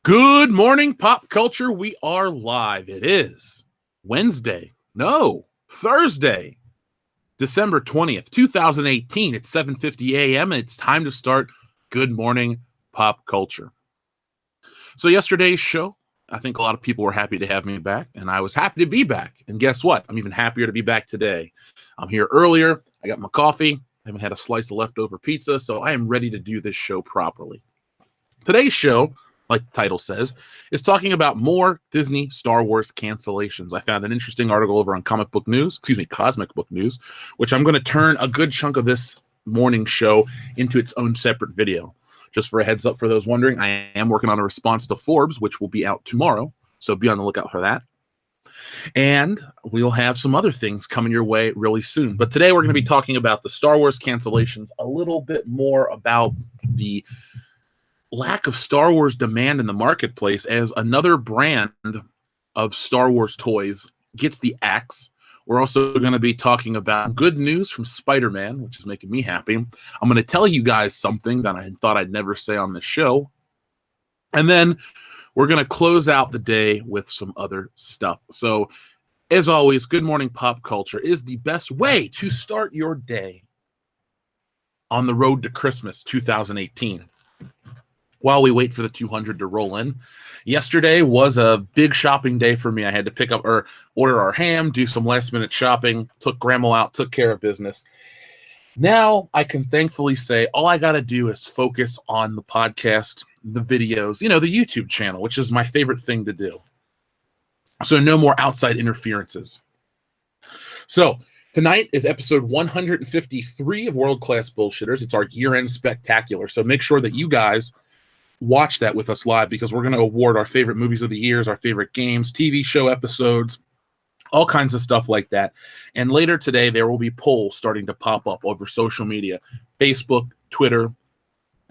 Good morning, pop culture. We are live. It is Wednesday. No, Thursday, December 20th, 2018. It's 7:50 a.m. and it's time to start Good Morning Pop Culture. So yesterday's show, I think a lot of people were happy to have me back, and I was happy to be back. And guess what? I'm even happier to be back today. I'm here earlier. I got my coffee. I haven't had a slice of leftover pizza, so I am ready to do this show properly. Today's show, like the title says, is talking about more Disney Star Wars cancellations. I found an interesting article over on Cosmic Book News, which I'm going to turn a good chunk of this morning show into its own separate video. Just for a heads up for those wondering, I am working on a response to Forbes, which will be out tomorrow, so be on the lookout for that. And we'll have some other things coming your way really soon. But today we're going to be talking about the Star Wars cancellations, a little bit more about the lack of Star Wars demand in the marketplace as another brand of Star Wars toys gets the axe. We're also going to be talking about good news from Spider-Man, which is making me happy. I'm going to tell you guys something that I thought I'd never say on the show. And then we're going to close out the day with some other stuff. So, as always, Good Morning Pop Culture is the best way to start your day on the road to Christmas 2018. While we wait for the 200 to roll in. Yesterday was a big shopping day for me. I had to pick up or order our ham, do some last minute shopping, took grandma out, took care of business. Now I can thankfully say all I got to do is focus on the podcast, the videos, the YouTube channel, which is my favorite thing to do. So no more outside interferences. So tonight is episode 153 of World Class Bullshitters. It's our year-end spectacular. So make sure that you guys watch that with us live, because we're going to award our favorite movies of the years, our favorite games, TV show episodes, all kinds of stuff like that. And later today, there will be polls starting to pop up over social media, Facebook, Twitter,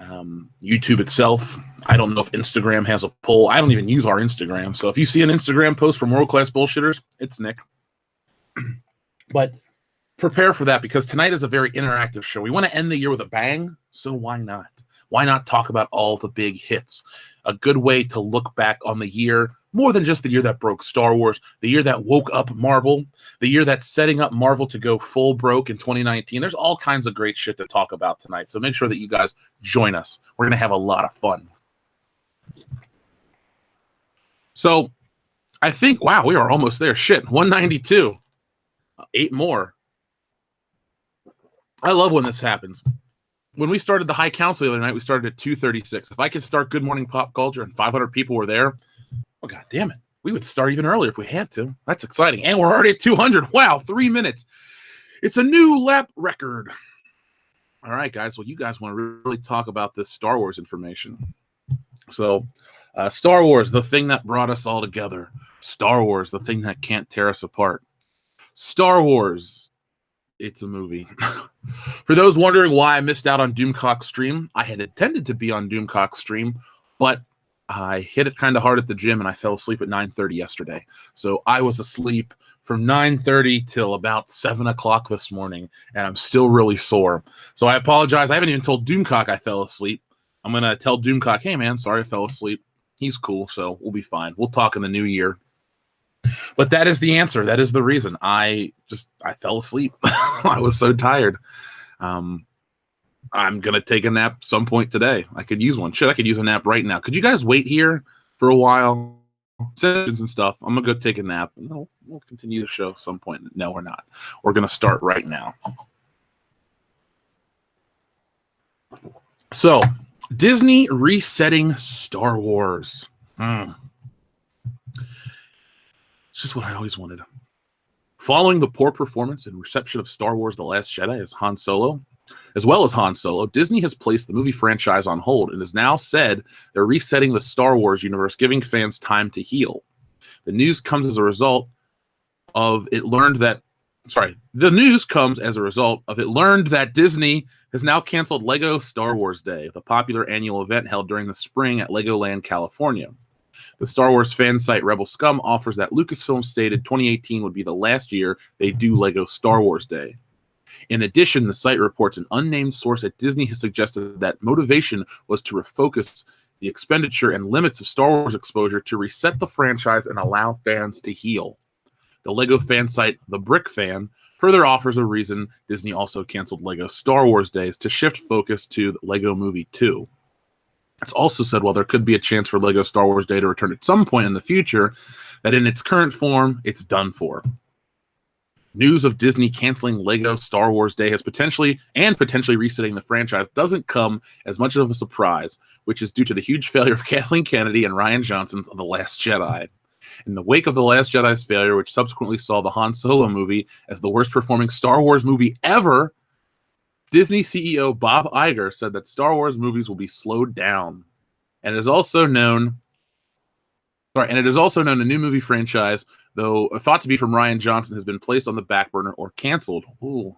YouTube itself. I don't know if Instagram has a poll. I don't even use our Instagram. So if you see an Instagram post from World Class Bullshitters, it's Nick. But prepare for that, because tonight is a very interactive show. We want to end the year with a bang, so why not? Why not talk about all the big hits? A good way to look back on the year, more than just the year that broke Star Wars, the year that woke up Marvel, the year that's setting up Marvel to go full broke in 2019. There's all kinds of great shit to talk about tonight. So make sure that you guys join us. We're going to have a lot of fun. So I think, wow, we are almost there. Shit, 192. 8 more. I love when this happens. When we started the High Council the other night, we started at 2:36. If I could start Good Morning Pop Culture and 500 people were there, oh, God damn it. We would start even earlier if we had to. That's exciting. And we're already at 200. Wow, 3 minutes. It's a new lap record. All right, guys. Well, you guys want to really talk about this Star Wars information. So, Star Wars, the thing that brought us all together. Star Wars, the thing that can't tear us apart. Star Wars, it's a movie. For those wondering why I missed out on Doomcock's stream, I had intended to be on Doomcock's stream, but I hit it kind of hard at the gym and I fell asleep at 9:30 yesterday. So I was asleep from 9:30 till about 7 o'clock this morning, and I'm still really sore. So I apologize. I haven't even told Doomcock I fell asleep. I'm going to tell Doomcock, hey, man, sorry I fell asleep. He's cool, so we'll be fine. We'll talk in the new year. But that is the answer. That is the reason. I fell asleep. I was so tired. I'm going to take a nap some point today. I could use one. Shit, I could use a nap right now. Could you guys wait here for a while? Sessions and stuff. I'm going to go take a nap. No, we'll continue the show at some point. No, we're not. We're going to start right now. So, Disney resetting Star Wars. It's just what I always wanted. Following the poor performance and reception of Star Wars The Last Jedi as well as Han Solo, Disney has placed the movie franchise on hold and has now said they're resetting the Star Wars universe, giving fans time to heal. The news comes as a result of it learned that Disney has now canceled Lego Star Wars Day, the popular annual event held during the spring at Legoland, California. The Star Wars fan site Rebel Scum offers that Lucasfilm stated 2018 would be the last year they do Lego Star Wars Day. In addition, the site reports an unnamed source at Disney has suggested that motivation was to refocus the expenditure and limits of Star Wars exposure to reset the franchise and allow fans to heal. The LEGO fan site, The Brick Fan, further offers a reason Disney also canceled LEGO Star Wars Days to shift focus to LEGO Movie 2. It's also said while there could be a chance for LEGO Star Wars Day to return at some point in the future, that in its current form, it's done for. News of Disney canceling LEGO Star Wars Day has potentially resetting the franchise doesn't come as much of a surprise, which is due to the huge failure of Kathleen Kennedy and Rian Johnson's The Last Jedi. In the wake of The Last Jedi's failure, which subsequently saw the Han Solo movie as the worst performing Star Wars movie ever, Disney CEO Bob Iger said that Star Wars movies will be slowed down. And it is also known a new movie franchise, though thought to be from Rian Johnson, has been placed on the back burner or canceled. Ooh.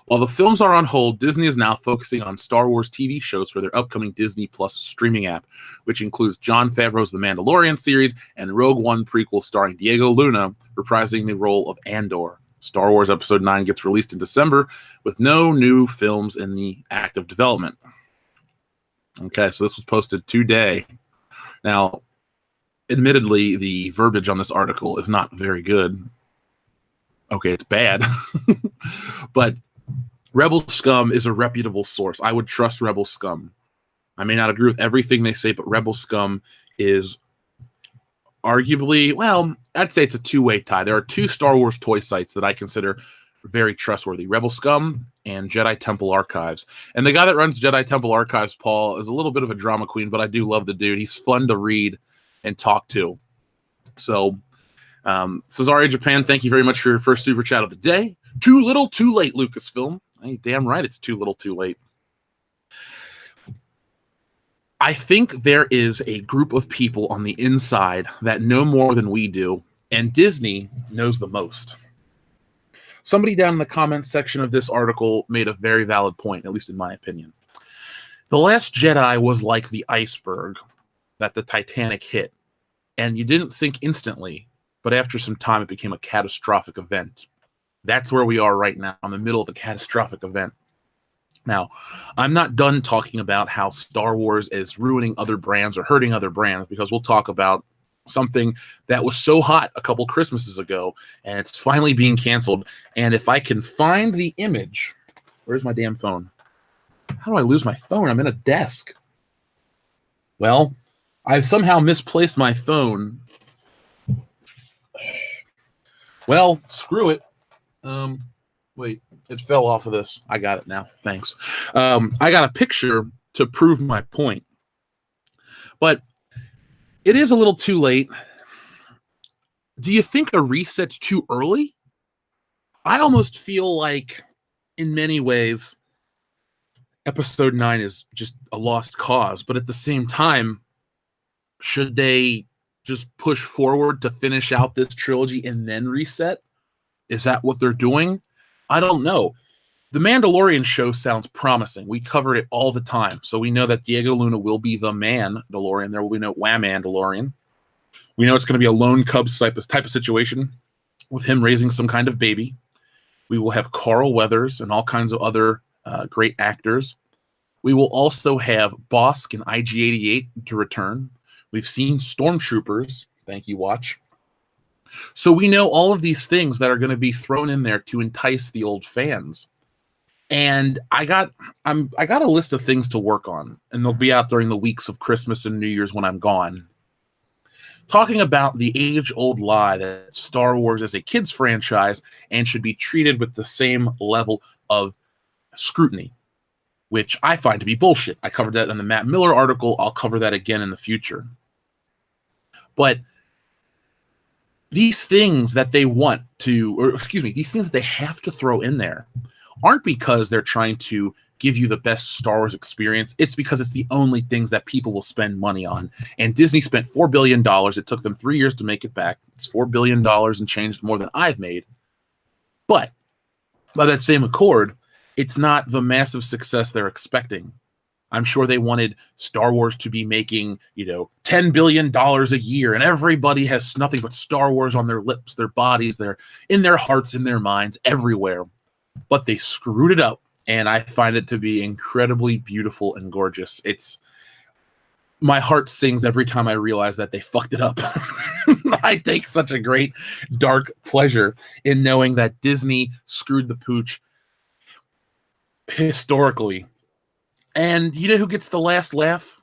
While the films are on hold, Disney is now focusing on Star Wars TV shows for their upcoming Disney Plus streaming app, which includes Jon Favreau's The Mandalorian series and Rogue One prequel starring Diego Luna, reprising the role of Andor. Star Wars Episode 9 gets released in December with no new films in the active development. Okay, so this was posted today. Now, admittedly, the verbiage on this article is not very good. Okay, it's bad. But Rebel Scum is a reputable source. I would trust Rebel Scum. I may not agree with everything they say, but Rebel Scum is arguably, well, I'd say it's a two-way tie. There are two Star Wars toy sites that I consider very trustworthy: Rebel Scum and Jedi Temple Archives. And the guy that runs Jedi Temple Archives, Paul, is a little bit of a drama queen, but I do love the dude. He's fun to read and talk to. So, Cesare Japan, thank you very much for your first super chat of the day. Too little, too late, Lucasfilm. Hey, damn right, it's too little, too late. I think there is a group of people on the inside that know more than we do, and Disney knows the most. Somebody down in the comments section of this article made a very valid point, at least in my opinion. The Last Jedi was like the iceberg that the Titanic hit, and you didn't sink instantly, but after some time it became a catastrophic event. That's where we are right now, in the middle of a catastrophic event. Now, I'm not done talking about how Star Wars is ruining other brands or hurting other brands, because we'll talk about something that was so hot a couple Christmases ago, and it's finally being canceled. And if I can find the image, where's my damn phone? How do I lose my phone? I'm in a desk. Well, I've somehow misplaced my phone. Well, screw it. Wait, it fell off of this. I got it now. Thanks. I got a picture to prove my point. But it is a little too late. Do you think a reset's too early? I almost feel like, in many ways, Episode 9 is just a lost cause. But at the same time, should they just push forward to finish out this trilogy and then reset? Is that what they're doing? I don't know. The Mandalorian show sounds promising. We cover it all the time. So we know that Diego Luna will be the Mandalorian. There will be no Wham-Mandalorian. We know it's going to be a lone Cubs type of situation with him raising some kind of baby. We will have Carl Weathers and all kinds of other great actors. We will also have Bosk and IG-88 to return. We've seen Stormtroopers. Thank you, Watch. So we know all of these things that are going to be thrown in there to entice the old fans. And I got a list of things to work on, and they'll be out during the weeks of Christmas and New Year's when I'm gone. Talking about the age-old lie that Star Wars is a kids franchise and should be treated with the same level of scrutiny, which I find to be bullshit. I covered that in the Matt Miller article. I'll cover that again in the future. But these things that they want to, or excuse me, these things that they have to throw in there aren't because they're trying to give you the best Star Wars experience. It's because it's the only things that people will spend money on. And Disney spent $4 billion. It took them 3 years to make it back. It's $4 billion and changed more than I've made. But by that same accord, it's not the massive success they're expecting. I'm sure they wanted Star Wars to be making, $10 billion a year, and everybody has nothing but Star Wars on their lips, their bodies, in their hearts, in their minds, everywhere. But they screwed it up, and I find it to be incredibly beautiful and gorgeous. my heart sings every time I realize that they fucked it up. I take such a great dark pleasure in knowing that Disney screwed the pooch historically. And you know who gets the last laugh?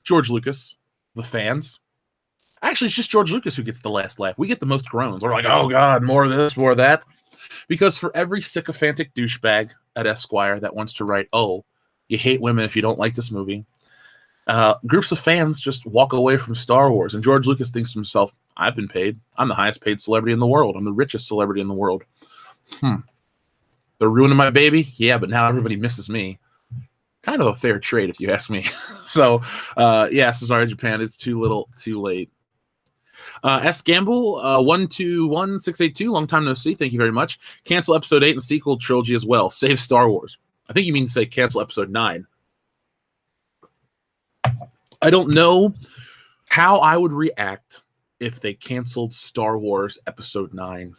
George Lucas, the fans. Actually, it's just George Lucas who gets the last laugh. We get the most groans. We're like, oh God, more of this, more of that. Because for every sycophantic douchebag at Esquire that wants to write, oh, you hate women if you don't like this movie, groups of fans just walk away from Star Wars. And George Lucas thinks to himself, I've been paid. I'm the highest paid celebrity in the world. I'm the richest celebrity in the world. They're ruining my baby? Yeah, but now everybody misses me. Kind of a fair trade, if you ask me. So, sorry, Japan. It's too little, too late. S. Gamble, 121682, long time no see. Thank you very much. Cancel episode 8 and sequel trilogy as well. Save Star Wars. I think you mean to say cancel episode 9. I don't know how I would react if they canceled Star Wars episode 9.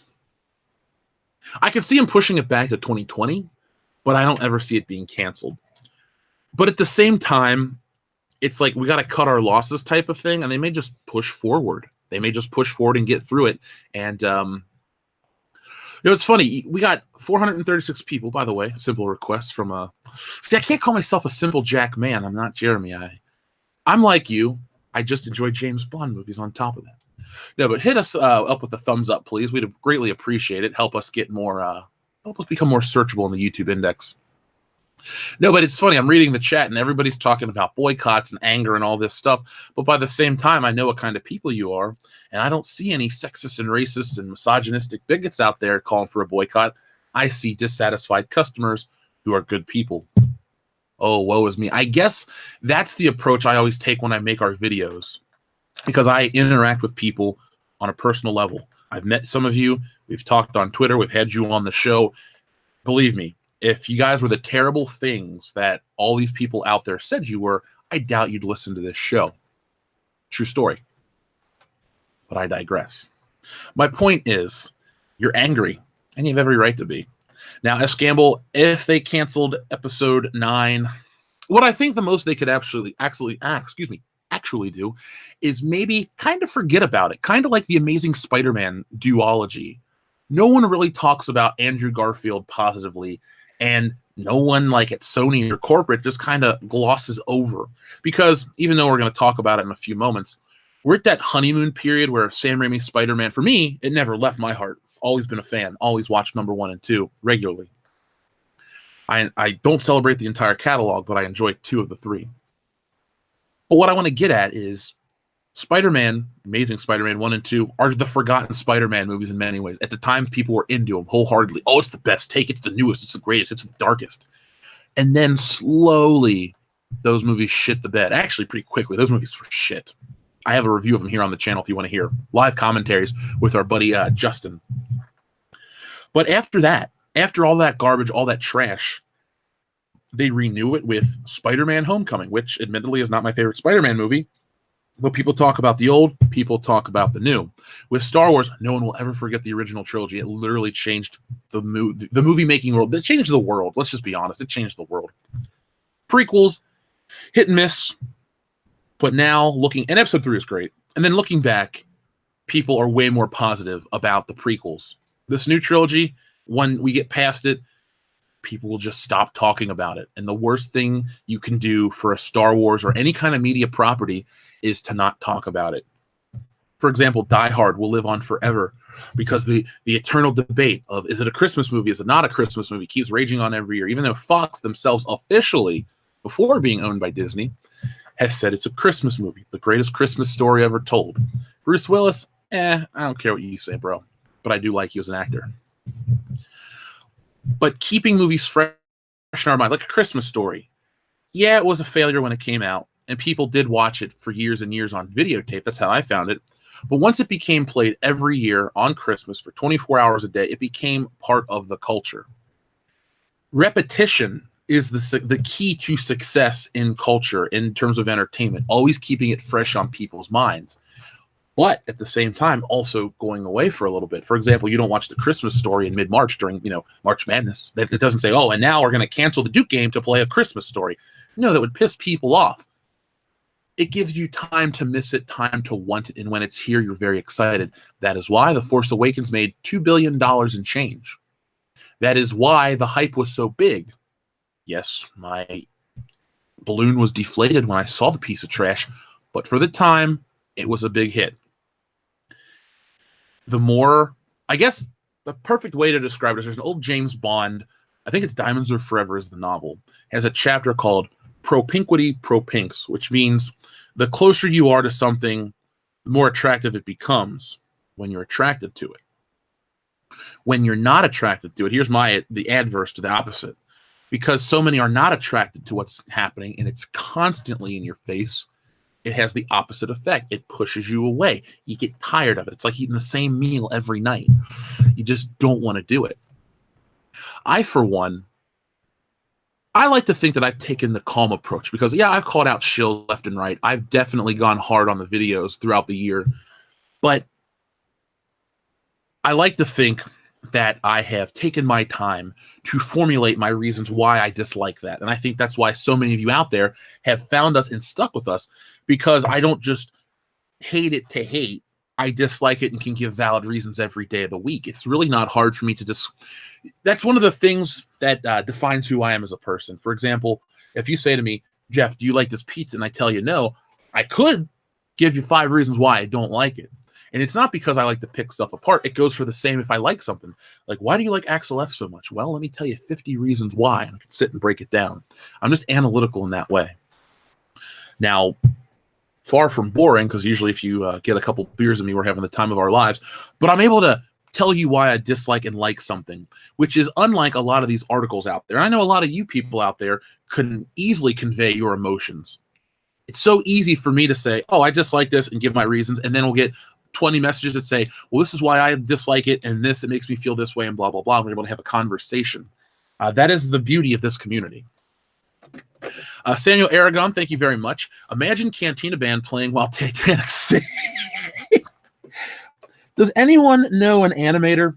I could see them pushing it back to 2020, but I don't ever see it being canceled. But at the same time, it's like we got to cut our losses type of thing, and they may just push forward. They may just push forward and get through it. And, it's funny. We got 436 people, by the way, simple request from see, I can't call myself a simple Jack man. I'm not Jeremy. I'm like you. I just enjoy James Bond movies on top of that. No, but hit us up with a thumbs up, please. We'd greatly appreciate it. Help us get more, help us become more searchable in the YouTube index. No, but it's funny. I'm reading the chat and everybody's talking about boycotts and anger and all this stuff. But by the same time, I know what kind of people you are. And I don't see any sexist and racist and misogynistic bigots out there calling for a boycott. I see dissatisfied customers who are good people. Oh, woe is me. I guess that's the approach I always take when I make our videos, because I interact with people on a personal level. I've met some of you. We've talked on Twitter. We've had you on the show. Believe me, if you guys were the terrible things that all these people out there said you were, I doubt you'd listen to this show. True story. But I digress. My point is, you're angry, and you have every right to be. Now, S. Gamble, if they canceled episode 9, what I think the most they could actually do is maybe kind of forget about it. Kind of like the Amazing Spider-Man duology. No one really talks about Andrew Garfield positively, and no one like at Sony or corporate just kind of glosses over. Because even though we're going to talk about it in a few moments, we're at that honeymoon period where Sam Raimi's Spider-Man, for me, it never left my heart. Always been a fan. Always watched number 1 and 2 regularly. I don't celebrate the entire catalog, but I enjoy 2 of the 3. But what I want to get at is Spider-Man, Amazing Spider-Man 1 and 2 are the forgotten Spider-Man movies in many ways. At the time, people were into them wholeheartedly. Oh, it's the best take. It's the newest. It's the greatest. It's the darkest. And then slowly, those movies shit the bed. Actually, pretty quickly, those movies were shit. I have a review of them here on the channel if you want to hear live commentaries with our buddy Justin. But after that, after all that garbage, all that trash, they renew it with Spider-Man Homecoming, which admittedly is not my favorite Spider-Man movie. But people talk about the old, people talk about the new. With Star Wars, no one will ever forget the original trilogy. It literally changed the movie-making world. It changed the world. Let's just be honest. It changed the world. Prequels, hit and miss. But now and episode 3 is great. And then looking back, people are way more positive about the prequels. This new trilogy, when we get past it, people will just stop talking about it. And the worst thing you can do for a Star Wars or any kind of media property is to not talk about it. For example, Die Hard will live on forever because the eternal debate of is it a Christmas movie, is it not a Christmas movie, keeps raging on every year, even though Fox themselves officially, before being owned by Disney, has said it's a Christmas movie, the greatest Christmas story ever told. Bruce Willis, I don't care what you say, bro, but I do like you as an actor. But keeping movies fresh in our mind, like A Christmas Story, yeah, it was a failure when it came out, and people did watch it for years and years on videotape. That's how I found it. But once it became played every year on Christmas for 24 hours a day, it became part of the culture. Repetition is the key to success in culture in terms of entertainment, always keeping it fresh on people's minds. But at the same time, also going away for a little bit. For example, you don't watch The Christmas Story in mid-March during, March Madness. It doesn't say, oh, and now we're going to cancel the Duke game to play A Christmas Story. No, that would piss people off. it gives you time to miss it, time to want it, and when it's here, you're very excited. That is why The Force Awakens made $2 billion in change. That is why the hype was so big. Yes, my balloon was deflated when I saw the piece of trash, but for the time, it was a big hit. The more, I guess, the perfect way to describe it is there's an old James Bond, I think it's Diamonds Are Forever is the novel, has a chapter called Propinquity Propinks, which means the closer you are to something, the more attractive it becomes when you're attracted to it. When you're not attracted to it, here's the adverse to the opposite. Because so many are not attracted to what's happening and it's constantly in your face, it has the opposite effect. It pushes you away. You get tired of it. It's like eating the same meal every night. You just don't want to do it. I, for one, I like to think that I've taken the calm approach because, yeah, I've called out shill left and right. I've definitely gone hard on the videos throughout the year. But I like to think that I have taken my time to formulate my reasons why I dislike that. And I think that's why so many of you out there have found us and stuck with us, because I don't just hate it to hate. I dislike it and can give valid reasons every day of the week. It's really not hard for me to just... That's one of the things that defines who I am as a person. For example, if you say to me, Jeff, do you like this pizza? And I tell you no, I could give you 5 reasons why I don't like it. And it's not because I like to pick stuff apart. It goes for the same if I like something. Like, why do you like Axel F so much? Well, let me tell you 50 reasons why. And I can sit and break it down. I'm just analytical in that way. Now, far from boring, because usually if you get a couple beers in me, we're having the time of our lives. But I'm able to tell you why I dislike and like something, which is unlike a lot of these articles out there. I know a lot of you people out there can easily convey your emotions. It's so easy for me to say, oh, I dislike this and give my reasons, and then we'll get 20 messages that say, well, this is why I dislike it, and this, it makes me feel this way, and blah, blah, blah. We're able to have a conversation. That is the beauty of this community. Samuel Aragon, thank you very much. Imagine Cantina Band playing while Titanic sinks. Does anyone know an animator?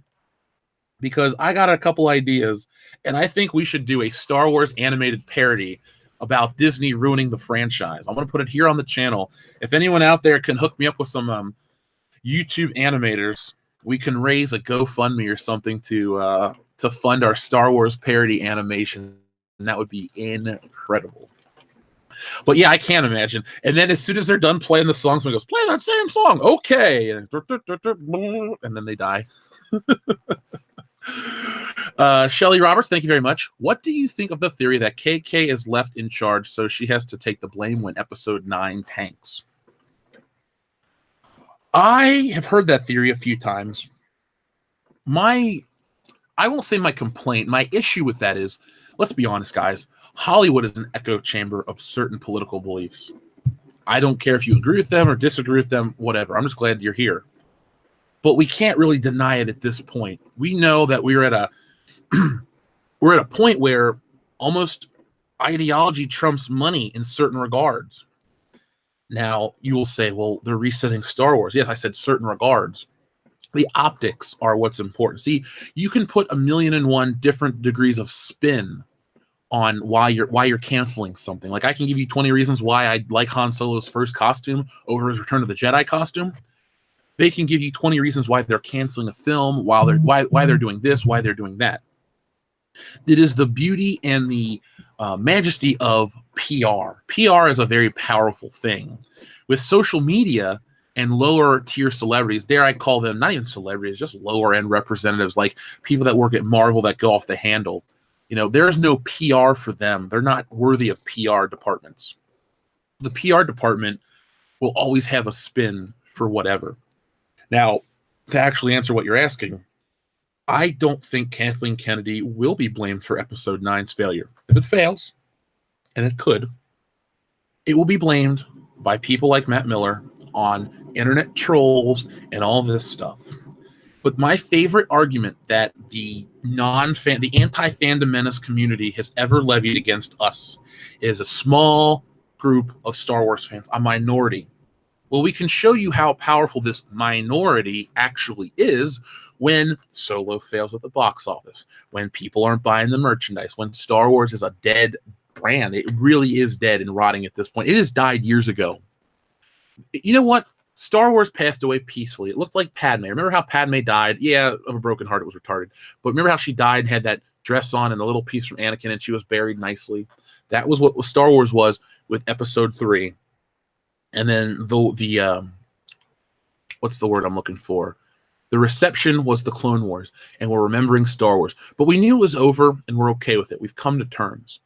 Because I got a couple ideas, and I think we should do a Star Wars animated parody about Disney ruining the franchise. I'm going to put it here on the channel. If anyone out there can hook me up with some YouTube animators, we can raise a GoFundMe or something to fund our Star Wars parody animation, and that would be incredible. But yeah, I can't imagine. And then as soon as they're done playing the song, someone goes, play that same song. Okay. And then they die. Shelly Roberts, thank you very much. What do you think of the theory that KK is left in charge, so she has to take the blame when episode 9 tanks? I have heard that theory a few times. I won't say my complaint. My issue with that is, let's be honest, guys. Hollywood is an echo chamber of certain political beliefs. I don't care if you agree with them or disagree with them, whatever. I'm just glad you're here. But we can't really deny it at this point. We know that we're at a point where almost ideology trumps money in certain regards. Now, you will say, well, they're resetting Star Wars. Yes, I said certain regards. The optics are what's important. See, you can put 1,000,001 different degrees of spin on why you're canceling something. Like, I can give you 20 reasons why I like Han Solo's first costume over his Return of the Jedi costume. They can give you 20 reasons why they're canceling a film, why they're doing this, why they're doing that. It is the beauty and the majesty of PR. PR is a very powerful thing. With social media and lower tier celebrities, dare I call them not even celebrities, just lower end representatives, like people that work at Marvel that go off the handle. You know, there's no PR for them. They're not worthy of PR departments. The PR department will always have a spin for whatever. Now, to actually answer what you're asking, I don't think Kathleen Kennedy will be blamed for episode 9's failure. If it fails, and it could, it will be blamed by people like Matt Miller on internet trolls and all this stuff. But my favorite argument that the anti-fandom menace community has ever levied against us is a small group of Star Wars fans, a minority. Well, we can show you how powerful this minority actually is when Solo fails at the box office, when people aren't buying the merchandise, when Star Wars is a dead brand. It really is dead and rotting at this point. It has died years ago. You know what? Star Wars passed away peacefully. It looked like Padme. Remember how Padme died? Yeah, of a broken heart, it was retarded. But remember how she died and had that dress on and the little piece from Anakin, and she was buried nicely? That was what Star Wars was with Episode 3. And then the what's the word I'm looking for? The reception was the Clone Wars, and we're remembering Star Wars. But we knew it was over, and we're okay with it. We've come to terms.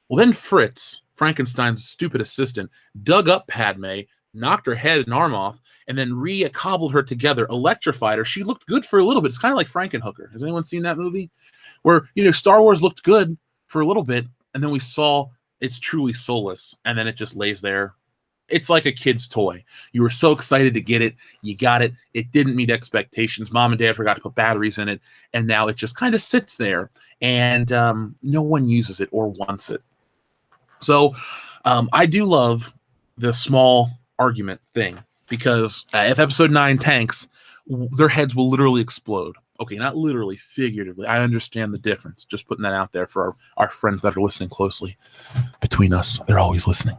Well, then Fritz, Frankenstein's stupid assistant, dug up Padme, knocked her head and arm off, and then cobbled her together, electrified her. She looked good for a little bit. It's kind of like Frankenhooker. Has anyone seen that movie? Where, Star Wars looked good for a little bit, and then we saw it's truly soulless, and then it just lays there. It's like a kid's toy. You were so excited to get it. You got it. It didn't meet expectations. Mom and dad forgot to put batteries in it, and now it just kind of sits there, and no one uses it or wants it. So I do love the small argument thing, because if Episode 9 tanks, their heads will literally explode. Okay, not literally, figuratively. I understand the difference. Just putting that out there for our friends that are listening closely. Between us, they're always listening.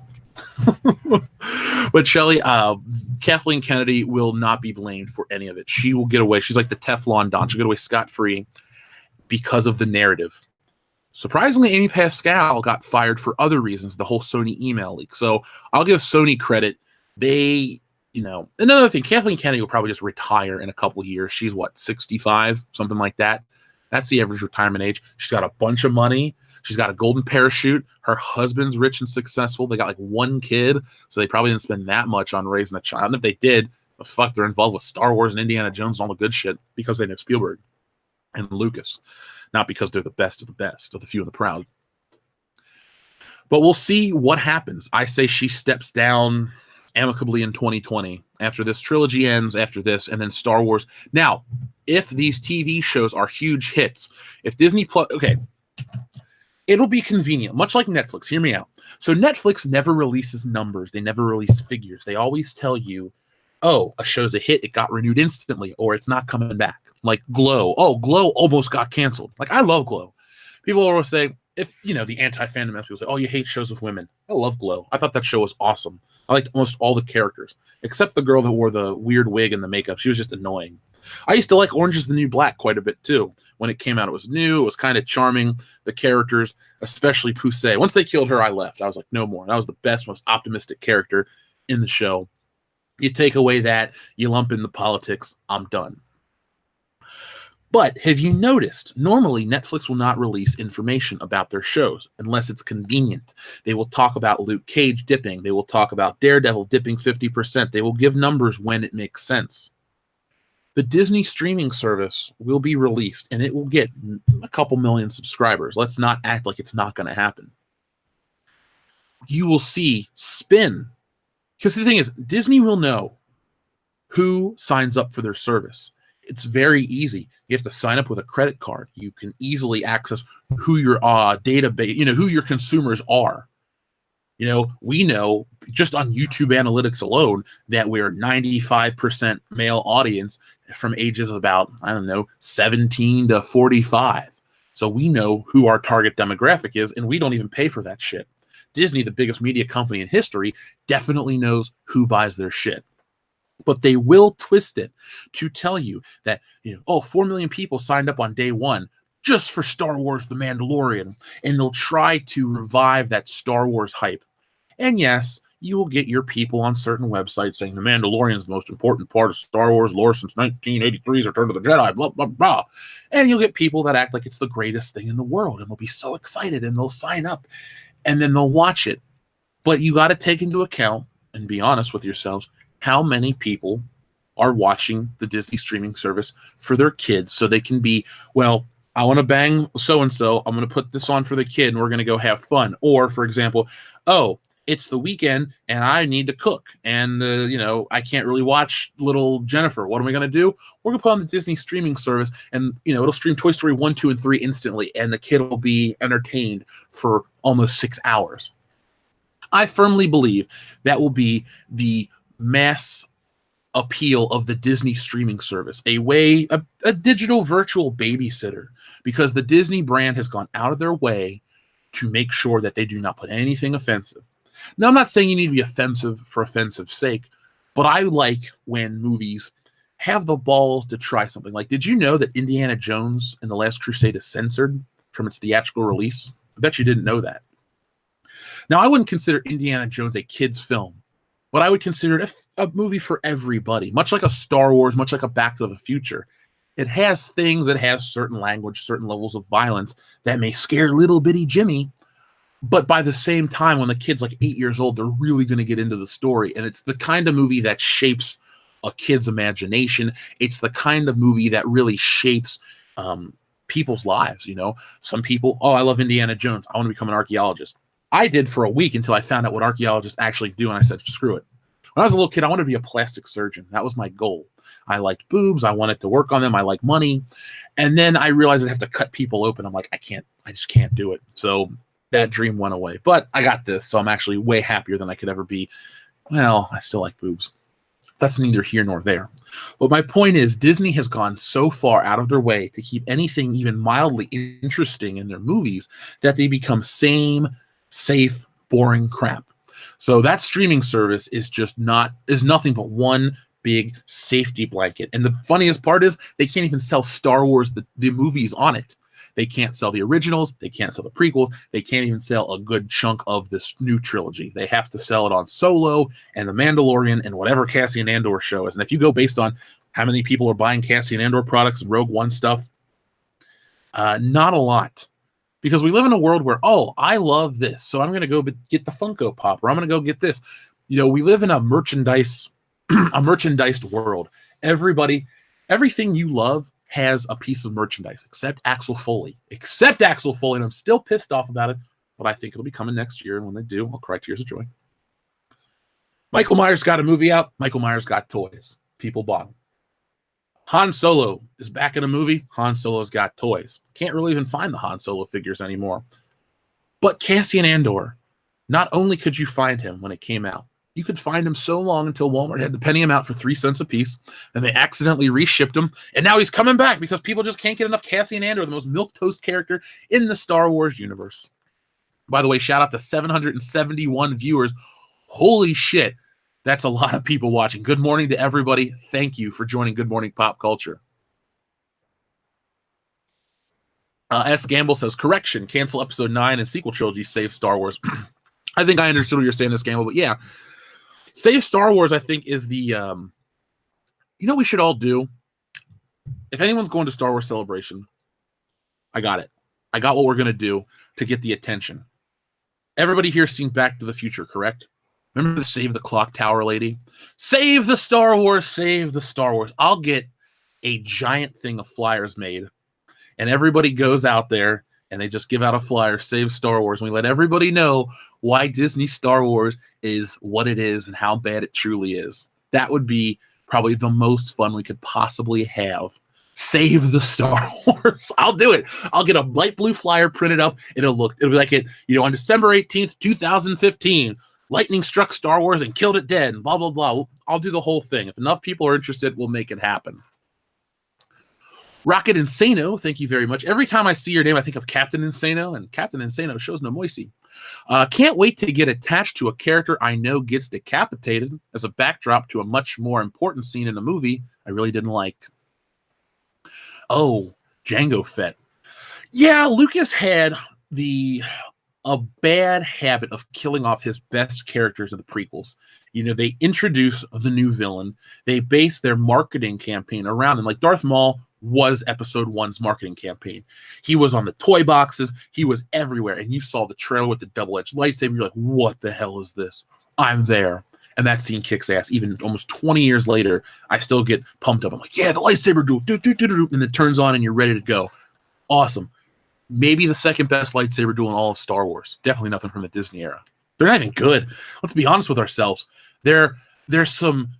But Shelley, Kathleen Kennedy will not be blamed for any of it. She will get away. She's like the Teflon Don. She'll get away scot-free because of the narrative. Surprisingly, Amy Pascal got fired for other reasons, the whole Sony email leak. So I'll give Sony credit. They, another thing, Kathleen Kennedy will probably just retire in a couple years. She's 65, something like that. That's the average retirement age. She's got a bunch of money. She's got a golden parachute. Her husband's rich and successful. They got like one kid, so they probably didn't spend that much on raising a child. And if they did, they're involved with Star Wars and Indiana Jones and all the good shit because they know Spielberg and Lucas, not because they're the best of the few and the proud. But we'll see what happens. I say she steps down amicably in 2020 after this trilogy ends, after this, and then Star Wars. Now, if these TV shows are huge hits, if Disney Plus, okay, it'll be convenient, much like Netflix. Hear me out. So Netflix never releases numbers. They never release figures. They always tell you, oh, a show's a hit. It got renewed instantly, or it's not coming back. Like Glow. Oh, Glow almost got canceled. Like, I love Glow. People always say, if, the anti-fandom people say, oh, you hate shows with women. I love Glow. I thought that show was awesome. I liked almost all the characters, except the girl that wore the weird wig and the makeup. She was just annoying. I used to like Orange is the New Black quite a bit, too. When it came out, it was new. It was kind of charming. The characters, especially Poussey. Once they killed her, I left. I was like, no more. That was the best, most optimistic character in the show. You take away that, you lump in the politics, I'm done. But have you noticed, normally Netflix will not release information about their shows unless it's convenient. They will talk about Luke Cage dipping. They will talk about Daredevil dipping 50%. They will give numbers when it makes sense. The Disney streaming service will be released, and it will get a couple million subscribers. Let's not act like it's not going to happen. You will see spin. Because the thing is, Disney will know who signs up for their service. It's very easy. You have to sign up with a credit card. You can easily access who your database, who your consumers are. We know just on YouTube analytics alone that we're 95% male audience from ages of about, 17 to 45. So we know who our target demographic is, and we don't even pay for that shit. Disney, the biggest media company in history, definitely knows who buys their shit. But they will twist it to tell you that, 4 million people signed up on day one just for Star Wars The Mandalorian. And they'll try to revive that Star Wars hype. And yes, you will get your people on certain websites saying The Mandalorian is the most important part of Star Wars lore since 1983's Return of the Jedi, blah, blah, blah. And you'll get people that act like it's the greatest thing in the world. And they'll be so excited and they'll sign up. And then they'll watch it. But you got to take into account and be honest with yourselves how many people are watching the Disney streaming service for their kids so they can be, well, I want to bang so-and-so. I'm going to put this on for the kid and we're going to go have fun. Or, for example, oh, it's the weekend and I need to cook. And, I can't really watch little Jennifer. What am I going to do? We're going to put on the Disney streaming service and, it'll stream Toy Story 1, 2, and 3 instantly. And the kid will be entertained for almost 6 hours. I firmly believe that will be the mass appeal of the Disney streaming service, a digital virtual babysitter, because the Disney brand has gone out of their way to make sure that they do not put anything offensive. Now, I'm not saying you need to be offensive for offensive sake, But I like when movies have the balls to try something. Like, did you know that Indiana Jones and the Last Crusade is censored from its theatrical release? I bet you didn't know that. Now, I wouldn't consider Indiana Jones a kid's film, but I would consider it a movie for everybody, much like a Star Wars, much like a Back to the Future. It has things, it has certain language, certain levels of violence that may scare little bitty Jimmy, but by the same time, when the kid's like 8 years old, they're really going to get into the story. And it's the kind of movie that shapes a kid's imagination. It's the kind of movie that really shapes people's lives. You know, some people, oh, I love Indiana Jones, I want to become an archaeologist. I did for a week until I found out what archaeologists actually do, and I said, screw it. When I was a little kid, I wanted to be a plastic surgeon. That was my goal. I liked boobs. I wanted to work on them. I like money. And then I realized I'd have to cut people open. I'm like, I just can't do it. So that dream went away. But I got this, so I'm actually way happier than I could ever be. Well, I still like boobs. That's neither here nor there. But my point is, Disney has gone so far out of their way to keep anything even mildly interesting in their movies that they become same, safe, boring crap. So that streaming service is nothing but one big safety blanket. And the funniest part is they can't even sell Star Wars, the movies on it. They can't sell the originals. They can't sell the prequels. They can't even sell a good chunk of this new trilogy. They have to sell it on Solo and The Mandalorian and whatever Cassian Andor show is. And if you go based on how many people are buying Cassian Andor products and Rogue One stuff, not a lot. Because we live in a world where, oh, I love this, so I'm going to go get the Funko Pop, or I'm going to go get this. You know, we live in a merchandised world. Everything you love has a piece of merchandise, except Axel Foley. And I'm still pissed off about it, but I think it'll be coming next year, and when they do, I'll cry tears of joy. Michael Myers got a movie out. Michael Myers got toys. People bought them. Han Solo is back in a movie. Han Solo's got toys. Can't really even find the Han Solo figures anymore. But Cassian Andor, not only could you find him when it came out, you could find him so long until Walmart had to penny him out for 3 cents a piece, and they accidentally reshipped him, and now he's coming back because people just can't get enough Cassian Andor, the most milquetoast character in the Star Wars universe. By the way, shout out to 771 viewers. Holy shit. That's a lot of people watching. Good morning to everybody. Thank you for joining Good Morning Pop Culture. S. Gamble says, correction, cancel episode 9 and sequel trilogy, save Star Wars. I think I understood what you're saying, S. Gamble, but yeah. Save Star Wars, I think, is the, you know what we should all do? If anyone's going to Star Wars Celebration, I got it. I got what we're going to do to get the attention. Everybody here seen Back to the Future, correct? Remember the Save the Clock Tower lady? Save the Star Wars, save the Star Wars. I'll get a giant thing of flyers made, and everybody goes out there, and they just give out a flyer, Save Star Wars, and we let everybody know why Disney Star Wars is what it is and how bad it truly is. That would be probably the most fun we could possibly have. Save the Star Wars. I'll do it. I'll get a light blue flyer printed up. It'll be like it, on December 18th, 2015, lightning struck Star Wars and killed it dead, and blah, blah, blah. I'll do the whole thing. If enough people are interested, we'll make it happen. Rocket Insano, thank you very much. Every time I see your name, I think of Captain Insano, and Captain Insano shows no moisey. Can't wait to get attached to a character I know gets decapitated as a backdrop to a much more important scene in a movie I really didn't like. Oh, Jango Fett. Yeah, Lucas had a bad habit of killing off his best characters in the prequels. They introduce the new villain. They base their marketing campaign around him. Like Darth Maul was episode 1's marketing campaign. He was on the toy boxes. He was everywhere. And you saw the trailer with the double-edged lightsaber. You're like, what the hell is this? I'm there. And that scene kicks ass. Even almost 20 years later, I still get pumped up. I'm like, yeah, the lightsaber duel. And it turns on and you're ready to go. Awesome. Maybe the second best lightsaber duel in all of Star Wars. Definitely nothing from the Disney era. They're not even good. Let's be honest with ourselves. There's some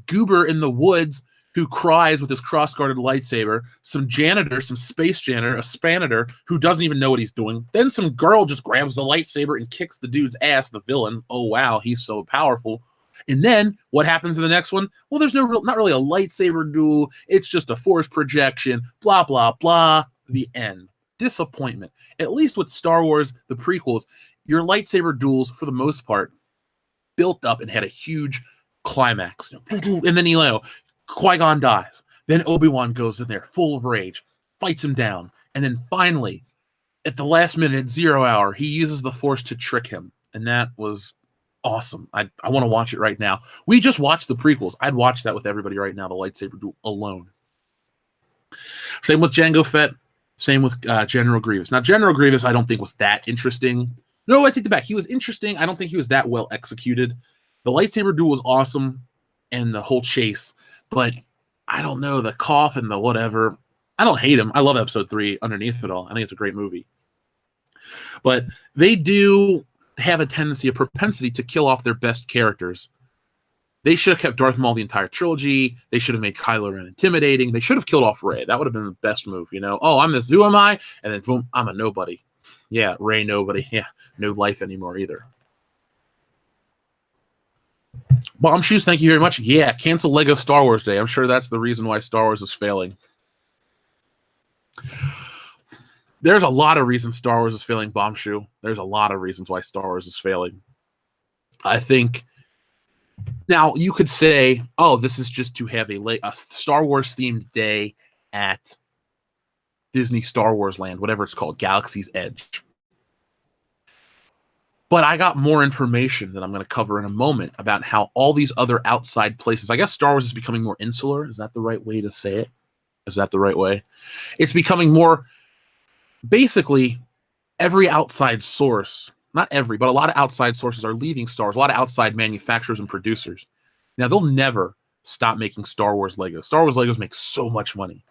goober in the woods who cries with his cross-guarded lightsaber, some space janitor, a spanator, who doesn't even know what he's doing. Then some girl just grabs the lightsaber and kicks the dude's ass, the villain. Oh, wow, he's so powerful. And then what happens in the next one? Well, there's not really a lightsaber duel. It's just a force projection, blah, blah, blah. The end. Disappointment. At least with Star Wars, the prequels, your lightsaber duels, for the most part, built up and had a huge climax, and then Qui-Gon dies. Then Obi-Wan goes in there full of rage, fights him down, and then finally, at the last minute, 0 hour, he uses the Force to trick him, and that was awesome. I want to watch it right now. We just watched the prequels. I'd watch that with everybody right now, the lightsaber duel alone. Same with Jango Fett. Same with General Grievous. Now, General Grievous, I don't think was that interesting. No, I take it back. He was interesting. I don't think he was that well executed. The lightsaber duel was awesome, and the whole chase. But I don't know, the cough and the whatever. I don't hate him. I love Episode 3 underneath it all. I think it's a great movie. But they do have a tendency, a propensity to kill off their best characters. They should have kept Darth Maul the entire trilogy. They should have made Kylo Ren intimidating. They should have killed off Rey. That would have been the best move, you know? Oh, I'm this. Who am I? And then, boom, I'm a nobody. Yeah, Rey nobody. Yeah, no life anymore either. Bomb Shoes, thank you very much. Yeah, cancel Lego Star Wars Day. I'm sure that's the reason why Star Wars is failing. There's a lot of reasons Star Wars is failing, Bomb Shoe. There's a lot of reasons why Star Wars is failing. I think... Now, you could say, oh, this is just to have a Star Wars-themed day at Disney Star Wars Land, whatever it's called, Galaxy's Edge. But I got more information that I'm going to cover in a moment about how all these other outside places, I guess Star Wars is becoming more insular. Is that the right way to say it? Is that the right way? It's becoming more, basically, every outside source, not every, but a lot of outside sources are leaving Star Wars, a lot of outside manufacturers and producers. Now, they'll never stop making Star Wars Legos. Star Wars Legos make so much money.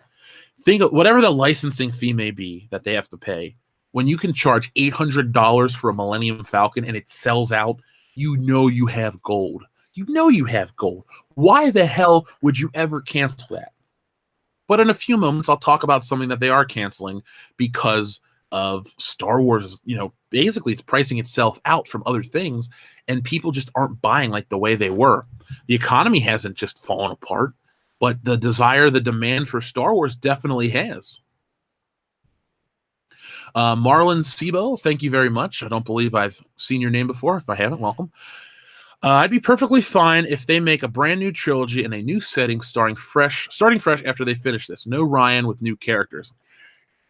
Think of whatever the licensing fee may be that they have to pay. When you can charge $800 for a Millennium Falcon and it sells out, you know you have gold. You know you have gold. Why the hell would you ever cancel that? But in a few moments, I'll talk about something that they are canceling because of Star Wars. You know, basically it's pricing itself out from other things, and people just aren't buying like the way they were. The economy hasn't just fallen apart, but the desire, the demand for Star Wars definitely has. Marlon Sebo, thank you very much. I don't believe I've seen your name before. If I haven't, welcome. I'd be perfectly fine if they make a brand new trilogy in a new setting starting fresh after they finish this. No Ryan with new characters.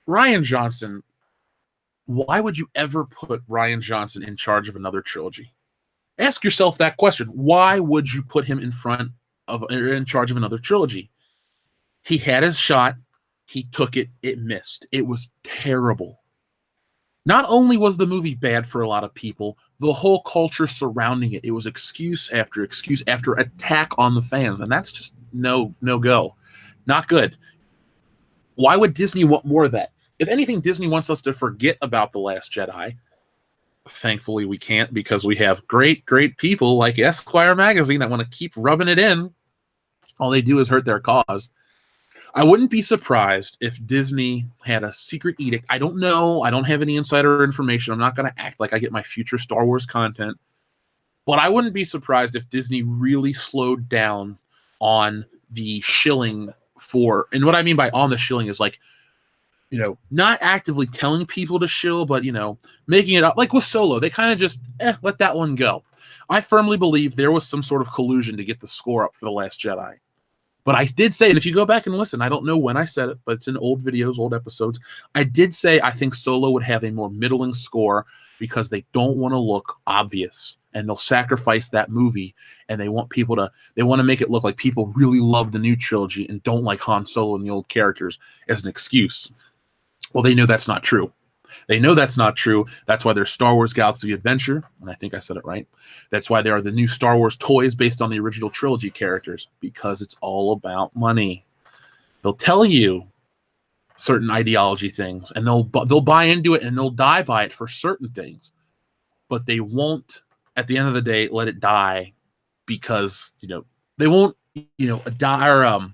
Rian Johnson, why would you ever put Rian Johnson in charge of another trilogy? Ask yourself that question. Why would you put him in charge of another trilogy? He had his shot. He took it. It missed. It was terrible. Not only was the movie bad for a lot of people, the whole culture surrounding it, it was excuse after attack on the fans, and that's just no go. Not good. Why would Disney want more of that? If anything, Disney wants us to forget about The Last Jedi. Thankfully, we can't, because we have great people like Esquire magazine that want to keep rubbing it in. All they do is hurt their cause. I wouldn't be surprised if Disney had a secret edict. I don't know. I don't have any insider information. I'm not going to act like I get my future Star Wars content. But I wouldn't be surprised if Disney really slowed down on the shilling for, and what I mean by on the shilling is like, you know, not actively telling people to shill, but, you know, making it up. Like with Solo, they kind of just, let that one go. I firmly believe there was some sort of collusion to get the score up for The Last Jedi. But I did say, and if you go back and listen, I don't know when I said it, but it's in old videos, old episodes. I did say I think Solo would have a more middling score because they don't want to look obvious, and they'll sacrifice that movie, and they want to make it look like people really love the new trilogy and don't like Han Solo and the old characters as an excuse. Well, they know that's not true. They know that's not true. That's why there's Star Wars Galaxy Adventure, and I think I said it right. That's why there are the new Star Wars toys based on the original trilogy characters, because it's all about money. They'll tell you certain ideology things, and they'll buy into it, and they'll die by it for certain things, but they won't, at the end of the day, let it die, because they won't die, or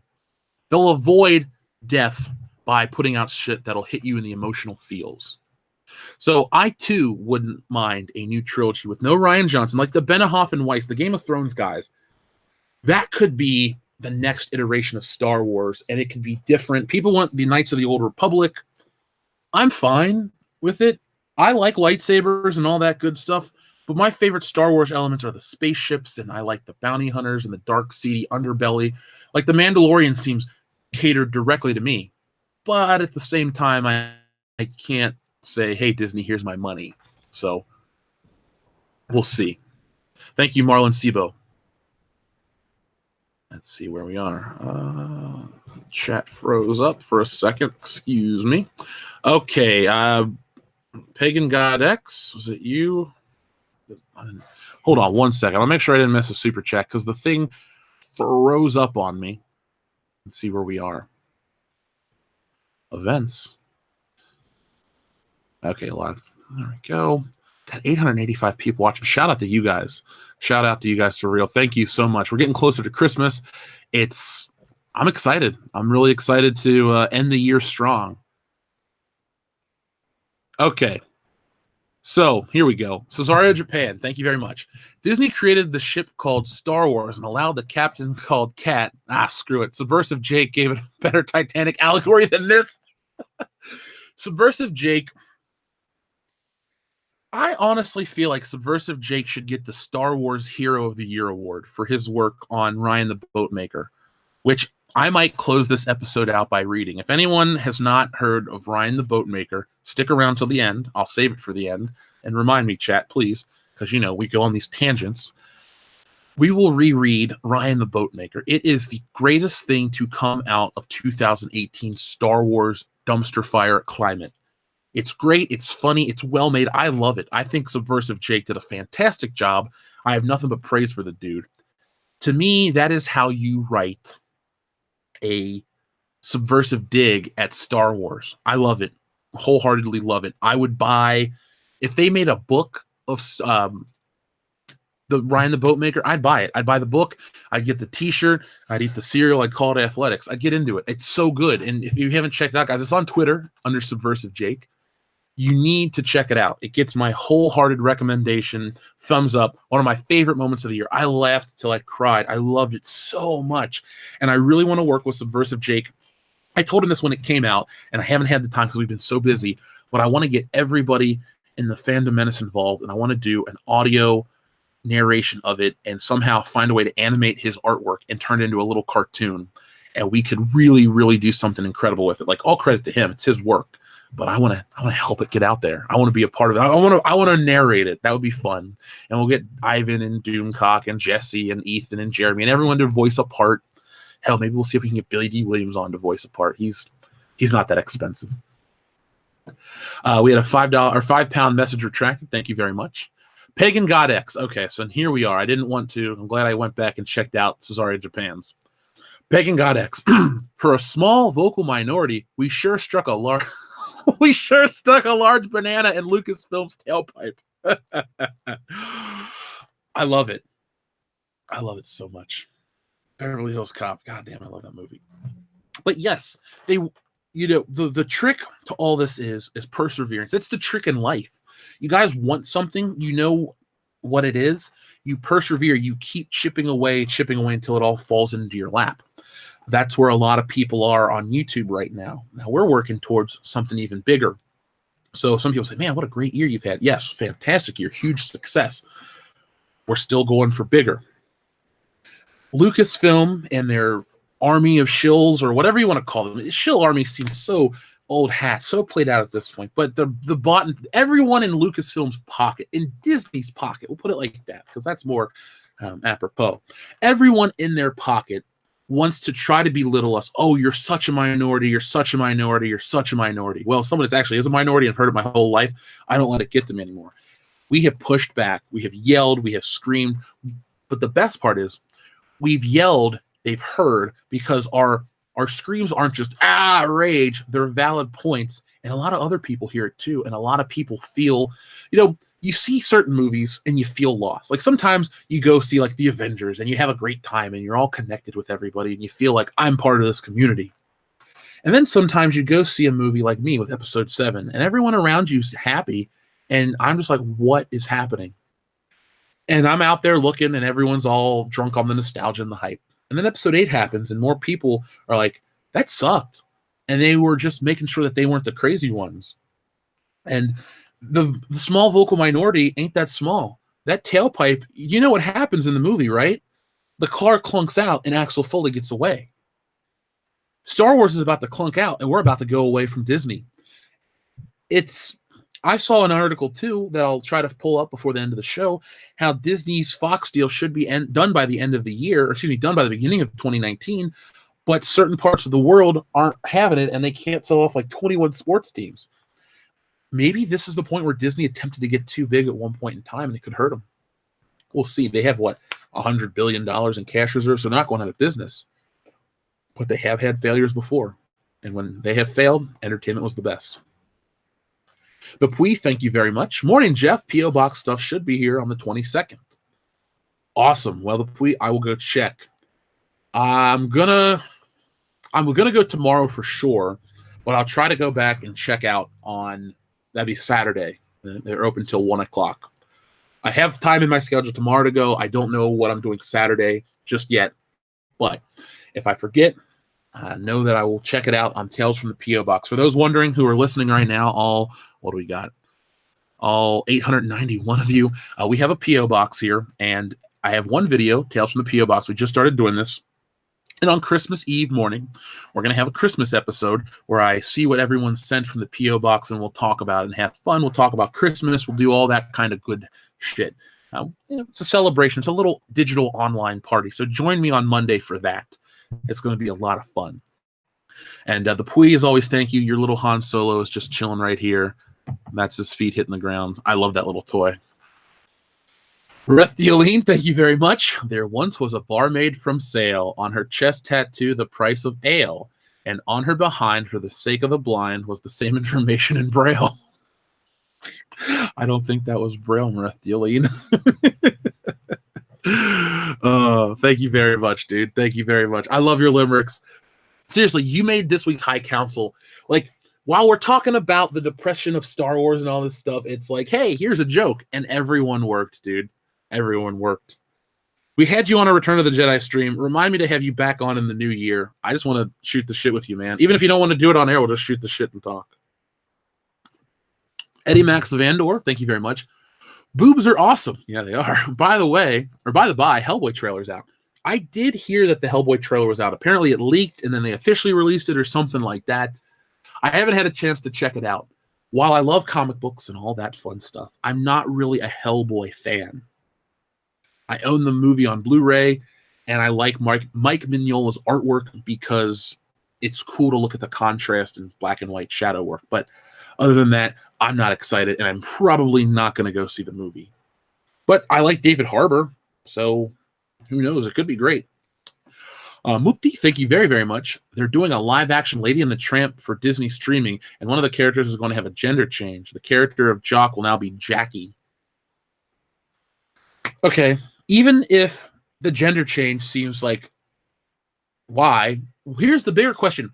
they'll avoid death by putting out shit that'll hit you in the emotional feels. So I, too, wouldn't mind a new trilogy with no Rian Johnson, like the Benioff and Weiss, the Game of Thrones guys. That could be the next iteration of Star Wars, and it could be different. People want the Knights of the Old Republic. I'm fine with it. I like lightsabers and all that good stuff, But my favorite Star Wars elements are the spaceships, and I like the bounty hunters and the dark, seedy underbelly. Like the Mandalorian seems catered directly to me. But at the same time, I can't say, hey, Disney, here's my money. So we'll see. Thank you, Marlon Sebo. Let's see where we are. Chat froze up for a second. Excuse me. Okay. Pagan God X, was it you? Hold on one second. I'll make sure I didn't miss a super chat because the thing froze up on me. Let's see where we are. Events. Okay, live. There we go. Got 885 people watching. Shout out to you guys. Shout out to you guys for real. Thank you so much. We're getting closer to Christmas. I'm excited. I'm really excited to end the year strong. Okay. So here we go. Cesario, Japan. Thank you very much. Disney created the ship called Star Wars and allowed the captain called Cat. Screw it. Subversive Jake gave it a better Titanic allegory than this. Subversive Jake. I honestly feel like Subversive Jake should get the Star Wars Hero of the Year award for his work on Ryan the Boatmaker, which I might close this episode out by reading. If anyone has not heard of Ryan the Boatmaker, stick around till the end. I'll save it for the end. And remind me, chat, please, because, we go on these tangents. We will reread Ryan the Boatmaker. It is the greatest thing to come out of 2018 Star Wars dumpster fire climate. It's great. It's funny. It's well made. I love it. I think Subversive Jake did a fantastic job. I have nothing but praise for the dude. To me, that is how you write a subversive dig at Star Wars. I love it. Wholeheartedly love it. I would buy, if they made a book of the Ryan the Boatmaker, I'd buy it. I'd buy the book. I'd get the t-shirt. I'd eat the cereal. I'd call it athletics. I'd get into it. It's so good. And if you haven't checked it out, guys, it's on Twitter under Subversive Jake. You need to check it out. It gets my wholehearted recommendation. Thumbs up. One of my favorite moments of the year. I laughed till I cried. I loved it so much. And I really want to work with Subversive Jake. I told him this when it came out, and I haven't had the time because we've been so busy, but I want to get everybody in the Fandom Menace involved, and I want to do an audio narration of it and somehow find a way to animate his artwork and turn it into a little cartoon. And we could really, really do something incredible with it. Like, all credit to him. It's his work. But I want to help it get out there. I want to be a part of it. I want to narrate it. That would be fun. And we'll get Ivan and Doomcock and Jesse and Ethan and Jeremy and everyone to voice a part. Hell, maybe we'll see if we can get Billy D. Williams on to voice a part. He's not that expensive. We had a £5 message retracted. Thank you very much. Pagan God X. Okay, so here we are. I didn't want to. I'm glad I went back and checked out Cesario Japan's. Pagan God X. For a small vocal minority, we sure struck a large banana in Lucasfilm's tailpipe. I love it. I love it so much. Beverly Hills Cop. God damn, I love that movie. But yes, the trick to all this is perseverance. It's the trick in life. You guys want something, you know what it is. You persevere. You keep chipping away until it all falls into your lap. That's where a lot of people are on YouTube right now. Now we're working towards something even bigger. So some people say, man, what a great year you've had. Yes, fantastic year, huge success. We're still going for bigger. Lucasfilm and their army of shills, or whatever you want to call them. The shill army seems so old hat, so played out at this point. But everyone in Lucasfilm's pocket, in Disney's pocket, we'll put it like that, because that's more apropos. Everyone in their pocket wants to try to belittle us. Oh, you're such a minority. You're such a minority. You're such a minority. Well, someone that's actually is a minority and I've heard it my whole life, I don't let it get to me anymore. We have pushed back. We have yelled. We have screamed. But the best part is we've yelled, they've heard, because our screams aren't just rage. They're valid points. And a lot of other people hear it too. And a lot of people feel, you see certain movies and you feel lost. Like sometimes you go see like the Avengers and you have a great time and you're all connected with everybody and you feel like I'm part of this community. And then sometimes you go see a movie like me with episode 7 and everyone around you's happy. And I'm just like, what is happening? And I'm out there looking and everyone's all drunk on the nostalgia and the hype. And then episode 8 happens and more people are like, that sucked. And they were just making sure that they weren't the crazy ones. And the small vocal minority ain't that small. that tailpipe, you know what happens in the movie, right? The car clunks out and Axel Foley gets away. Star Wars is about to clunk out and we're about to go away from Disney. I saw an article too that I'll try to pull up before the end of the show, how Disney's Fox deal should be done by the end of the year, or excuse me, done by the beginning of 2019, but certain parts of the world aren't having it and they can't sell off like 21 sports teams. Maybe this is the point where Disney attempted to get too big at one point in time and it could hurt them. We'll see. They have what, $100 billion in cash reserves, so they're not going out of business. But they have had failures before. And when they have failed, entertainment was the best. The Pui, thank you very much. Morning, Jeff. P.O. Box stuff should be here on the 22nd. Awesome. Well, the Pui, I will go check. I'm gonna go tomorrow for sure, but I'll try to go back and check out on, that'd be Saturday. They're open till 1 o'clock. I have time in my schedule tomorrow to go. I don't know what I'm doing Saturday just yet, but if I forget, know that I will check it out on Tales from the P.O. Box. For those wondering who are listening right now, what do we got? All 891 of you. We have a P.O. Box here, and I have one video, Tales from the P.O. Box. We just started doing this. And on Christmas Eve morning, we're going to have a Christmas episode where I see what everyone sent from the P.O. Box, and we'll talk about it and have fun. We'll talk about Christmas. We'll do all that kind of good shit. It's a celebration. It's a little digital online party. So join me on Monday for that. It's going to be a lot of fun. And the Pui, as always, thank you. Your little Han Solo is just chilling right here. That's his feet hitting the ground. I love that little toy. Rethialine, thank you very much. There once was a barmaid from Sale. On her chest tattoo, the price of ale. And on her behind, for the sake of the blind, was the same information in Braille. I don't think that was Braille, Rethialine. Thank you very much, dude. Thank you very much. I love your limericks. Seriously, you made this week's High Council. Like, while we're talking about the depression of Star Wars and all this stuff, it's like, hey, here's a joke. And everyone worked, dude. Everyone worked. We had you on a Return of the Jedi stream. Remind me to have you back on in the new year. I just want to shoot the shit with you, man. Even if you don't want to do it on air, we'll just shoot the shit and talk. Eddie Max Vandor, thank you very much. Boobs are awesome. Yeah, they are. By the by, Hellboy trailer's out. I did hear that the Hellboy trailer was out. Apparently it leaked and then they officially released it or something like that. I haven't had a chance to check it out. While I love comic books and all that fun stuff, I'm not really a Hellboy fan. I own the movie on Blu-ray, and I like Mike Mignola's artwork because it's cool to look at the contrast and black and white shadow work. But other than that, I'm not excited, and I'm probably not going to go see the movie. But I like David Harbour, so who knows? It could be great. Mukti, thank you very, very much. They're doing a live-action Lady and the Tramp for Disney streaming, and one of the characters is going to have a gender change. The character of Jock will now be Jackie. Okay, even if the gender change seems like, why? Here's the bigger question.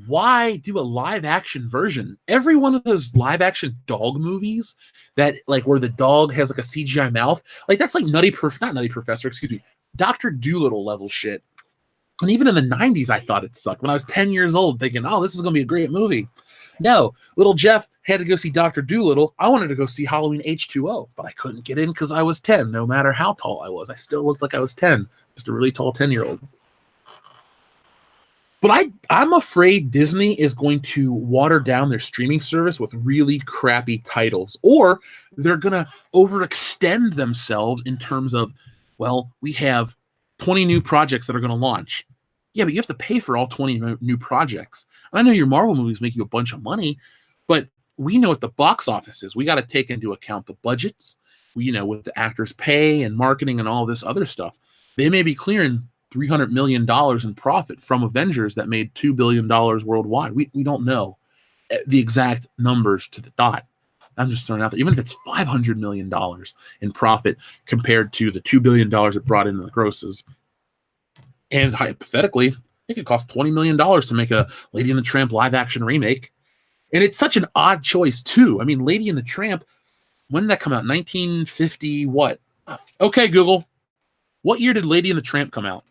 Why do a live-action version? Every one of those live-action dog movies that, like, where the dog has, like, a CGI mouth, like, that's like not Nutty Professor, excuse me, Dr. Dolittle level shit. And even in the 90s, I thought it sucked. When I was 10 years old, thinking, oh, this is going to be a great movie. No, little Jeff had to go see Dr. Dolittle. I wanted to go see Halloween H2O, but I couldn't get in because I was 10, no matter how tall I was. I still looked like I was 10, just a really tall 10-year-old. But I'm afraid Disney is going to water down their streaming service with really crappy titles, or they're going to overextend themselves in terms of, well, we have 20 new projects that are going to launch. Yeah, but you have to pay for all 20 new projects. And I know your Marvel movies make you a bunch of money, but we know what the box office is. We got to take into account the budgets, with the actors' pay and marketing and all this other stuff. They may be clearing $300 million in profit from Avengers that made $2 billion worldwide. We don't know the exact numbers to the dot. I'm just throwing out there. Even if it's $500 million in profit compared to the $2 billion it brought in the grosses. And hypothetically, it could cost $20 million to make a Lady and the Tramp live-action remake. And it's such an odd choice, too. I mean, Lady and the Tramp, when did that come out? 1950 what? Okay, Google. What year did Lady and the Tramp come out?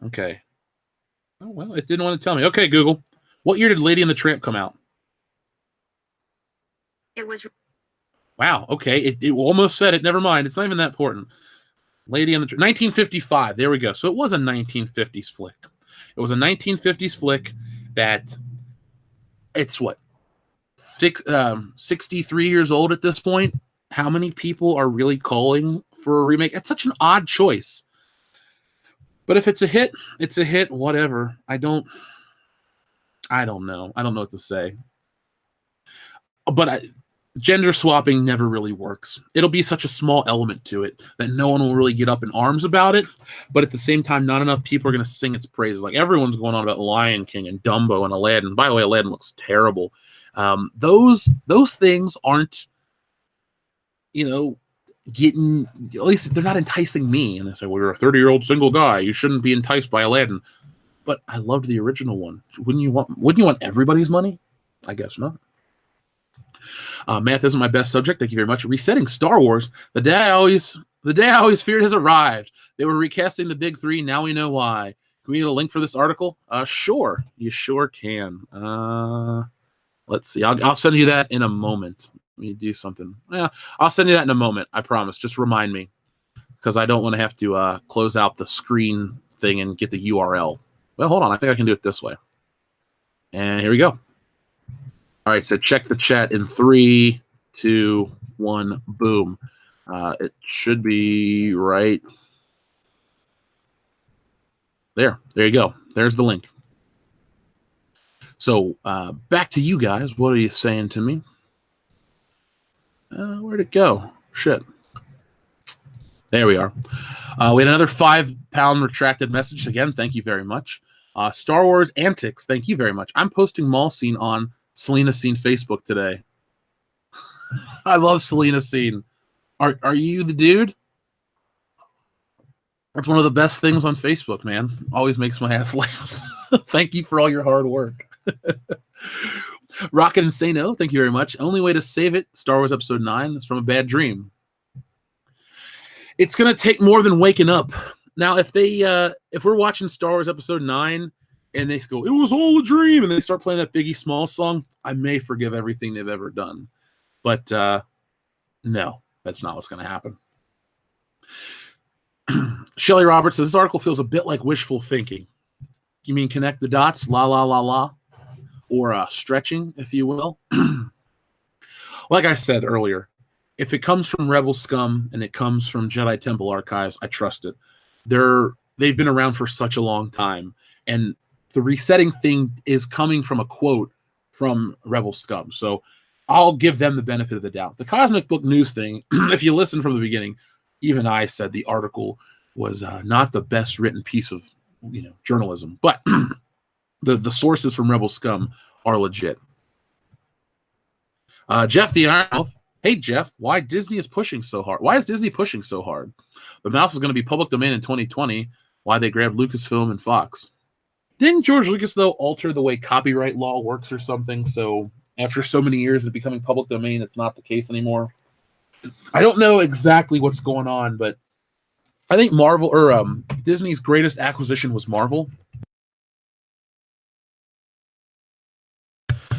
Okay. Oh, well, it didn't want to tell me. Okay, Google. What year did Lady and the Tramp come out? It was... Wow. Okay. It almost said it. Never mind. It's not even that important. Lady on the 1955. There we go. So it was a 1950s flick. It was a 1950s flick that it's what 63 years old at this point. How many people are really calling for a remake? It's such an odd choice. But if it's a hit, it's a hit. Whatever. I don't know. I don't know what to say. But gender swapping never really works. It'll be such a small element to it that no one will really get up in arms about it. But at the same time, not enough people are going to sing its praises. Like everyone's going on about Lion King and Dumbo and Aladdin. By the way, Aladdin looks terrible. Those things aren't, getting, at least they're not enticing me. And they say, well, you're a 30-year-old single guy. You shouldn't be enticed by Aladdin. But I loved the original one. Wouldn't you want everybody's money? I guess not. Math isn't my best subject. Thank you very much. Resetting Star Wars. The day I always feared has arrived. They were recasting the big three. Now we know why. Can we get a link for this article? Sure. You sure can. Let's see. I'll send you that in a moment. Let me do something. Yeah, I'll send you that in a moment. I promise. Just remind me, because I don't want to have to close out the screen thing and get the URL. Well, hold on. I think I can do it this way. And here we go. All right, so check the chat in 3, 2, 1, boom. It should be right there. There you go. There's the link. So back to you guys. What are you saying to me? Where'd it go? Shit. There we are. We had another 5-pound retracted message. Again, thank you very much. Star Wars Antics, thank you very much. I'm posting Mall Scene on Selena Scene Facebook today. I love Selena Scene. Are you the dude? That's one of the best things on Facebook, man. Always makes my ass laugh. Thank you for all your hard work. Rocket and Say No, thank you very much. Only way to save it, Star Wars Episode 9, is from a bad dream. It's gonna take more than waking up. Now, if we're watching Star Wars Episode 9 and they go, it was all a dream, and they start playing that Biggie Smalls song, I may forgive everything they've ever done. But no, that's not what's going to happen. Shelly Roberts says, this article feels a bit like wishful thinking. You mean connect the dots, la, la, la, la? Or stretching, if you will? Like I said earlier, if it comes from Rebel Scum and it comes from Jedi Temple Archives, I trust it. They've been around for such a long time, and the resetting thing is coming from a quote from Rebel Scum. So I'll give them the benefit of the doubt. The Cosmic Book News thing, if you listen from the beginning, even I said the article was not the best written piece of journalism, but the sources from Rebel Scum are legit. Jeff the Iron Elf. Hey Jeff, why Disney is pushing so hard? Why is Disney pushing so hard? The mouse is going to be public domain in 2020. Why they grabbed Lucasfilm and Fox? Didn't George Lucas, though, alter the way copyright law works or something? So after so many years of becoming public domain, it's not the case anymore. I don't know exactly what's going on, but I think Disney's greatest acquisition was Marvel,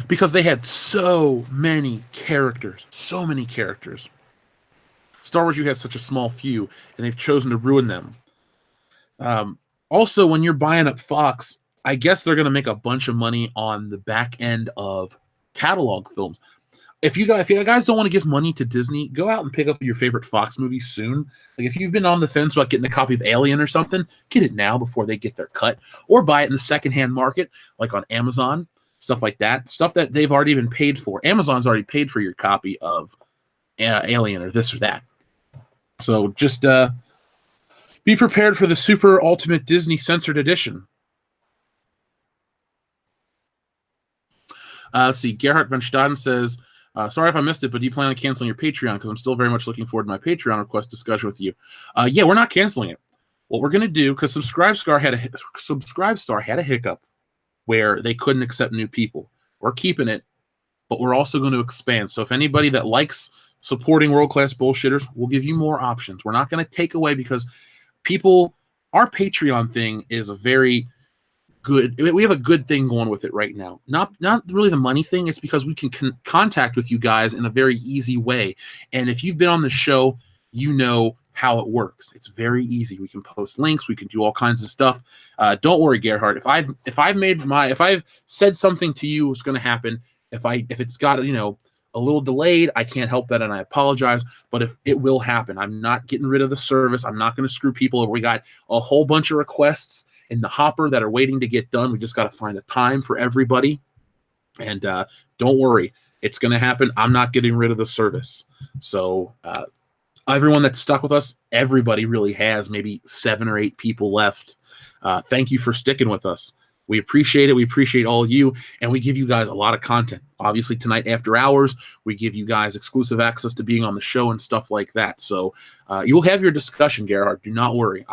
because they had so many characters. Star Wars, you had such a small few, and they've chosen to ruin them. Also, when you're buying up Fox, I guess they're going to make a bunch of money on the back end of catalog films. If you guys don't want to give money to Disney, go out and pick up your favorite Fox movie soon. Like if you've been on the fence about getting a copy of Alien or something, get it now before they get their cut, or buy it in the secondhand market, like on Amazon, stuff like that. Stuff that they've already been paid for. Amazon's already paid for your copy of Alien or this or that. So just be prepared for the super ultimate Disney censored edition. Let's see. Gerhard von Staden says, sorry if I missed it, but do you plan on canceling your Patreon? Because I'm still very much looking forward to my Patreon request discussion with you. Yeah, we're not canceling it. What we're going to do, because Subscribestar had a hiccup where they couldn't accept new people. We're keeping it, but we're also going to expand. So if anybody that likes supporting world-class bullshitters, we'll give you more options. We're not going to take away, because our Patreon thing is a very good. We have a good thing going with it right now. Not really the money thing. It's because we can contact with you guys in a very easy way. And if you've been on the show, you know how it works. It's very easy. We can post links. We can do all kinds of stuff. Don't worry, Gerhard. If I've said something to you, it's going to happen. If it's got a little delayed, I can't help that, and I apologize. But if it will happen, I'm not getting rid of the service. I'm not going to screw people over. We got a whole bunch of requests in the hopper that are waiting to get done. We just got to find a time for everybody. And don't worry, it's going to happen. I'm not getting rid of the service. So everyone that's stuck with us, everybody really has, maybe 7 or 8 people left. Thank you for sticking with us. We appreciate it. We appreciate all of you, and we give you guys a lot of content. Obviously, tonight after hours, we give you guys exclusive access to being on the show and stuff like that. So you'll have your discussion, Gerhard. Do not worry.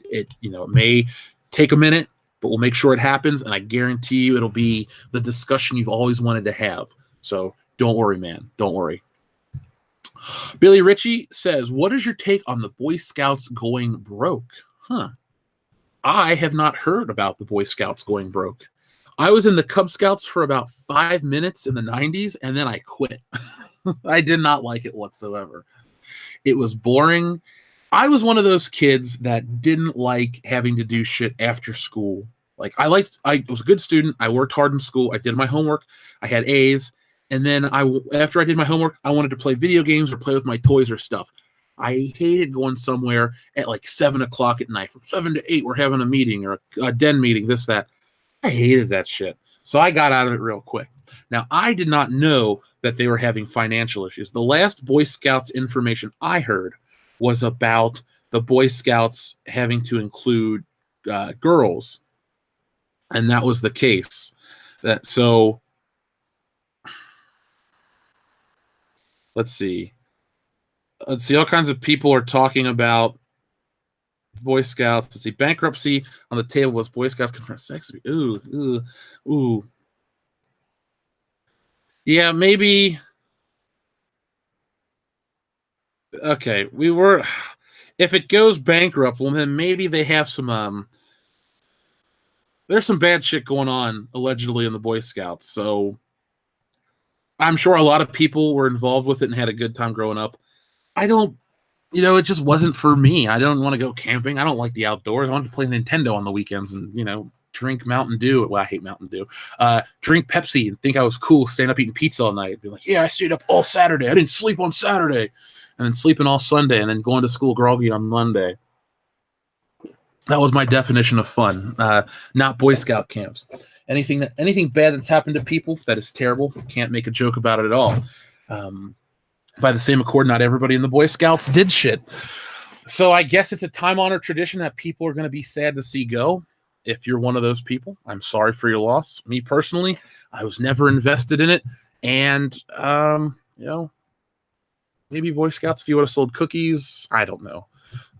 It may take a minute, but we'll make sure it happens, and I guarantee you it'll be the discussion you've always wanted to have. So don't worry, man. Don't worry. Billy Ritchie says, what is your take on the Boy Scouts going broke? I have not heard about the Boy Scouts going broke. I was in the Cub Scouts for about 5 minutes in the 90s, and then I quit. I did not like it whatsoever. It was boring. I was one of those kids that didn't like having to do shit after school. Like I was a good student. I worked hard in school. I did my homework. I had A's. And then after I did my homework, I wanted to play video games or play with my toys or stuff. I hated going somewhere at like 7 o'clock at night. From 7 to 8, we're having a meeting or a den meeting, this, that. I hated that shit. So I got out of it real quick. Now, I did not know that they were having financial issues. The last Boy Scouts information I heard was about the Boy Scouts having to include girls. And that was the case. So let's see. All kinds of people are talking about Boy Scouts. Let's see. Bankruptcy on the table was Boy Scouts confront sex. Ooh. Yeah, maybe. Okay, if it goes bankrupt, well, then maybe they have some, there's some bad shit going on, allegedly, in the Boy Scouts. So I'm sure a lot of people were involved with it and had a good time growing up. I don't, it just wasn't for me. I don't want to go camping. I don't like the outdoors. I want to play Nintendo on the weekends and, drink Mountain Dew. Well, I hate Mountain Dew. Drink Pepsi and think I was cool, staying up eating pizza all night. Be like, yeah, I stayed up all Saturday. I didn't sleep on Saturday. And then sleeping all Sunday and then going to school groggy on Monday. That was my definition of fun. Not Boy Scout camps. Anything bad that's happened to people that is terrible, can't make a joke about it at all. By the same accord, not everybody in the Boy Scouts did shit. So I guess it's a time-honored tradition that people are going to be sad to see go. If you're one of those people, I'm sorry for your loss. Me personally, I was never invested in it. And, maybe Boy Scouts, if you would have sold cookies, I don't know.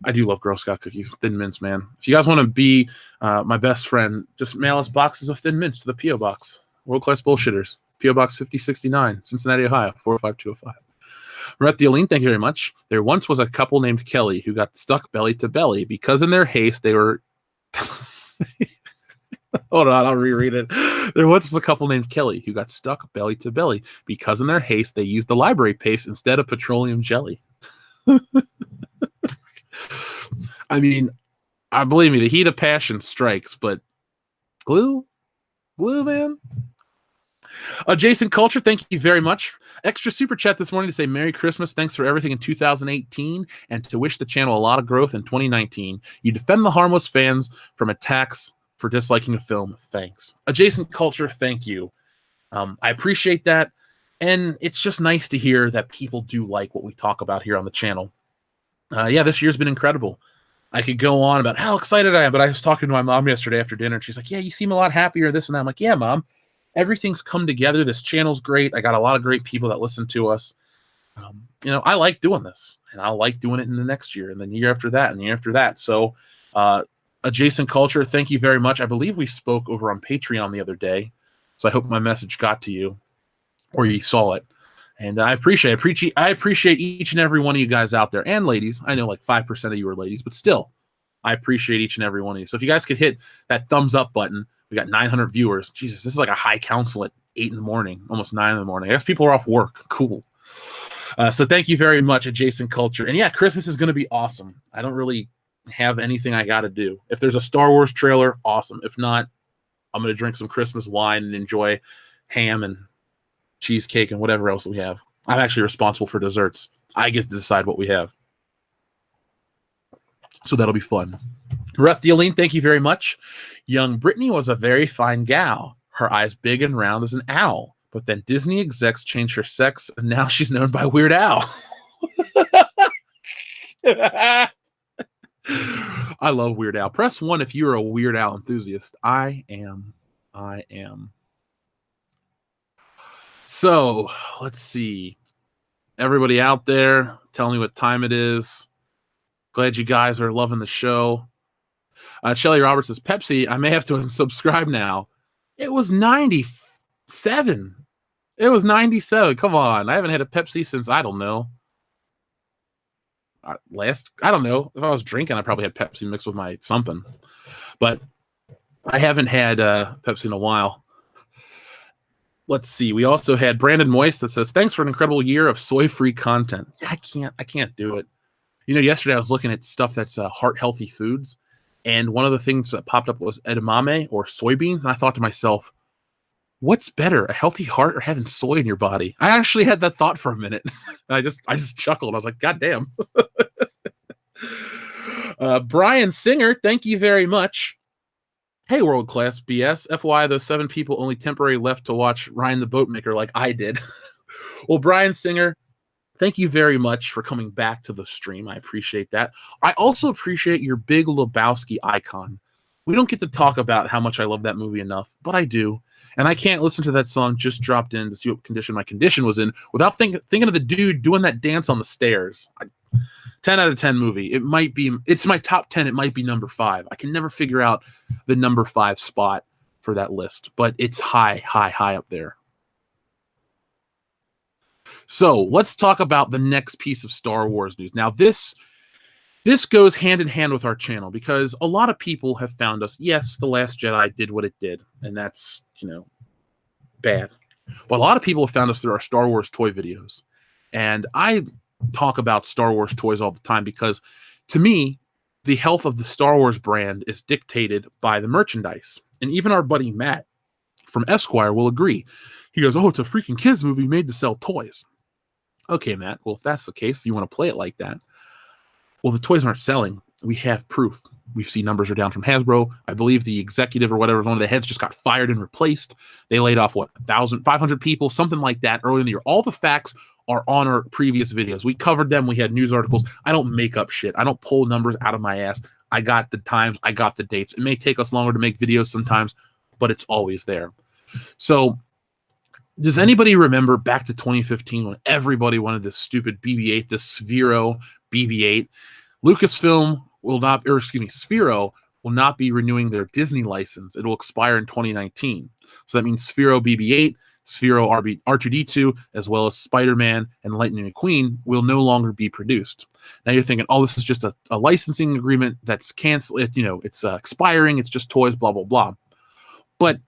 I do love Girl Scout cookies, Thin Mints, man. If you guys want to be my best friend, just mail us boxes of Thin Mints to the P.O. Box. World Class Bullshitters. P.O. Box 5069, Cincinnati, Ohio, 45205. Rethialine, thank you very much. There once was a couple named Kelly who got stuck belly to belly because in their haste they were... Hold on, I'll reread it. There once was a couple named Kelly who got stuck belly to belly because in their haste they used the library paste instead of petroleum jelly. I mean, I believe me, the heat of passion strikes, but glue, man. Jason Culture, thank you very much. Extra super chat this morning to say Merry Christmas. Thanks for everything in 2018 and to wish the channel a lot of growth in 2019. You defend the harmless fans from attacks for disliking a film. Thanks. Adjacent Culture, thank you. I appreciate that. And it's just nice to hear that people do like what we talk about here on the channel. This year's been incredible. I could go on about how excited I am, but I was talking to my mom yesterday after dinner, and she's like, yeah, you seem a lot happier, this and that. I'm like, yeah, Mom. Everything's come together. This channel's great. I got a lot of great people that listen to us. I like doing this, and I like doing it in the next year, and then the year after that, and the year after that. So, Adjacent Culture, thank you very much. I believe we spoke over on Patreon the other day, so I hope my message got to you, or you saw it. And I appreciate each and every one of you guys out there, and ladies. I know like 5% of you are ladies, but still, I appreciate each and every one of you. So if you guys could hit that thumbs up button, We got 900 viewers. Jesus, this is like a high council at 8 in the morning, almost 9 in the morning. I guess people are off work. Cool. So thank you very much, Adjacent Culture. And yeah, Christmas is going to be awesome. I don't really have anything I got to do. If there's a Star Wars trailer, awesome. If not, I'm going to drink some Christmas wine and enjoy ham and cheesecake and whatever else we have. I'm actually responsible for desserts. I get to decide what we have. So that'll be fun. Ref Dealing, thank you very much. Young Brittany was a very fine gal. Her eyes big and round as an owl. But then Disney execs changed her sex, and now she's known by Weird Al. I love Weird Al. Press 1 if you're a Weird Al enthusiast. I am. So, let's see. Everybody out there, tell me what time it is. Glad you guys are loving the show. Shelly Roberts says, Pepsi, I may have to unsubscribe now. It was 97. It was 97. Come on. I haven't had a Pepsi since, I don't know. I don't know. If I was drinking, I probably had Pepsi mixed with my something. But I haven't had Pepsi in a while. Let's see. We also had Brandon Moist that says, thanks for an incredible year of soy-free content. I can't do it. You know, yesterday I was looking at stuff that's heart-healthy foods, and one of the things that popped up was edamame or soybeans, and I thought to myself, what's better, a healthy heart or having soy in your body? I actually had that thought for a minute. I just chuckled. I was like, God damn. Brian Singer, thank you very much. Hey, World Class BS. FYI, those 7 people only temporarily left to watch Ryan the Boatmaker like I did. Well, Brian Singer, thank you very much for coming back to the stream. I appreciate that. I also appreciate your Big Lebowski icon. We don't get to talk about how much I love that movie enough, but I do. And I can't listen to that song just dropped in to see what condition my condition was in without thinking of the dude doing that dance on the stairs. 10 out of 10 movie. It's my top 10. It might be number 5. I can never figure out the number 5 spot for that list, but it's high up there. So let's talk about the next piece of Star Wars news. Now, this goes hand in hand with our channel because a lot of people have found us. Yes, The Last Jedi did what it did, and that's, bad. But a lot of people have found us through our Star Wars toy videos. And I talk about Star Wars toys all the time because, to me, the health of the Star Wars brand is dictated by the merchandise. And even our buddy Matt from Esquire will agree. He goes, oh, it's a freaking kids movie made to sell toys. Okay, Matt, well, if that's the case, if you want to play it like that, well, the toys aren't selling. We have proof. We see numbers are down from Hasbro. I believe the executive or whatever, one of the heads just got fired and replaced. They laid off, 1,500 people, something like that early in the year. All the facts are on our previous videos. We covered them. We had news articles. I don't make up shit. I don't pull numbers out of my ass. I got the times. I got the dates. It may take us longer to make videos sometimes, but it's always there. So does anybody remember back to 2015 when everybody wanted this stupid BB-8, this Sphero BB-8? Lucasfilm Sphero will not be renewing their Disney license. It will expire in 2019. So that means Sphero BB-8, Sphero R2-D2, as well as Spider-Man and Lightning McQueen will no longer be produced. Now you're thinking, oh, this is just a licensing agreement that's canceled. It's expiring. It's just toys, blah, blah, blah. But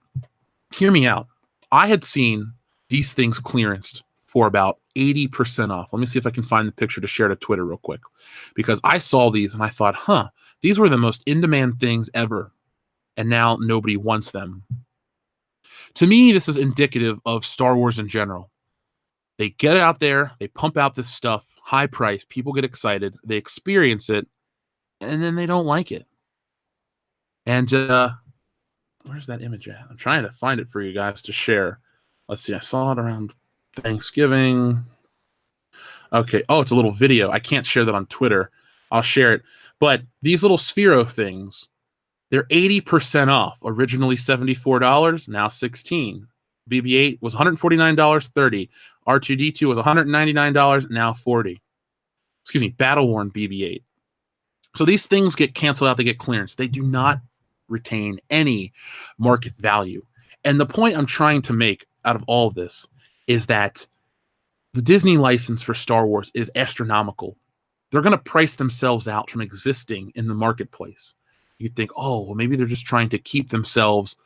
hear me out. I had seen these things clearanced for about 80% off. Let me see if I can find the picture to share to Twitter real quick. Because I saw these and I thought, these were the most in-demand things ever. And now nobody wants them. To me, this is indicative of Star Wars in general. They get out there, they pump out this stuff, high price, people get excited, they experience it, and then they don't like it. And where's that image at? I'm trying to find it for you guys to share. Let's see, I saw it around Thanksgiving. Okay, oh, it's a little video. I can't share that on Twitter. I'll share it. But these little Sphero things, they're 80% off. Originally $74, now $16. BB-8 was $149, $30. R2-D2 was $199, now $40. Excuse me, Battle-worn BB-8. So these things get canceled out, they get clearance. They do not retain any market value. And the point I'm trying to make out of all of this is that the Disney license for Star Wars is astronomical. They're going to price themselves out from existing in the marketplace. You'd think, oh, well, maybe they're just trying to keep themselves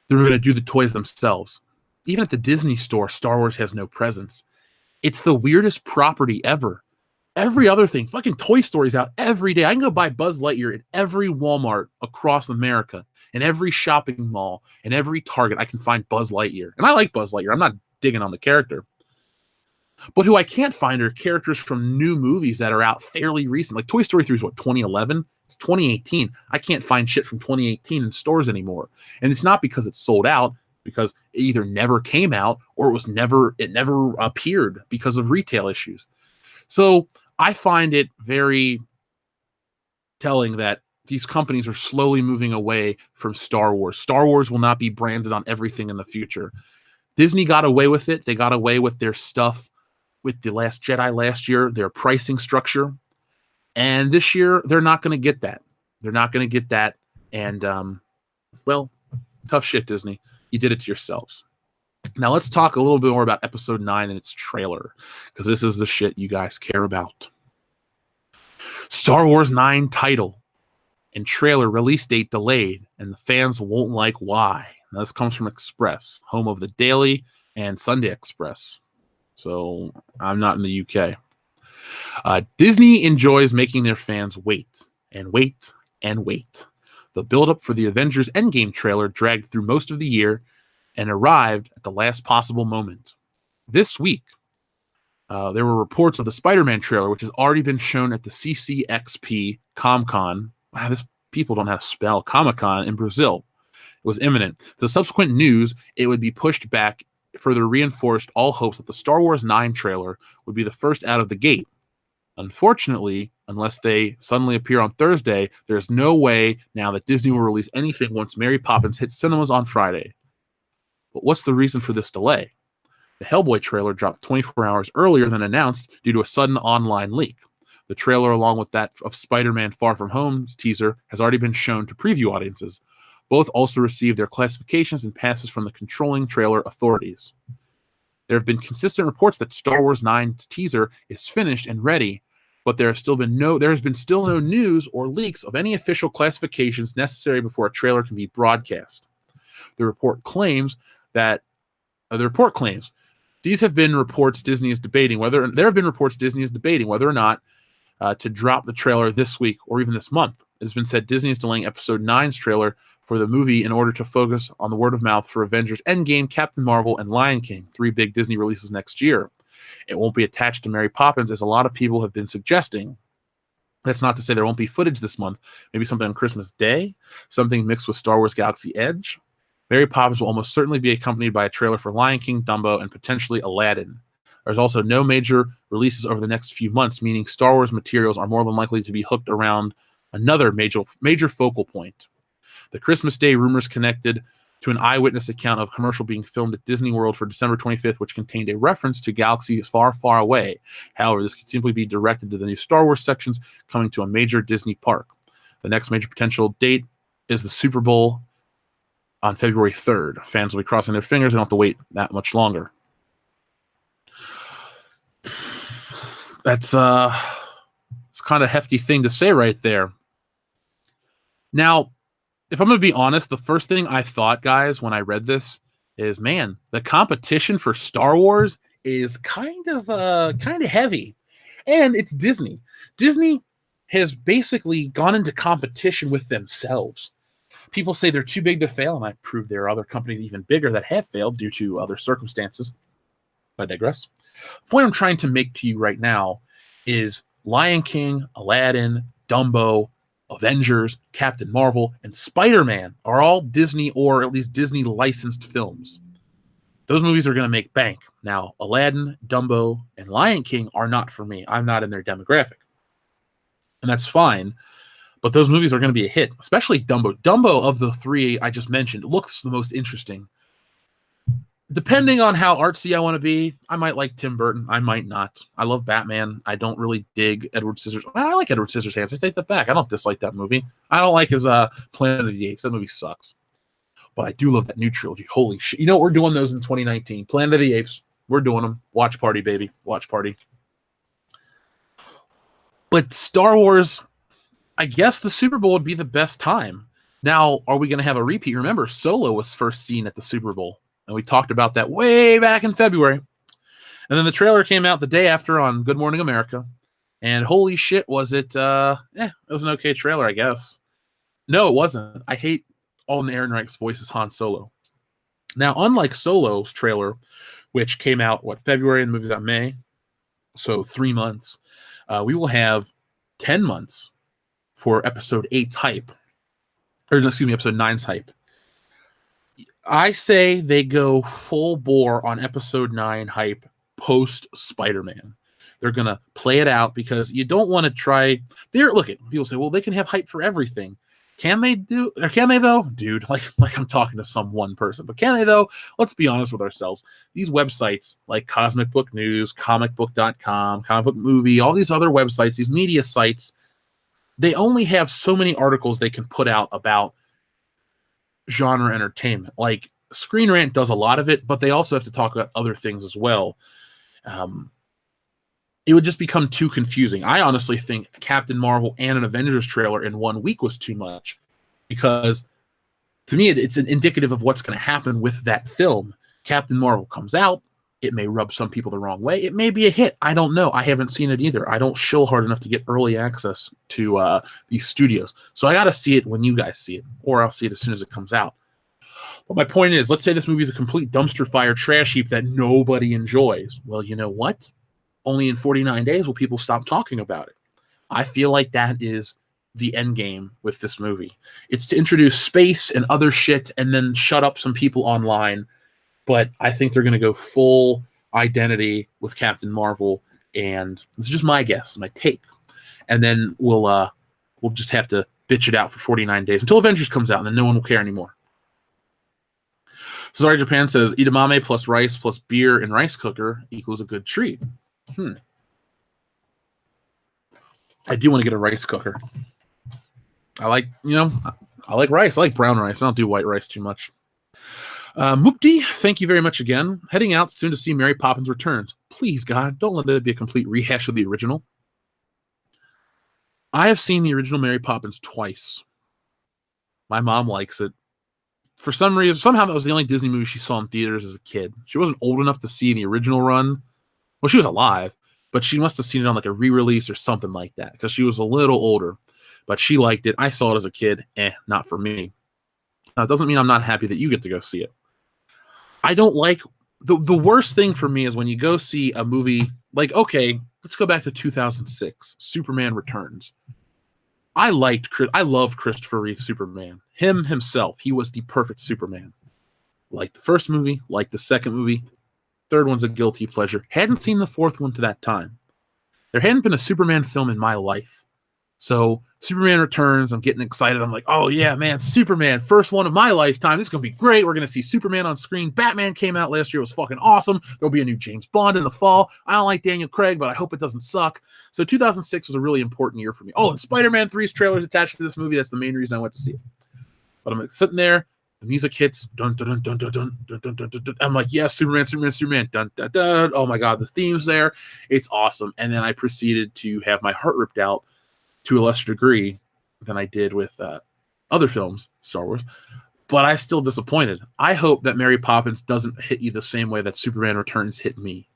They're going to do the toys themselves. Even at the Disney store, Star Wars has no presence. It's the weirdest property ever. Every other thing, fucking Toy Story's out every day. I can go buy Buzz Lightyear at every Walmart across America, in every shopping mall, in every Target. I can find Buzz Lightyear. And I like Buzz Lightyear. I'm not digging on the character. But who I can't find are characters from new movies that are out fairly recent. Like Toy Story 3 is what, 2011? It's 2018. I can't find shit from 2018 in stores anymore. And it's not because it's sold out, because it either never came out or it never appeared because of retail issues. So I find it very telling that these companies are slowly moving away from Star Wars. Star Wars will not be branded on everything in the future. Disney got away with it. They got away with their stuff with The Last Jedi last year, their pricing structure. And this year, they're not going to get that. They're not going to get that. And, well, tough shit, Disney. You did it to yourselves. Now, let's talk a little bit more about Episode 9 and its trailer, because this is the shit you guys care about. Star Wars 9 title and trailer release date delayed, and the fans won't like why. Now, this comes from Express, home of the Daily and Sunday Express. So I'm not in the UK. Disney enjoys making their fans wait and wait and wait. The build-up for the Avengers Endgame trailer dragged through most of the year and arrived at the last possible moment. This week, there were reports of the Spider-Man trailer, which has already been shown at the CCXP Comic-Con. Wow, people don't know how to spell Comic-Con in Brazil. It was imminent. The subsequent news, it would be pushed back, further reinforced all hopes that the Star Wars 9 trailer would be the first out of the gate. Unfortunately, unless they suddenly appear on Thursday, there's no way now that Disney will release anything once Mary Poppins hits cinemas on Friday. But what's the reason for this delay? The Hellboy trailer dropped 24 hours earlier than announced due to a sudden online leak. The trailer, along with that of Spider-Man Far From Home's teaser, has already been shown to preview audiences. Both also received their classifications and passes from the controlling trailer authorities. There have been consistent reports that Star Wars 9's teaser is finished and ready, but there has still no news or leaks of any official classifications necessary before a trailer can be broadcast. The report claims these have been reports Disney is debating whether or not to drop the trailer this week or even this month. It has been said Disney is delaying Episode 9's trailer for the movie in order to focus on the word of mouth for Avengers Endgame, Captain Marvel, and Lion King, 3 big Disney releases next year. It won't be attached to Mary Poppins, as a lot of people have been suggesting. That's not to say there won't be footage this month. Maybe something on Christmas Day, something mixed with Star Wars Galaxy Edge. Mary Poppins will almost certainly be accompanied by a trailer for Lion King, Dumbo, and potentially Aladdin. There's also no major releases over the next few months, meaning Star Wars materials are more than likely to be hooked around another major focal point. The Christmas Day rumors connected to an eyewitness account of a commercial being filmed at Disney World for December 25th, which contained a reference to galaxies far, far away. However, this could simply be directed to the new Star Wars sections coming to a major Disney park. The next major potential date is the Super Bowl on February 3rd. Fans will be crossing their fingers. They don't have to wait that much longer. It's kind of a hefty thing to say right there. Now, if I'm going to be honest, the first thing I thought, guys, when I read this is, man, the competition for Star Wars is kind of heavy. And it's Disney. Disney has basically gone into competition with themselves. People say they're too big to fail, and I proved there are other companies even bigger that have failed due to other circumstances. I digress. The point I'm trying to make to you right now is Lion King, Aladdin, Dumbo, Avengers, Captain Marvel, and Spider-Man are all Disney or at least Disney licensed films. Those movies are going to make bank. Now, Aladdin, Dumbo, and Lion King are not for me. I'm not in their demographic. And that's fine. But those movies are going to be a hit, especially Dumbo. Dumbo, of the 3 I just mentioned, looks the most interesting. Depending on how artsy I want to be, I might like Tim Burton. I might not. I love Batman. I don't really dig Edward Scissorhands. I like Edward Scissorhands. I take that back. I don't dislike that movie. I don't like his Planet of the Apes. That movie sucks. But I do love that new trilogy. Holy shit. You know what? We're doing those in 2019. Planet of the Apes. We're doing them. Watch party, baby. Watch party. But Star Wars, I guess the Super Bowl would be the best time. Now, are we going to have a repeat? Remember, Solo was first seen at the Super Bowl, and we talked about that way back in February. And then the trailer came out the day after on Good Morning America, and holy shit, was it? It was an okay trailer, I guess. No, it wasn't. I hate Alden Ehrenreich's voice as Han Solo. Now, unlike Solo's trailer, which came out February, and the movie's out May, so 3 months, we will have 10 months for Episode 8's hype. Or excuse me, Episode 9's hype. I say they go full bore on Episode 9 hype post Spider-Man. They're going to play it out because you don't want to try. Look at people say, well, they can have hype for everything. Can they do? Or can they though? Dude, like I'm talking to some one person, but can they though? Let's be honest with ourselves. These websites like Cosmic Book News, comicbook.com, Comic Book Movie, all these other websites, these media sites, they only have so many articles they can put out about genre entertainment. Like Screen Rant does a lot of it, but they also have to talk about other things as well. It would just become too confusing. I honestly think Captain Marvel and an Avengers trailer in 1 week was too much, because to me, it's an indicative of what's going to happen with that film. Captain Marvel comes out. It may rub some people the wrong way. It may be a hit. I don't know. I haven't seen it either. I don't shill hard enough to get early access to these studios. So I got to see it when you guys see it, or I'll see it as soon as it comes out. But my point is, let's say this movie is a complete dumpster fire trash heap that nobody enjoys. Well, you know what? Only in 49 days will people stop talking about it. I feel like that is the end game with this movie. It's to introduce space and other shit and then shut up some people online. But I think they're going to go full identity with Captain Marvel, and this is just my guess, my take. And then we'll just have to bitch it out for 49 days until Avengers comes out, and then no one will care anymore. Sorry, Japan says edamame plus rice plus beer and rice cooker equals a good treat. I do want to get a rice cooker. I like rice. I like brown rice. I don't do white rice too much. Mupti, thank you very much again. Heading out soon to see Mary Poppins Returns. Please, God, don't let it be a complete rehash of the original. I have seen the original Mary Poppins twice. My mom likes it. For some reason, somehow that was the only Disney movie she saw in theaters as a kid. She wasn't old enough to see the original run. Well, she was alive, but she must have seen it on like a re-release or something like that because she was a little older. But she liked it. I saw it as a kid. Not for me. Now, it doesn't mean I'm not happy that you get to go see it. I don't like the worst thing for me is when you go see a movie like, okay, let's go back to 2006, Superman Returns. I loved Christopher Reeve Superman. Himself, he was the perfect Superman. Like the first movie, like the second movie. Third one's a guilty pleasure. Hadn't seen the fourth one to that time. There hadn't been a Superman film in my life. So Superman Returns, I'm getting excited. I'm like, oh yeah, man, Superman, first one of my lifetime. This is going to be great. We're going to see Superman on screen. Batman came out last year. It was fucking awesome. There'll be a new James Bond in the fall. I don't like Daniel Craig, but I hope it doesn't suck. So 2006 was a really important year for me. Oh, and Spider-Man 3's trailer is attached to this movie. That's the main reason I went to see it. But I'm sitting there. The music hits. Dun, dun, dun, dun, dun, dun, dun, dun, dun, dun. I'm like, yes, Superman, Superman, Superman. Dun, dun, dun. Oh my God, the theme's there. It's awesome. And then I proceeded to have my heart ripped out to a lesser degree than I did with other films, Star Wars. But I'm still disappointed. I hope that Mary Poppins doesn't hit you the same way that Superman Returns hit me.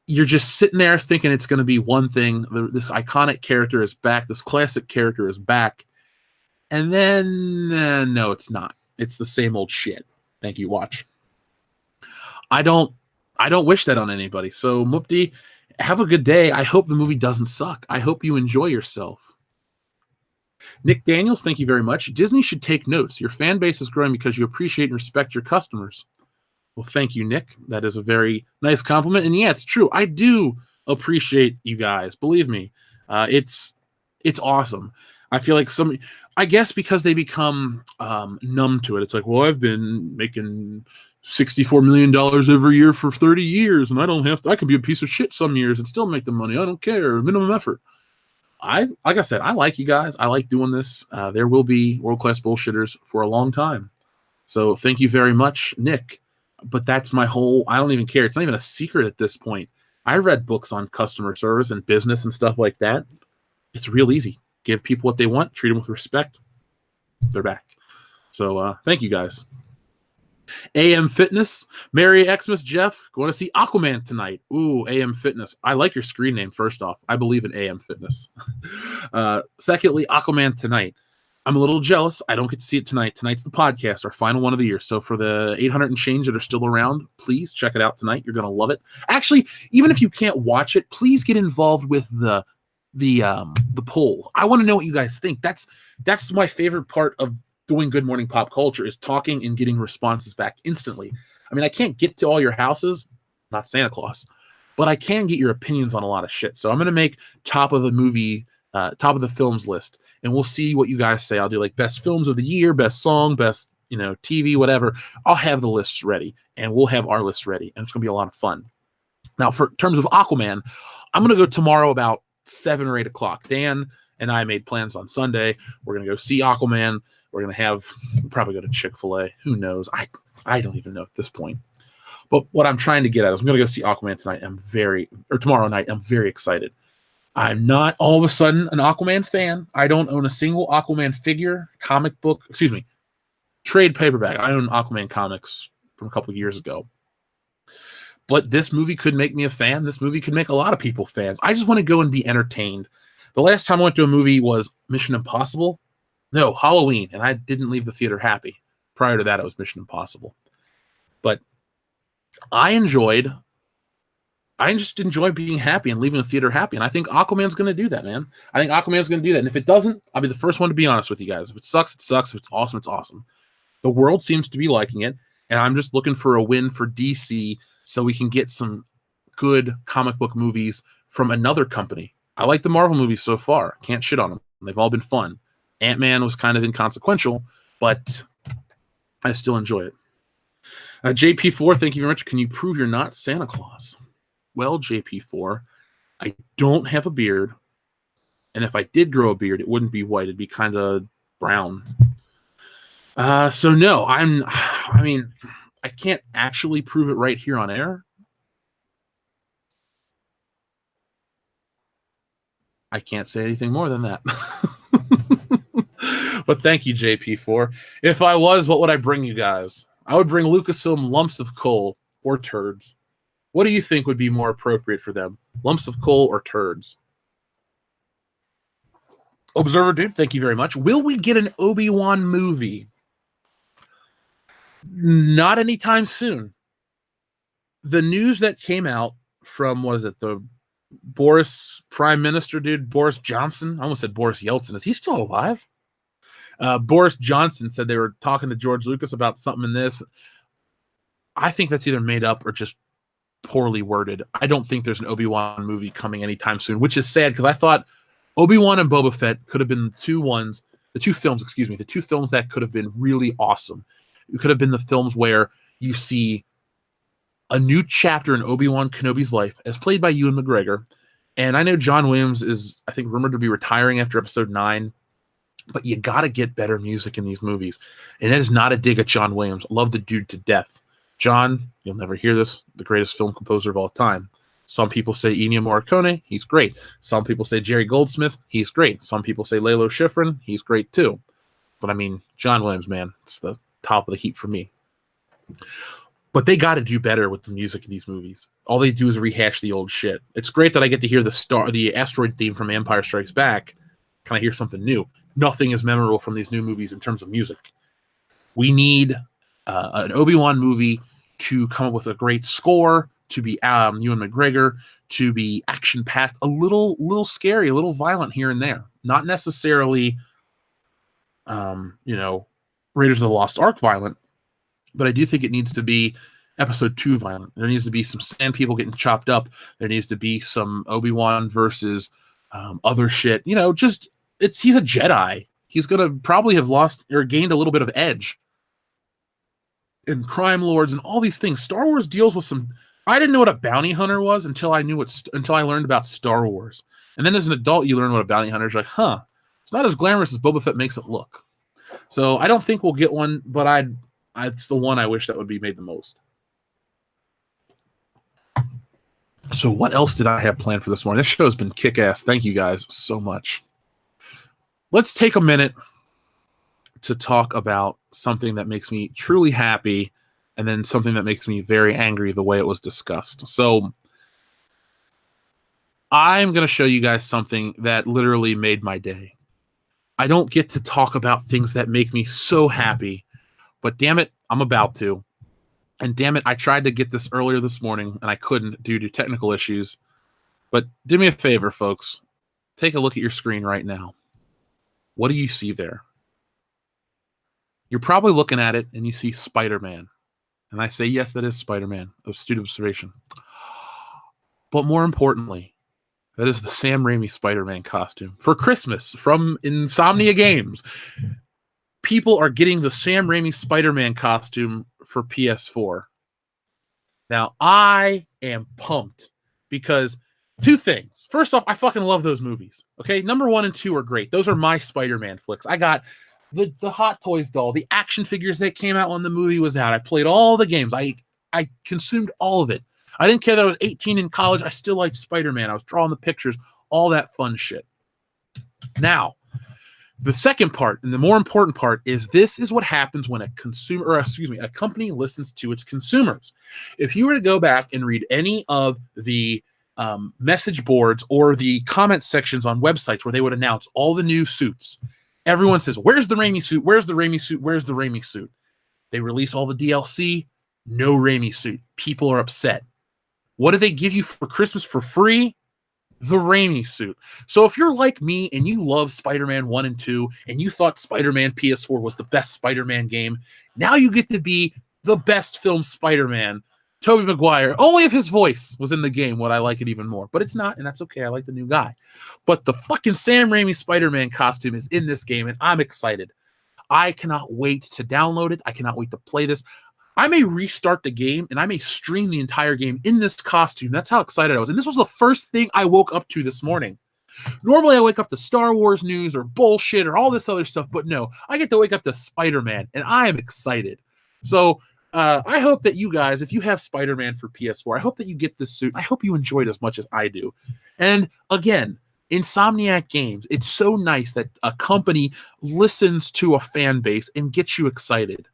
You're just sitting there thinking it's going to be one thing. This iconic character is back. This classic character is back. And then, no, it's not. It's the same old shit. Thank you, watch. I don't wish that on anybody. So, Mupti, have a good day. I hope the movie doesn't suck. I hope you enjoy yourself. Nick Daniels, thank you very much. Disney should take notes. Your fan base is growing because you appreciate and respect your customers. Well, thank you, Nick. That is a very nice compliment. And yeah, it's true. I do appreciate you guys. Believe me, it's awesome. I feel like I guess because they become numb to it. It's like, well, I've been making $64 million every year for 30 years, and I can be a piece of shit some years and still make the money. I don't care. Minimum effort. Like I said, I like you guys. I like doing this. There will be world-class bullshitters for a long time. So thank you very much, Nick. But that's my whole, I don't even care. It's not even a secret at this point. I read books on customer service and business and stuff like that. It's real easy. Give people what they want. Treat them with respect. They're back. So thank you guys. AM Fitness, Merry Xmas, Jeff. Going to see Aquaman tonight. Ooh, AM Fitness. I like your screen name, first off. I believe in AM Fitness. Secondly, Aquaman tonight. I'm a little jealous. I don't get to see it tonight. Tonight's the podcast, our final one of the year. So for the 800 and change that are still around, please check it out tonight. You're going to love it. Actually, even if you can't watch it, please get involved with the poll. I want to know what you guys think. That's my favorite part of doing Good Morning Pop Culture, is talking and getting responses back instantly. I mean, I can't get to all your houses, not Santa Claus, but I can get your opinions on a lot of shit. So I'm going to make top of the films list, and we'll see what you guys say. I'll do like best films of the year, best song, best, TV, whatever. I'll have the lists ready, and we'll have our list ready, and it's going to be a lot of fun. Now, for terms of Aquaman, I'm going to go tomorrow about 7 or 8 o'clock. Dan and I made plans on Sunday. We're going to go see Aquaman. We're going to probably go to Chick-fil-A. Who knows? I don't even know at this point. But what I'm trying to get at is I'm going to go see Aquaman tomorrow night. I'm very excited. I'm not all of a sudden an Aquaman fan. I don't own a single Aquaman figure, trade paperback. I own Aquaman comics from a couple of years ago. But this movie could make me a fan. This movie could make a lot of people fans. I just want to go and be entertained. The last time I went to a movie was Mission Impossible. No, Halloween, and I didn't leave the theater happy. Prior to that, it was Mission Impossible. But I just enjoy being happy and leaving the theater happy, and I think Aquaman's going to do that, man. I think Aquaman's going to do that, and if it doesn't, I'll be the first one to be honest with you guys. If it sucks, it sucks. If it's awesome, it's awesome. The world seems to be liking it, and I'm just looking for a win for DC so we can get some good comic book movies from another company. I like the Marvel movies so far. Can't shit on them. They've all been fun. Ant-Man was kind of inconsequential, but I still enjoy it. JP4, thank you very much. Can you prove you're not Santa Claus? Well, JP4, I don't have a beard, and if I did grow a beard, it wouldn't be white. It'd be kind of brown. So no, I can't actually prove it right here on air. I can't say anything more than that. But thank you, JP4. If I was, what would I bring you guys? I would bring Lucasfilm lumps of coal or turds. What do you think would be more appropriate for them? Lumps of coal or turds? Observer Dude, thank you very much. Will we get an Obi-Wan movie? Not anytime soon. The news that came out from, the Boris Prime Minister dude, Boris Johnson? I almost said Boris Yeltsin. Is he still alive? Boris Johnson said they were talking to George Lucas about something in this. I think that's either made up or just poorly worded. I don't think there's an Obi-Wan movie coming anytime soon, which is sad because I thought Obi-Wan and Boba Fett could have been the two films that could have been really awesome. It could have been the films where you see a new chapter in Obi-Wan Kenobi's life as played by Ewan McGregor. And I know John Williams is, I think, rumored to be retiring after episode 9. But you got to get better music in these movies. And that is not a dig at John Williams. I love the dude to death. John, you'll never hear this, the greatest film composer of all time. Some people say Ennio Morricone, he's great. Some people say Jerry Goldsmith, he's great. Some people say Lalo Schifrin, he's great too. But I mean, John Williams, man, it's the top of the heap for me. But they got to do better with the music in these movies. All they do is rehash the old shit. It's great that I get to hear the asteroid theme from Empire Strikes Back. Can I hear something new? Nothing is memorable from these new movies in terms of music. We need an Obi-Wan movie to come up with a great score, to be Ewan McGregor, to be action-packed, a little scary, a little violent here and there. Not necessarily, Raiders of the Lost Ark violent, but I do think it needs to be Episode 2 violent. There needs to be some sand people getting chopped up. There needs to be some Obi-Wan versus other shit. He's a Jedi. He's going to probably have lost or gained a little bit of edge. And crime lords and all these things. Star Wars deals with some... I didn't know what a bounty hunter was until I learned about Star Wars. And then as an adult, you learn what a bounty hunter is. Like, it's not as glamorous as Boba Fett makes it look. So I don't think we'll get one, but it's the one I wish that would be made the most. So what else did I have planned for this morning? This show has been kick-ass. Thank you guys so much. Let's take a minute to talk about something that makes me truly happy and then something that makes me very angry the way it was discussed. So I'm going to show you guys something that literally made my day. I don't get to talk about things that make me so happy, but damn it, I'm about to. And damn it, I tried to get this earlier this morning and I couldn't due to technical issues. But do me a favor, folks. Take a look at your screen right now. What do you see there? You're probably looking at it and you see Spider-Man. And I say, yes, that is Spider-Man, astute observation. But more importantly, that is the Sam Raimi Spider-Man costume for Christmas from Insomnia Games. People are getting the Sam Raimi Spider-Man costume for PS4. Now, I am pumped because two things. First off, I fucking love those movies. Okay, number 1 and 2 are great. Those are my Spider-Man flicks. I got the Hot Toys doll, the action figures that came out when the movie was out. I played all the games. I consumed all of it. I didn't care that I was 18 in college. I still liked Spider-Man. I was drawing the pictures, all that fun shit. Now, the second part, and the more important part, is this is what happens when a company listens to its consumers. If you were to go back and read any of the message boards or the comment sections on websites where they would announce all the new suits, everyone says, where's the Raimi suit? Where's the Raimi suit? Where's the Raimi suit? They release all the DLC, no Raimi suit. People are upset. What do they give you for Christmas for free? The Raimi suit. So if you're like me and you love Spider-Man 1 and 2 and you thought Spider-Man PS4 was the best Spider-Man game, now you get to be the best film Spider-Man. Tobey Maguire, only if his voice was in the game would I like it even more. But it's not, and that's okay. I like the new guy. But the fucking Sam Raimi Spider-Man costume is in this game, and I'm excited. I cannot wait to download it. I cannot wait to play this. I may restart the game and I may stream the entire game in this costume. That's how excited I was. And this was the first thing I woke up to this morning. Normally I wake up to Star Wars news or bullshit or all this other stuff, but no, I get to wake up to Spider-Man and I am excited. So I hope that you guys, if you have Spider-Man for PS4, I hope that you get this suit. I hope you enjoy it as much as I do. And again, Insomniac Games, it's so nice that a company listens to a fan base and gets you excited.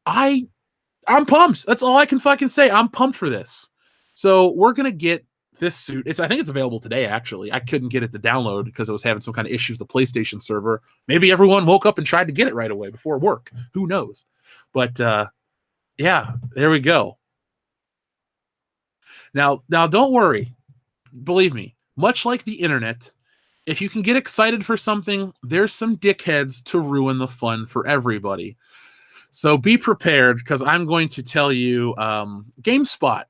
I'm pumped. That's all I can fucking say. I'm pumped for this. So we're going to get this suit. I think it's available today, actually. I couldn't get it to download because it was having some kind of issues with the PlayStation server. Maybe everyone woke up and tried to get it right away before work. Who knows? But yeah, there we go. Now don't worry. Believe me, much like the internet, if you can get excited for something, there's some dickheads to ruin the fun for everybody. So be prepared because I'm going to tell you GameSpot.com,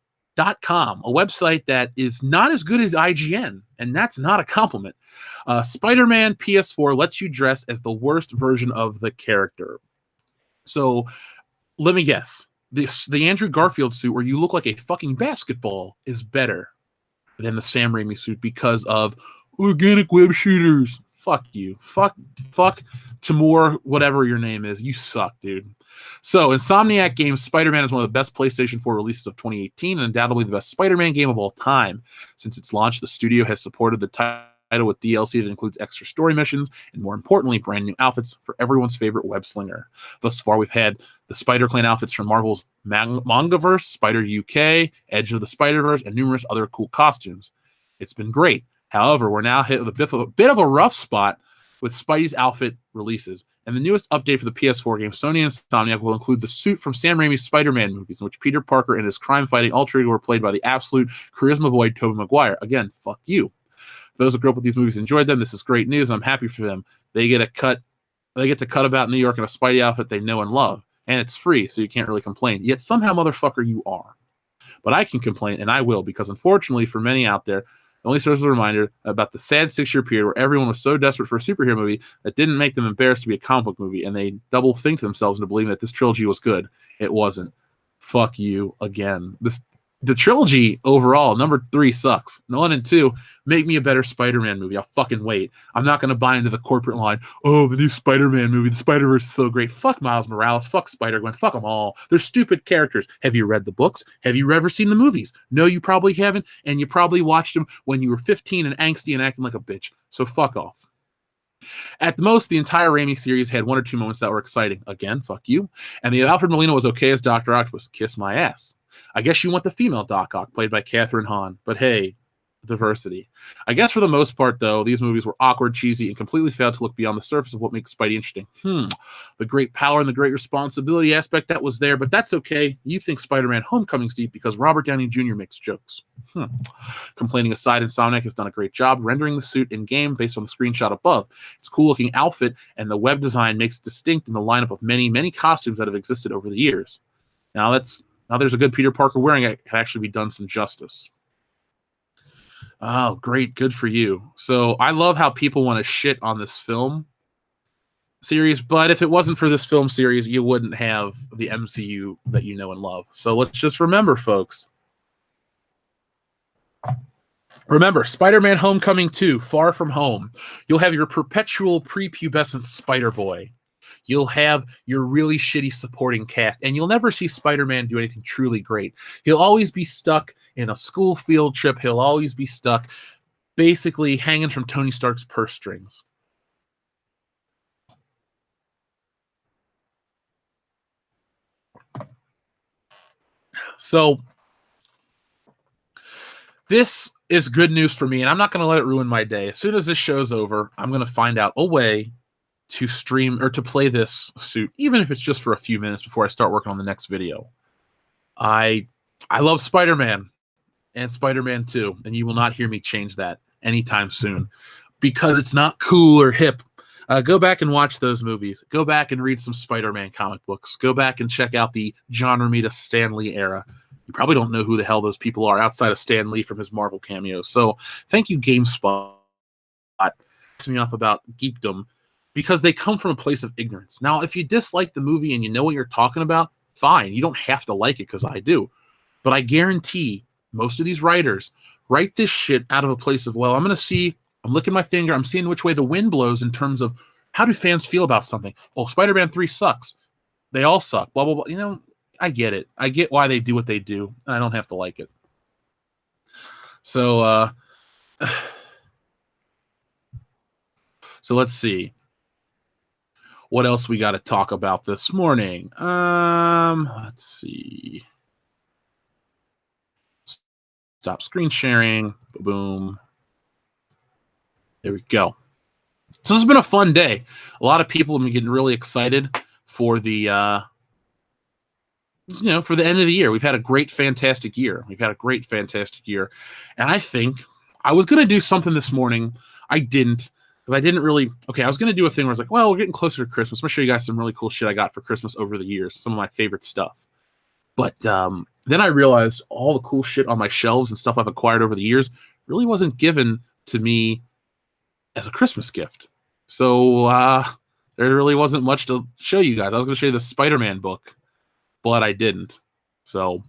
a website that is not as good as IGN, and that's not a compliment. Spider-Man PS4 lets you dress as the worst version of the character. So let me guess. The Andrew Garfield suit where you look like a fucking basketball is better than the Sam Raimi suit because of organic web shooters. Fuck you. Fuck Timur, whatever your name is. You suck, dude. So, Insomniac Games Spider-Man is one of the best PlayStation 4 releases of 2018 and undoubtedly the best Spider-Man game of all time. Since its launch, the studio has supported the title with DLC that includes extra story missions and, more importantly, brand new outfits for everyone's favorite web slinger. Thus far, we've had the Spider-Clan outfits from Marvel's Mangaverse, Spider UK, Edge of the Spider-Verse, and numerous other cool costumes. It's been great. However, we're now hit with a bit of a rough spot with Spidey's outfit releases. And the newest update for the PS4 game, Sony and Insomniac, will include the suit from Sam Raimi's Spider-Man movies, in which Peter Parker and his crime-fighting alter ego were played by the absolute charisma void Tobey Maguire. Again, fuck you. For those who grew up with these movies and enjoyed them, this is great news, and I'm happy for them. They get to cut about New York in a Spidey outfit they know and love. And it's free, so you can't really complain. Yet somehow, motherfucker, you are. But I can complain, and I will, because unfortunately for many out there, it only serves as a reminder about the sad 6-year period where everyone was so desperate for a superhero movie that didn't make them embarrassed to be a comic book movie, and they double think to themselves into believing that this trilogy was good. It wasn't. Fuck you again. The trilogy overall, number 3 sucks. 1 and 2 make me a better Spider-Man movie. I'll fucking wait. I'm not going to buy into the corporate line. Oh, the new Spider-Man movie, the Spider-Verse is so great. Fuck Miles Morales. Fuck Spider-Gwen. Fuck them all. They're stupid characters. Have you read the books? Have you ever seen the movies? No, you probably haven't, and you probably watched them when you were 15 and angsty and acting like a bitch. So fuck off. At the most, the entire Raimi series had one or two moments that were exciting. Again, fuck you. And the Alfred Molina was okay as Dr. Octopus. Kiss my ass. I guess you want the female Doc Ock, played by Catherine Hahn. But hey, diversity. I guess for the most part, though, these movies were awkward, cheesy, and completely failed to look beyond the surface of what makes Spidey interesting. The great power and the great responsibility aspect that was there, but that's okay. You think Spider-Man Homecoming's deep because Robert Downey Jr. makes jokes. Complaining aside, Insomniac has done a great job rendering the suit in-game based on the screenshot above. It's a cool-looking outfit, and the web design makes it distinct in the lineup of many, many costumes that have existed over the years. Now there's a good Peter Parker wearing it can actually be done some justice. Oh, great. Good for you. So I love how people want to shit on this film series, but if it wasn't for this film series, you wouldn't have the MCU that you know and love. So let's just remember, folks. Remember, Spider-Man Homecoming 2, Far From Home. You'll have your perpetual prepubescent Spider-Boy. You'll have your really shitty supporting cast, and you'll never see Spider-Man do anything truly great. He'll always be stuck in a school field trip. He'll always be stuck basically hanging from Tony Stark's purse strings. So this is good news for me, and I'm not going to let it ruin my day. As soon as this show's over, I'm going to find out a way to stream or to play this suit, even if it's just for a few minutes before I start working on the next video. I love Spider-Man and Spider-Man 2, and you will not hear me change that anytime soon because it's not cool or hip. Go back and watch those movies. Go back and read some Spider-Man comic books. Go back and check out the John Romita Stan Lee era. You probably don't know who the hell those people are outside of Stan Lee from his Marvel cameos. So thank you, GameSpot. It's me off about geekdom because they come from a place of ignorance. Now, if you dislike the movie and you know what you're talking about, fine. You don't have to like it because I do. But I guarantee most of these writers write this shit out of a place of, well, I'm licking my finger, I'm seeing which way the wind blows in terms of how do fans feel about something. Well, Spider-Man 3 sucks. They all suck. Blah, blah, blah. You know, I get it. I get why they do what they do, and I don't have to like it. So, so let's see. What else we got to talk about this morning? Let's see. Stop screen sharing. Boom. There we go. So this has been a fun day. A lot of people have been getting really excited for the, for the end of the year. We've had a great, fantastic year. And I think I was going to do something this morning. I didn't. Because I didn't really... Okay, I was going to do a thing where I was like, well, we're getting closer to Christmas. I'm going to show you guys some really cool shit I got for Christmas over the years. Some of my favorite stuff. But then I realized all the cool shit on my shelves and stuff I've acquired over the years really wasn't given to me as a Christmas gift. So there really wasn't much to show you guys. I was going to show you the Spider-Man book, but I didn't. So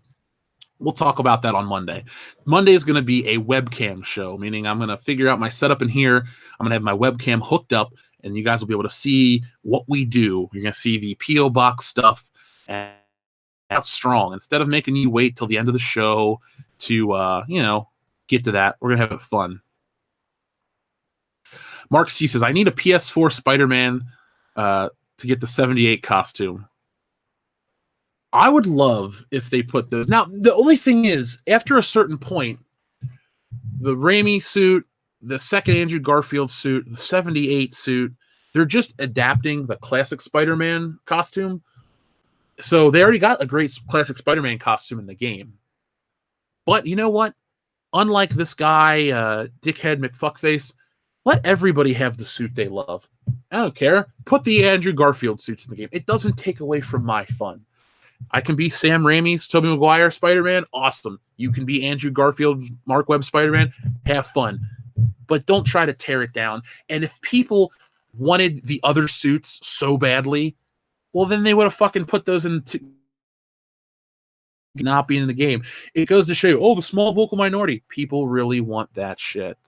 we'll talk about that on Monday. Monday is going to be a webcam show, meaning I'm going to figure out my setup in here. I'm going to have my webcam hooked up, and you guys will be able to see what we do. You're going to see the P.O. Box stuff, and that's strong. Instead of making you wait till the end of the show to, get to that, we're going to have it fun. Mark C. says, I need a PS4 Spider-Man to get the 78 costume. I would love if they put those. Now, the only thing is, after a certain point, the Raimi suit, the second Andrew Garfield suit, the 78 suit, they're just adapting the classic Spider-Man costume. So they already got a great classic Spider-Man costume in the game. But you know what? Unlike this guy, Dickhead McFuckface, let everybody have the suit they love. I don't care. Put the Andrew Garfield suits in the game. It doesn't take away from my fun. I can be Sam Raimi's Tobey Maguire Spider-Man. Awesome. You can be Andrew Garfield's Mark Webb Spider-Man. Have fun. But don't try to tear it down. And if people wanted the other suits so badly, well, then they would have fucking put those into not being in the game. It goes to show you, the small vocal minority. People really want that shit.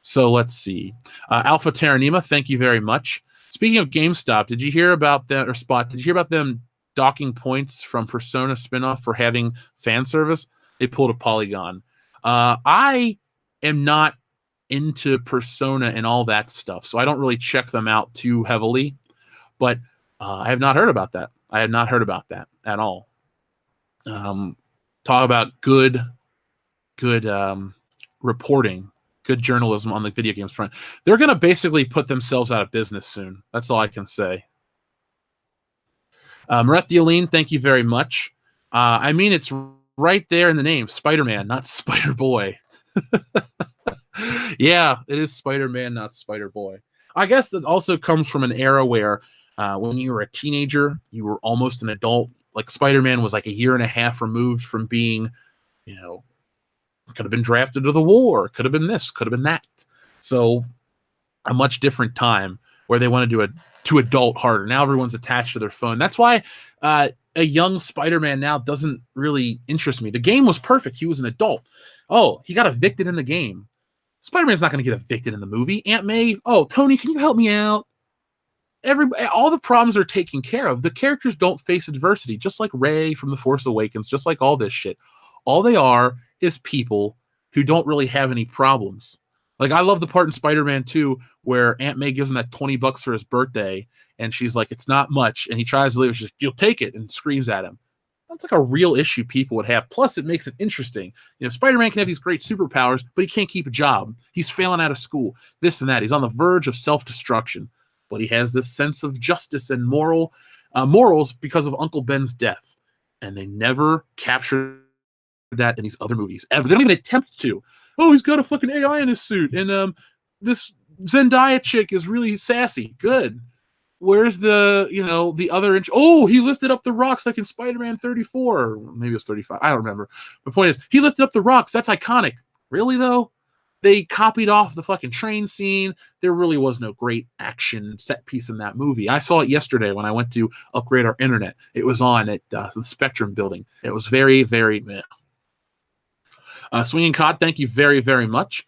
So let's see. Alpha Terranima, thank you very much. Speaking of GameStop, did you hear about that, or Spot, did you hear about them docking points from Persona spinoff for having fan service? They pulled a Polygon. I am not into Persona and all that stuff, so I don't really check them out too heavily. But I have not heard about that. I have not heard about that at all. Talk about good reporting, good journalism on the video games front. They're going to basically put themselves out of business soon. That's all I can say. Marethialine, thank you very much. I mean, it's right there in the name, Spider-Man, not Spider-Boy. Yeah, it is Spider-Man, not Spider-Boy. I guess that also comes from an era where when you were a teenager, you were almost an adult. Like Spider-Man was like a year and a half removed from being, could have been drafted to the war, could have been this, could have been that. So a much different time where they want to do it to adult harder. Now everyone's attached to their phone. That's why a young Spider-Man now doesn't really interest me. The game was perfect. He was an adult. Oh, he got evicted in the game. Spider-Man's not going to get evicted in the movie. Aunt May, oh, Tony, can you help me out? All the problems are taken care of. The characters don't face adversity, just like Rey from The Force Awakens, just like all this shit. All they are is people who don't really have any problems. Like, I love the part in Spider-Man 2 where Aunt May gives him that $20 for his birthday, and she's like, it's not much, and he tries to leave. She's like, you'll take it, and screams at him. That's like a real issue people would have. Plus, it makes it interesting. Spider-Man can have these great superpowers, but he can't keep a job. He's failing out of school, this and that. He's on the verge of self-destruction, but he has this sense of justice and morals because of Uncle Ben's death, and they never capture that in these other movies ever. They don't even attempt to. Oh, he's got a fucking AI in his suit, and this Zendaya chick is really sassy. Good. Where's the other inch? Oh, he lifted up the rocks like in Spider-Man 34. Maybe it was 35. I don't remember. The point is, he lifted up the rocks. That's iconic. Really, though? They copied off the fucking train scene. There really was no great action set piece in that movie. I saw it yesterday when I went to upgrade our internet. It was on at the Spectrum building. It was very, very meh. Swinging Cod, thank you very, very much.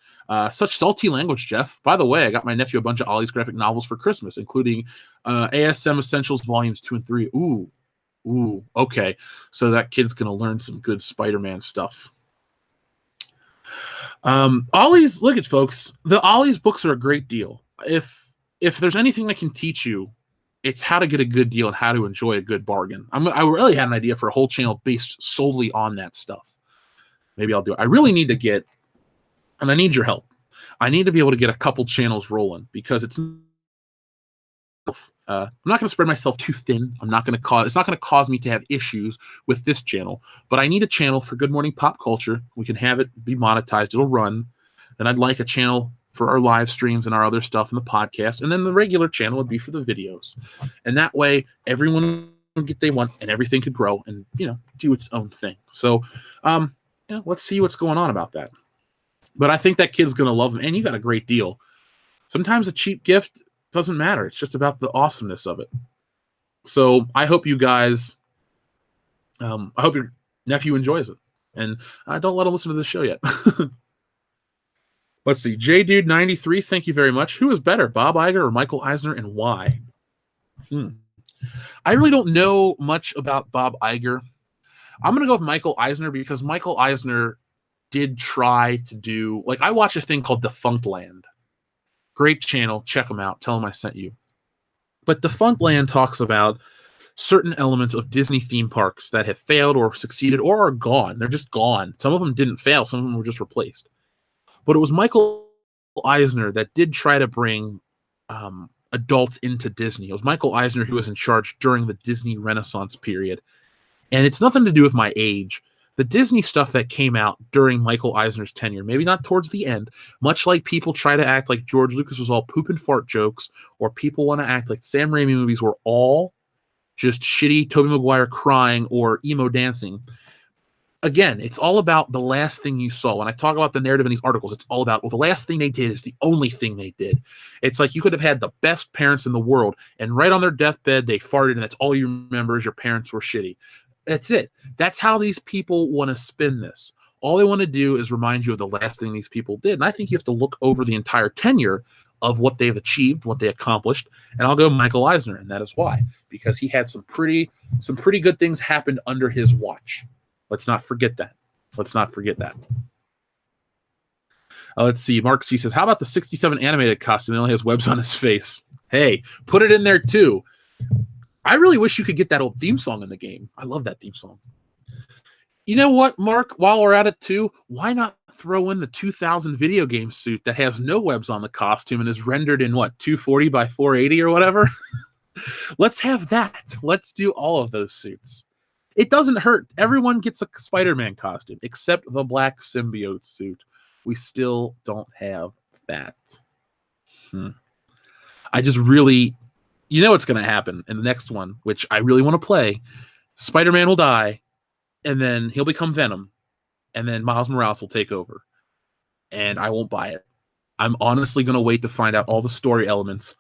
Such salty language, Jeff. By the way, I got my nephew a bunch of Ollie's graphic novels for Christmas, including ASM Essentials Volumes 2 and 3. Ooh, okay. So that kid's going to learn some good Spider-Man stuff. Ollie's, look at folks, the Ollie's books are a great deal. If there's anything I can teach you, it's how to get a good deal and how to enjoy a good bargain. I really had an idea for a whole channel based solely on that stuff. Maybe I'll do it. I really need to get, and I need your help. I need to be able to get a couple channels rolling because it's. I'm not going to spread myself too thin. It's not going to cause me to have issues with this channel. But I need a channel for Good Morning Pop Culture. We can have it be monetized. It'll run. Then I'd like a channel for our live streams and our other stuff in the podcast. And then the regular channel would be for the videos. And that way, everyone would get they want, and everything could grow and do its own thing. So. Let's see what's going on about that. But I think that kid's going to love them. And you got a great deal. Sometimes a cheap gift doesn't matter. It's just about the awesomeness of it. So I hope you guys, I hope your nephew enjoys it. And don't let him listen to this show yet. Let's see. JDude93, thank you very much. Who is better, Bob Iger or Michael Eisner, and why? I really don't know much about Bob Iger. I'm going to go with Michael Eisner because Michael Eisner did try to do, like, I watched a thing called Defunct Land. Great channel. Check them out. Tell them I sent you. But Defunct Land talks about certain elements of Disney theme parks that have failed or succeeded or are gone. They're just gone. Some of them didn't fail. Some of them were just replaced. But it was Michael Eisner that did try to bring adults into Disney. It was Michael Eisner who was in charge during the Disney Renaissance period. And it's nothing to do with my age. The Disney stuff that came out during Michael Eisner's tenure, maybe not towards the end, much like people try to act like George Lucas was all poop and fart jokes, or people want to act like Sam Raimi movies were all just shitty Tobey Maguire crying or emo dancing. Again, it's all about the last thing you saw. When I talk about the narrative in these articles, it's all about, well, the last thing they did is the only thing they did. It's like you could have had the best parents in the world, and right on their deathbed, they farted, and that's all you remember is your parents were shitty. That's it. That's how these people want to spin this. All they want to do is remind you of the last thing these people did. And I think you have to look over the entire tenure of what they've achieved, what they accomplished. And I'll go Michael Eisner, and that is why. Because he had some pretty good things happened under his watch. Let's not forget that. Let's see. Mark C says, how about the 67 animated costume that only has webs on his face? Hey, put it in there too. I really wish you could get that old theme song in the game. I love that theme song. You know what, Mark? While we're at it too, why not throw in the 2000 video game suit that has no webs on the costume and is rendered in what, 240 by 480 or whatever? Let's have that. Let's do all of those suits. It doesn't hurt. Everyone gets a Spider-Man costume except the black symbiote suit. We still don't have that. I just really, you know what's going to happen in the next one, which I really want to play. Spider-Man will die, and then he'll become Venom, and then Miles Morales will take over, and I won't buy it. I'm honestly going to wait to find out all the story elements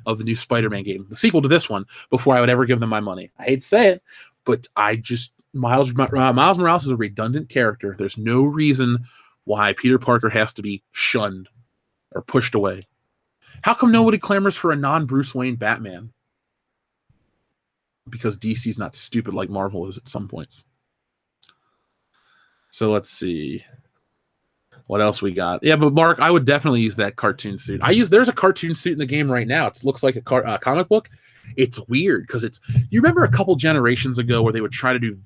of the new Spider-Man game, the sequel to this one, before I would ever give them my money. I hate to say it, but Miles Morales is a redundant character. There's no reason why Peter Parker has to be shunned or pushed away. How come nobody clamors for a non-Bruce Wayne Batman? Because DC's not stupid like Marvel is at some points. So let's see. What else we got? Yeah, but Mark, I would definitely use that cartoon suit. There's a cartoon suit in the game right now. It looks like a comic book. It's weird because you remember a couple generations ago where they would try to do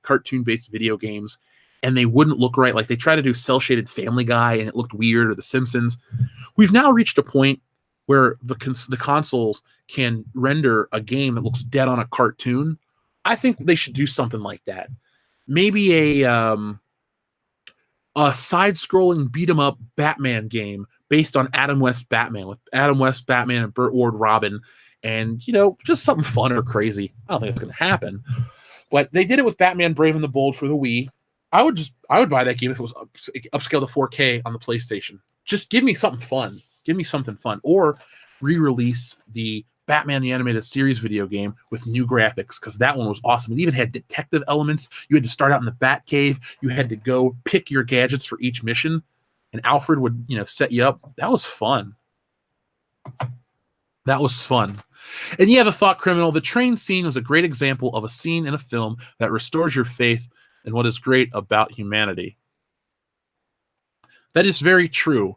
cartoon-based video games, and they wouldn't look right. Like they tried to do cel-shaded Family Guy, and it looked weird, or The Simpsons. We've now reached a point where the consoles can render a game that looks dead on a cartoon. I think they should do something like that. Maybe a side-scrolling beat-em-up Batman game based on Adam West Batman, with Adam West Batman and Burt Ward Robin, and just something fun or crazy. I don't think it's going to happen, but they did it with Batman Brave and the Bold for the Wii. I would buy that game if it was upscaled to 4K on the PlayStation. Just give me something fun. Give me something fun, or re-release the Batman the Animated Series video game with new graphics, because that one was awesome. It even had detective elements. You had to start out in the Batcave. You had to go pick your gadgets for each mission, and Alfred would, set you up. That was fun. That was fun. And yeah, The Thought Criminal. The train scene was a great example of a scene in a film that restores your faith in what is great about humanity. That is very true.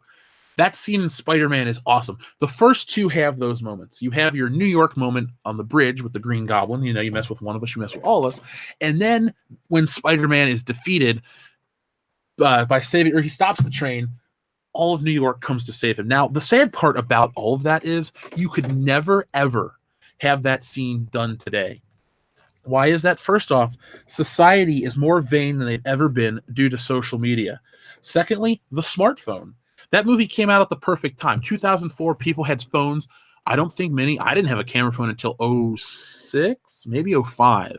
That scene in Spider-Man is awesome. The first two have those moments. You have your New York moment on the bridge with the Green Goblin. You mess with one of us, you mess with all of us. And then when Spider-Man is defeated by saving, or he stops the train, all of New York comes to save him. Now, the sad part about all of that is you could never, ever have that scene done today. Why is that? First off, society is more vain than they've ever been due to social media. Secondly, the smartphone. That movie came out at the perfect time. 2004, people had phones. I didn't have a camera phone until 06, maybe 05.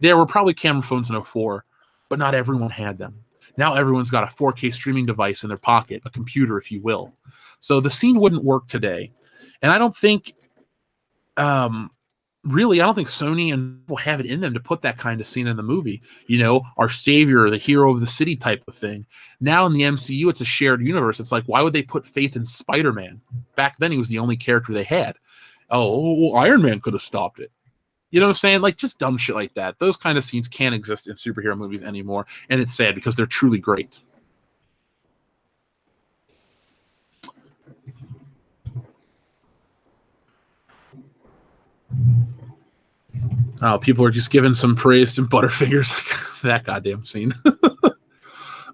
There were probably camera phones in 04, but not everyone had them. Now everyone's got a 4K streaming device in their pocket, a computer, if you will. So the scene wouldn't work today. And I don't think, Sony and will have it in them to put that kind of scene in the movie. Our savior, the hero of the city type of thing. Now in the MCU, it's a shared universe. It's like, why would they put faith in Spider-Man? Back then, he was the only character they had. Oh, Iron Man could have stopped it. You know what I'm saying? Like, just dumb shit like that. Those kind of scenes can't exist in superhero movies anymore, and it's sad because they're truly great. Oh, people are just giving some praise to Butterfingers. That goddamn scene.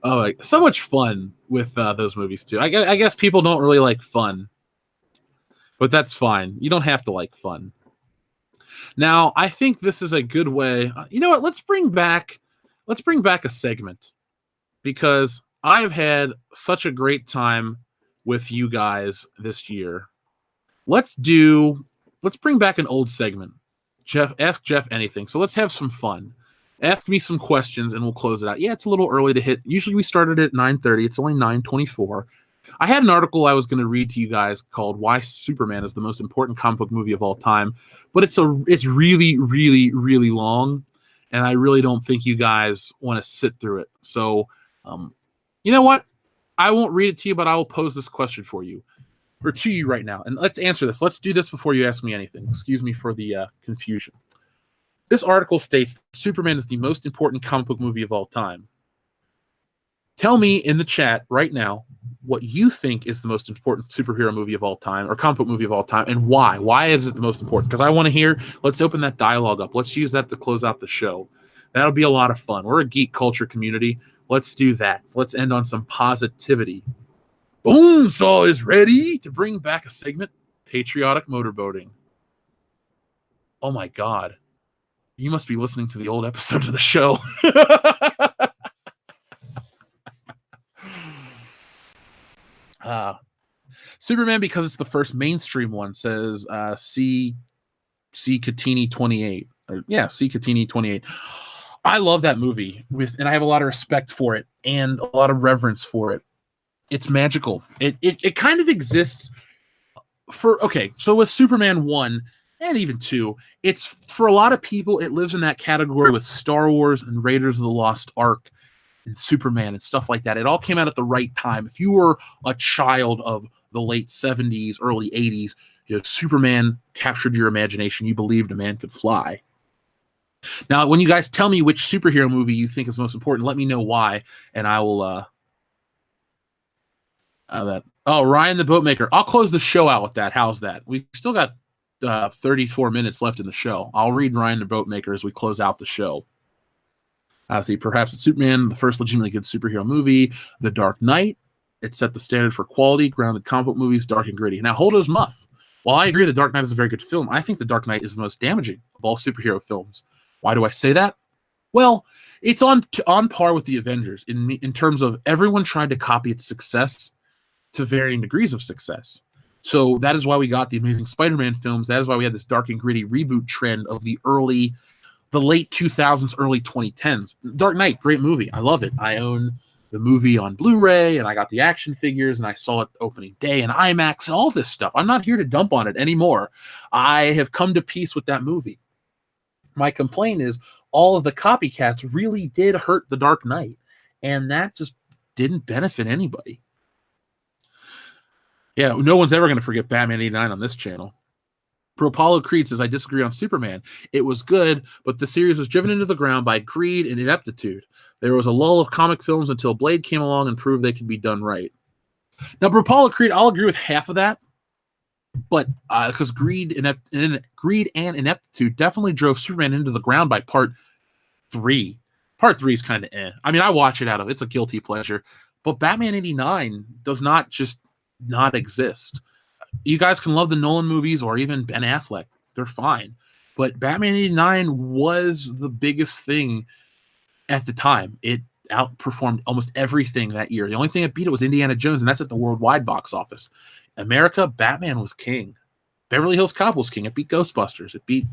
Oh, so much fun with those movies, too. I guess people don't really like fun, but that's fine. You don't have to like fun. Now, I think this is a good way. You know what? Let's bring back a segment, because I've had such a great time with you guys this year. Let's bring back an old segment. Ask Jeff anything. So let's have some fun. Ask me some questions and we'll close it out. Yeah, it's a little early to hit. Usually we started at 9:30. It's only 9:24. I had an article I was going to read to you guys called "Why Superman is the Most Important Comic Book Movie of All Time," but it's really, really, really long, and I really don't think you guys want to sit through it. So, you know what? I won't read it to you, but I will pose this question for you, or to you right now, and let's answer this. Let's do this before you ask me anything. Excuse me for the confusion. This article states Superman is the most important comic book movie of all time. Tell me in the chat right now what you think is the most important superhero movie of all time or comic book movie of all time, and why. Why is it the most important? Because I want to hear. Let's open that dialogue up. Let's use that to close out the show. That'll be a lot of fun. We're a geek culture community. Let's do that. Let's end on some positivity. Bonesaw is ready to bring back a segment, Patriotic Motorboating. Oh my God. You must be listening to the old episodes of the show. Superman, because it's the first mainstream one, says C. Catini 28. C. Catini 28. I love that movie and I have a lot of respect for it and a lot of reverence for it. It's magical. It kind of exists so with Superman 1 and even 2, it's for a lot of people, it lives in that category with Star Wars and Raiders of the Lost Ark and Superman and stuff like that. It all came out at the right time. If you were a child of the late 70s, early 80s, Superman captured your imagination. You believed a man could fly. Now, when you guys tell me which superhero movie you think is most important, let me know why, and I will Ryan the Boatmaker. I'll close the show out with that. How's that? We still got 34 minutes left in the show. I'll read Ryan the Boatmaker as we close out the show. Perhaps it's Superman, the first legitimately good superhero movie. The Dark Knight. It set the standard for quality, grounded comic book movies, dark and gritty. Now, hold his muff. While I agree The Dark Knight is a very good film, I think The Dark Knight is the most damaging of all superhero films. Why do I say that? Well, it's on par with the Avengers in terms of everyone tried to copy its success to varying degrees of success. So that is why we got the Amazing Spider-Man films. That is why we had this dark and gritty reboot trend of the late 2000s, early 2010s. Dark Knight, great movie. I love it. I own the movie on Blu-ray, and I got the action figures, and I saw it opening day in IMAX and all this stuff. I'm not here to dump on it anymore. I have come to peace with that movie. My complaint is all of the copycats really did hurt The Dark Knight, and that just didn't benefit anybody. Yeah, no one's ever going to forget Batman 89 on this channel. Apollo Creed says, I disagree on Superman. It was good, but the series was driven into the ground by greed and ineptitude. There was a lull of comic films until Blade came along and proved they could be done right. Now, Apollo Creed, I'll agree with half of that, but because greed and ineptitude definitely drove Superman into the ground by part 3. Part 3 is kind of I mean, I watch it it's a guilty pleasure, but Batman 89 does not just not exist. You guys can love the Nolan movies or even Ben Affleck. They're fine. But Batman 89 was the biggest thing at the time. It outperformed almost everything that year. The only thing that beat it was Indiana Jones, and that's at the worldwide box office. America, Batman was king. Beverly Hills Cop was king. It beat Ghostbusters. It beat,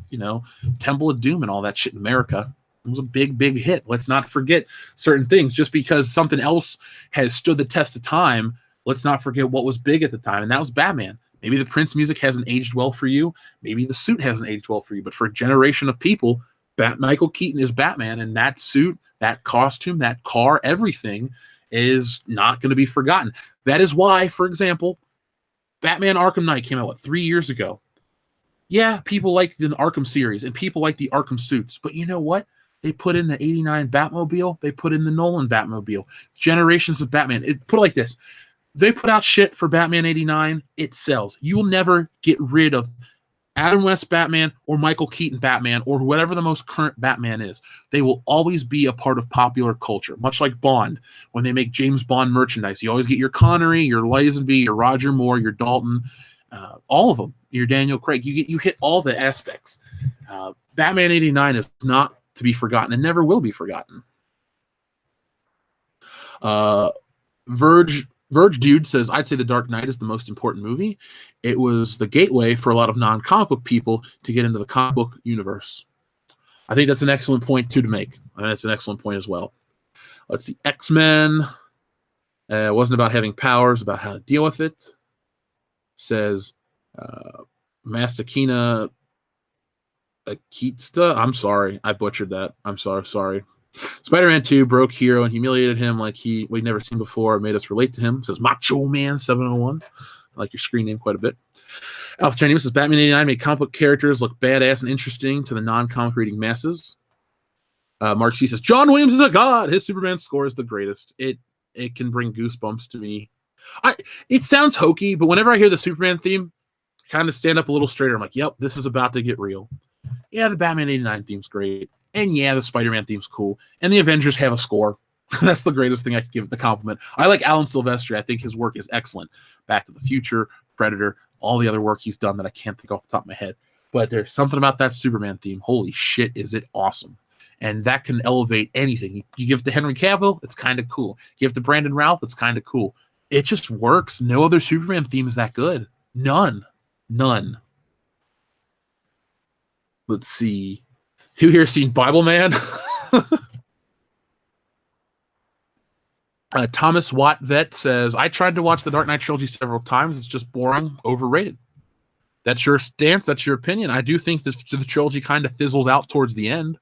Temple of Doom and all that shit in America. It was a big, big hit. Let's not forget certain things. Just because something else has stood the test of time, let's not forget what was big at the time, and that was Batman. Maybe the Prince music hasn't aged well for you. Maybe the suit hasn't aged well for you. But for a generation of people, Michael Keaton is Batman, and that suit, that costume, that car, everything is not going to be forgotten. That is why, for example, Batman Arkham Knight came out, 3 years ago? Yeah, people like the Arkham series, and people like the Arkham suits. But you know what? They put in the 89 Batmobile. They put in the Nolan Batmobile. Generations of Batman. Put it like this. They put out shit for Batman 89. It sells. You will never get rid of Adam West Batman or Michael Keaton Batman or whatever the most current Batman is. They will always be a part of popular culture, much like Bond. When they make James Bond merchandise, you always get your Connery, your Lazenby, your Roger Moore, your Dalton, all of them. Your Daniel Craig. You hit all the aspects. Batman 89 is not to be forgotten and never will be forgotten. Verge Dude says, I'd say The Dark Knight is the most important movie. It was the gateway for a lot of non-comic book people to get into the comic book universe. I think that's an excellent point, too, to make. And that's an excellent point as well. Let's see. X-Men. It wasn't about having powers, about how to deal with it. Says Mastakina Akitsta. I'm sorry. I butchered that. I'm sorry. Spider-Man 2 broke Hero and humiliated him like we'd never seen before. It made us relate to him. It says Macho Man 701. I like your screen name quite a bit. Alpha Chinese says Batman 89 made comic book characters look badass and interesting to the non-comic reading masses. Mark C says John Williams is a god. His Superman score is the greatest. it can bring goosebumps to me. It sounds hokey, but whenever I hear the Superman theme, I kind of stand up a little straighter. I'm like, yep, this is about to get real. Yeah, the Batman 89 theme's great. And yeah, the Spider-Man theme's cool. And the Avengers have a score. That's the greatest thing I could give the compliment. I like Alan Silvestri. I think his work is excellent. Back to the Future, Predator, all the other work he's done that I can't think off the top of my head. But there's something about that Superman theme. Holy shit, is it awesome. And that can elevate anything. You give it to Henry Cavill, it's kind of cool. You give it to Brandon Routh, it's kind of cool. It just works. No other Superman theme is that good. None. Let's see. Who here seen Bible Man? Thomas Watt Vet says, I tried to watch the Dark Knight trilogy several times. It's just boring, overrated. That's your stance. That's your opinion. I do think the trilogy kind of fizzles out towards the end,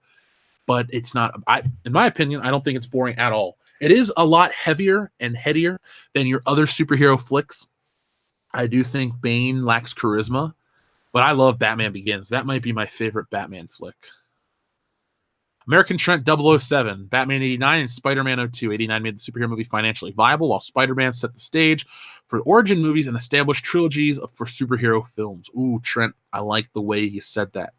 but it's not. In my opinion, I don't think it's boring at all. It is a lot heavier and headier than your other superhero flicks. I do think Bane lacks charisma, but I love Batman Begins. That might be my favorite Batman flick. American Trent 007, Batman 89, and Spider-Man 02. 89 made the superhero movie financially viable, while Spider-Man set the stage for origin movies and established trilogies for superhero films. Ooh, Trent, I like the way you said that.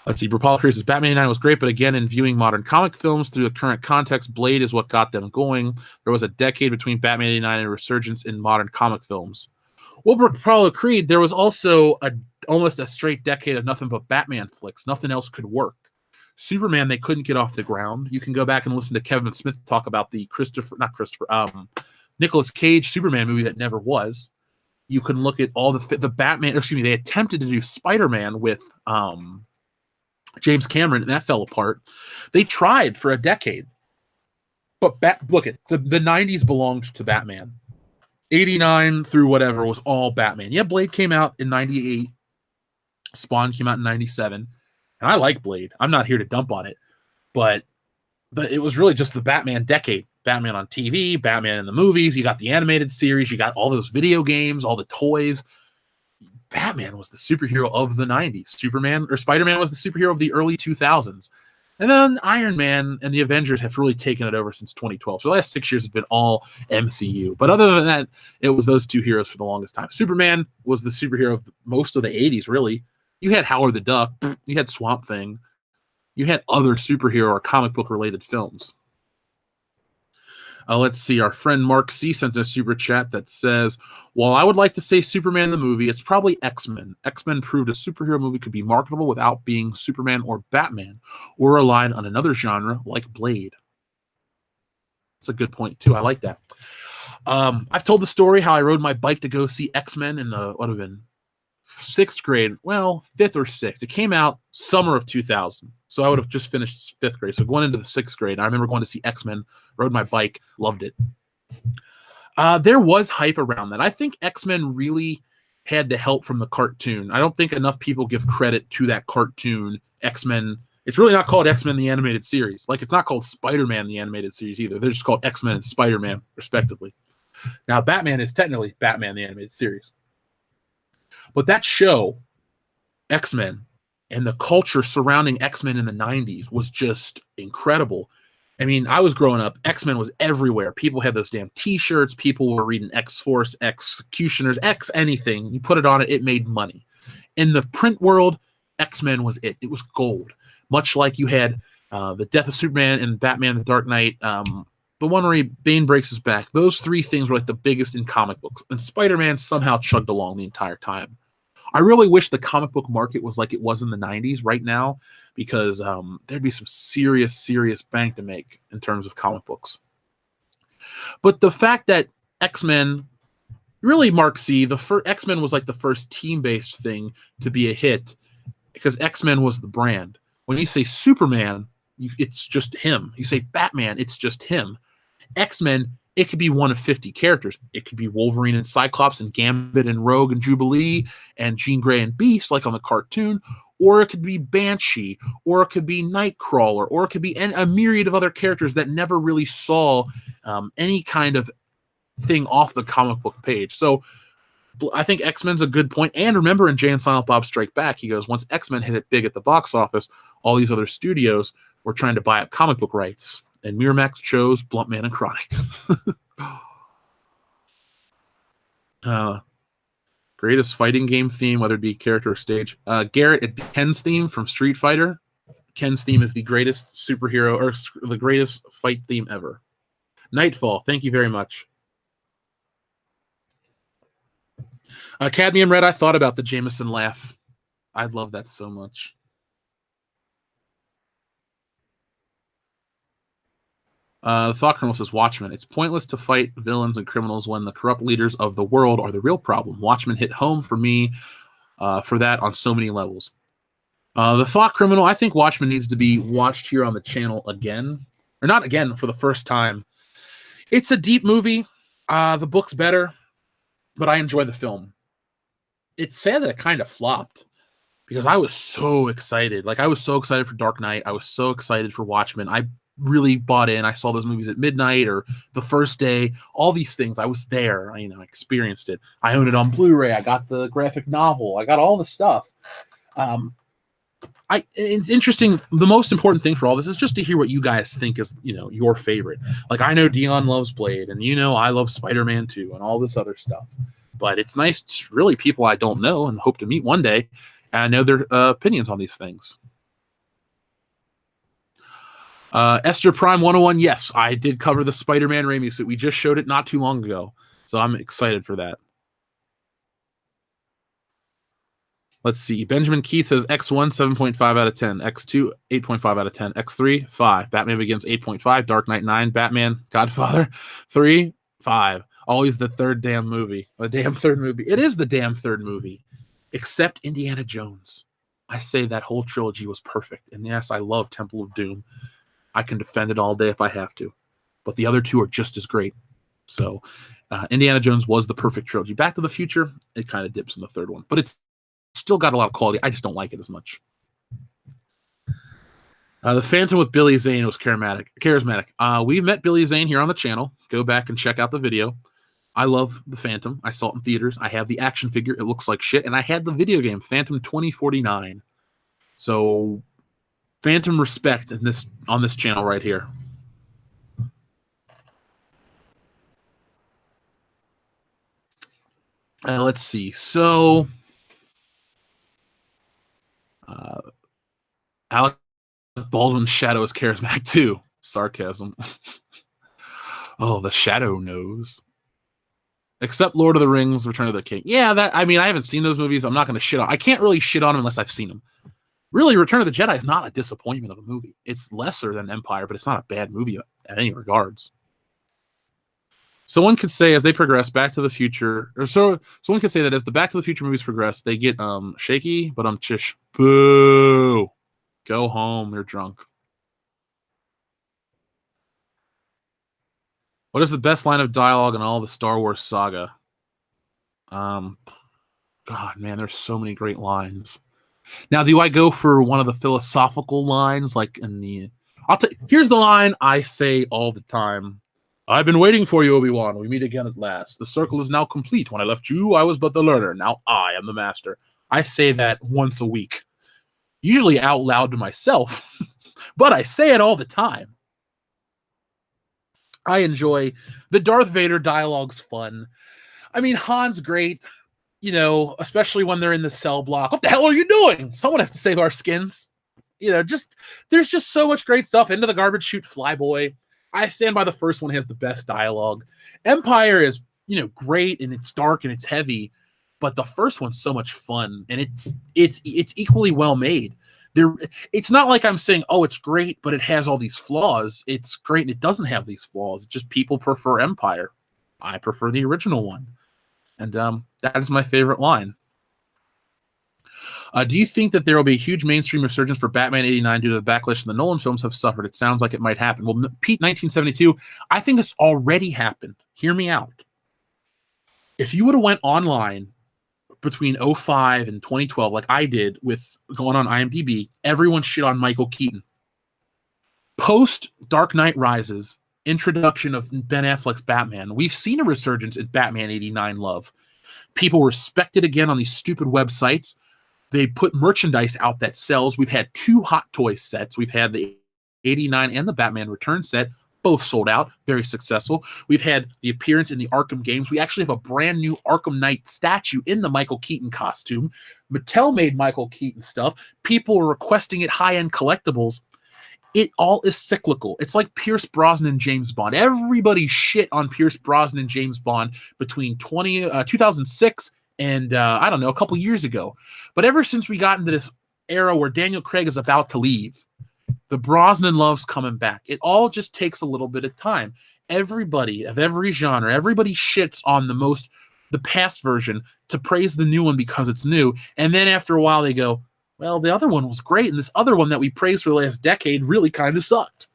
Let's see. Rapala Cruz says, Batman 89 was great, but again, in viewing modern comic films through the current context, Blade is what got them going. There was a decade between Batman 89 and a resurgence in modern comic films. Well, Rapala Creed, there was also almost a straight decade of nothing but Batman flicks. Nothing else could work. Superman, they couldn't get off the ground. You can go back and listen to Kevin Smith talk about the Nicolas Cage Superman movie that never was. You can look at all the Batman, they attempted to do Spider-Man with James Cameron, and that fell apart. They tried for a decade. But look at the 90s belonged to Batman. 89 through whatever was all Batman. Yeah, Blade came out in 98. Spawn came out in 97. And I like Blade. I'm not here to dump on it. But it was really just the Batman decade. Batman on TV, Batman in the movies. You got the animated series. You got all those video games, all the toys. Batman was the superhero of the 90s. Spider-Man was the superhero of the early 2000s. And then Iron Man and the Avengers have really taken it over since 2012. So the last 6 years have been all MCU. But other than that, it was those two heroes for the longest time. Superman was the superhero of most of the 80s, really. You had Howard the Duck. You had Swamp Thing. You had other superhero or comic book related films. Let's see. Our friend Mark C. sent a super chat that says, while I would like to say Superman the movie, it's probably X-Men. X-Men proved a superhero movie could be marketable without being Superman or Batman, or relying on another genre like Blade. That's a good point, too. I like that. I've told the story how I rode my bike to go see X-Men in the, what would have been, 6th grade. Well, 5th or 6th. It came out summer of 2000. So I would have just finished 5th grade. So going into the 6th grade, I remember going to see X-Men, rode my bike, loved it. There was hype around that. I think X-Men really had the help from the cartoon. I don't think enough people give credit to that cartoon, X-Men. It's really not called X-Men the Animated Series. Like, it's not called Spider-Man the Animated Series either. They're just called X-Men and Spider-Man, respectively. Now, Batman is technically Batman the Animated Series. But that show, X-Men, and the culture surrounding X-Men in the 90s was just incredible. I mean, I was growing up, X-Men was everywhere. People had those damn t-shirts. People were reading X-Force, Executioners, X anything. You put it on it, it made money. In the print world, X-Men was it. It was gold. Much like you had the Death of Superman and Batman the Dark Knight, the one where Bane breaks his back. Those three things were like the biggest in comic books. And Spider-Man somehow chugged along the entire time. I really wish the comic book market was like it was in the 90s right now, because there'd be some serious bank to make in terms of comic books. But the fact that X-Men, really, Mark C., X-Men was like the first team-based thing to be a hit, because X-Men was the brand. When you say Superman, it's just him. You say Batman, it's just him. X-Men, it could be one of 50 characters. It could be Wolverine and Cyclops and Gambit and Rogue and Jubilee and Jean Grey and Beast, like on the cartoon. Or it could be Banshee, or it could be Nightcrawler, or it could be a myriad of other characters that never really saw any kind of thing off the comic book page. So I think X-Men's a good point. And remember, in Jay and Silent Bob Strike Back, he goes, once X-Men hit it big at the box office, all these other studios were trying to buy up comic book rights. And Miramax chose Bluntman and Chronic. Greatest fighting game theme, whether it be character or stage. Garrett, it'd be Ken's theme from Street Fighter. Ken's theme is the greatest superhero or the greatest fight theme ever. Nightfall, thank you very much. Cadmium Red, I thought about the Jameson laugh. I'd love that so much. Thought Colonel says Watchmen. It's pointless to fight villains and criminals when the corrupt leaders of the world are the real problem. Watchmen hit home for me for that on so many levels. The Thought Criminal, I think Watchmen needs to be watched here on the channel again. Or not again, for the first time. It's a deep movie. The book's better, but I enjoy the film. It's sad that it kind of flopped because I was so excited. Like, I was so excited for Dark Knight. I was so excited for Watchmen. I really bought in. I saw those movies at midnight or the first day. All these things. I was there. I experienced it. I own it on Blu-ray. I got the graphic novel. I got all the stuff. It's interesting. The most important thing for all this is just to hear what you guys think is, your favorite. Like, I know Dion loves Blade, and I love Spider-Man 2 and all this other stuff. But it's nice, really, people I don't know and hope to meet one day and know their opinions on these things. Esther Prime 101, yes, I did cover the Spider-Man Raimi suit. We just showed it not too long ago, so I'm excited for that. Let's see. Benjamin Keith says X1, 7.5 out of 10. X2, 8.5 out of 10. X3, 5. Batman Begins, 8.5. Dark Knight, 9. Batman, Godfather, 3, 5. Always the third damn movie. The damn third movie. It is the damn third movie. Except Indiana Jones. I say that whole trilogy was perfect. And yes, I love Temple of Doom. I can defend it all day if I have to. But the other two are just as great. So Indiana Jones was the perfect trilogy. Back to the Future, it kind of dips in the third one. But it's still got a lot of quality. I just don't like it as much. The Phantom with Billy Zane was charismatic. We met Billy Zane here on the channel. Go back and check out the video. I love the Phantom. I saw it in theaters. I have the action figure. It looks like shit. And I had the video game, Phantom 2049. So Phantom respect on this channel right here. Let's see. So Alec Baldwin's shadow is charismatic too. Sarcasm. Oh, the shadow knows. Except Lord of the Rings, Return of the King. Yeah, I haven't seen those movies. I'm not going to shit on. I can't really shit on them unless I've seen them. Really, Return of the Jedi is not a disappointment of a movie. It's lesser than Empire, but it's not a bad movie at any regards. So one could say as they progress, Back to the Future, so one could say that as the Back to the Future movies progress, they get shaky, but chish. Boo. Go home, you're drunk. What is the best line of dialogue in all the Star Wars saga? God, man, there's so many great lines. Now, do I go for one of the philosophical lines, like in the? Here's the line I say all the time. I've been waiting for you, Obi-Wan. We meet again at last. The circle is now complete. When I left you, I was but the learner. Now I am the master. I say that once a week, usually out loud to myself, but I say it all the time. I enjoy the Darth Vader dialogue's fun. I mean, Han's great, especially when they're in the cell block. What the hell are you doing? Someone has to save our skins. There's just so much great stuff. Into the Garbage Chute, Flyboy. I stand by the first one has the best dialogue. Empire is, great and it's dark and it's heavy, but the first one's so much fun and it's equally well made. It's not like I'm saying, oh, it's great, but it has all these flaws. It's great and it doesn't have these flaws. It's just people prefer Empire. I prefer the original one. And that is my favorite line. Do you think that there will be a huge mainstream resurgence for Batman 89 due to the backlash the Nolan films have suffered? It sounds like it might happen. Well, Pete 1972, I think it's already happened. Hear me out. If you would have went online between 2005 and 2012, like I did with going on IMDb, everyone shit on Michael Keaton. Post Dark Knight Rises, introduction of Ben Affleck's Batman, we've seen a resurgence in Batman 89 love. People respect it again on these stupid websites. They put merchandise out that sells. We've had 2 Hot Toy sets. We've had the '89 and the Batman Returns set, both sold out, very successful. We've had the appearance in the Arkham games. We actually have a brand new Arkham Knight statue in the Michael Keaton costume. Mattel made Michael Keaton stuff. People are requesting it, high-end collectibles. It all is cyclical. It's like Pierce Brosnan and James Bond. Everybody shit on Pierce Brosnan and James Bond between 2006 and, I don't know, a couple years ago. But ever since we got into this era where Daniel Craig is about to leave, the Brosnan love's coming back. It all just takes a little bit of time. Everybody of every genre, everybody shits on the past version to praise the new one because it's new. And then after a while they go, well, the other one was great, and this other one that we praised for the last decade really kind of sucked.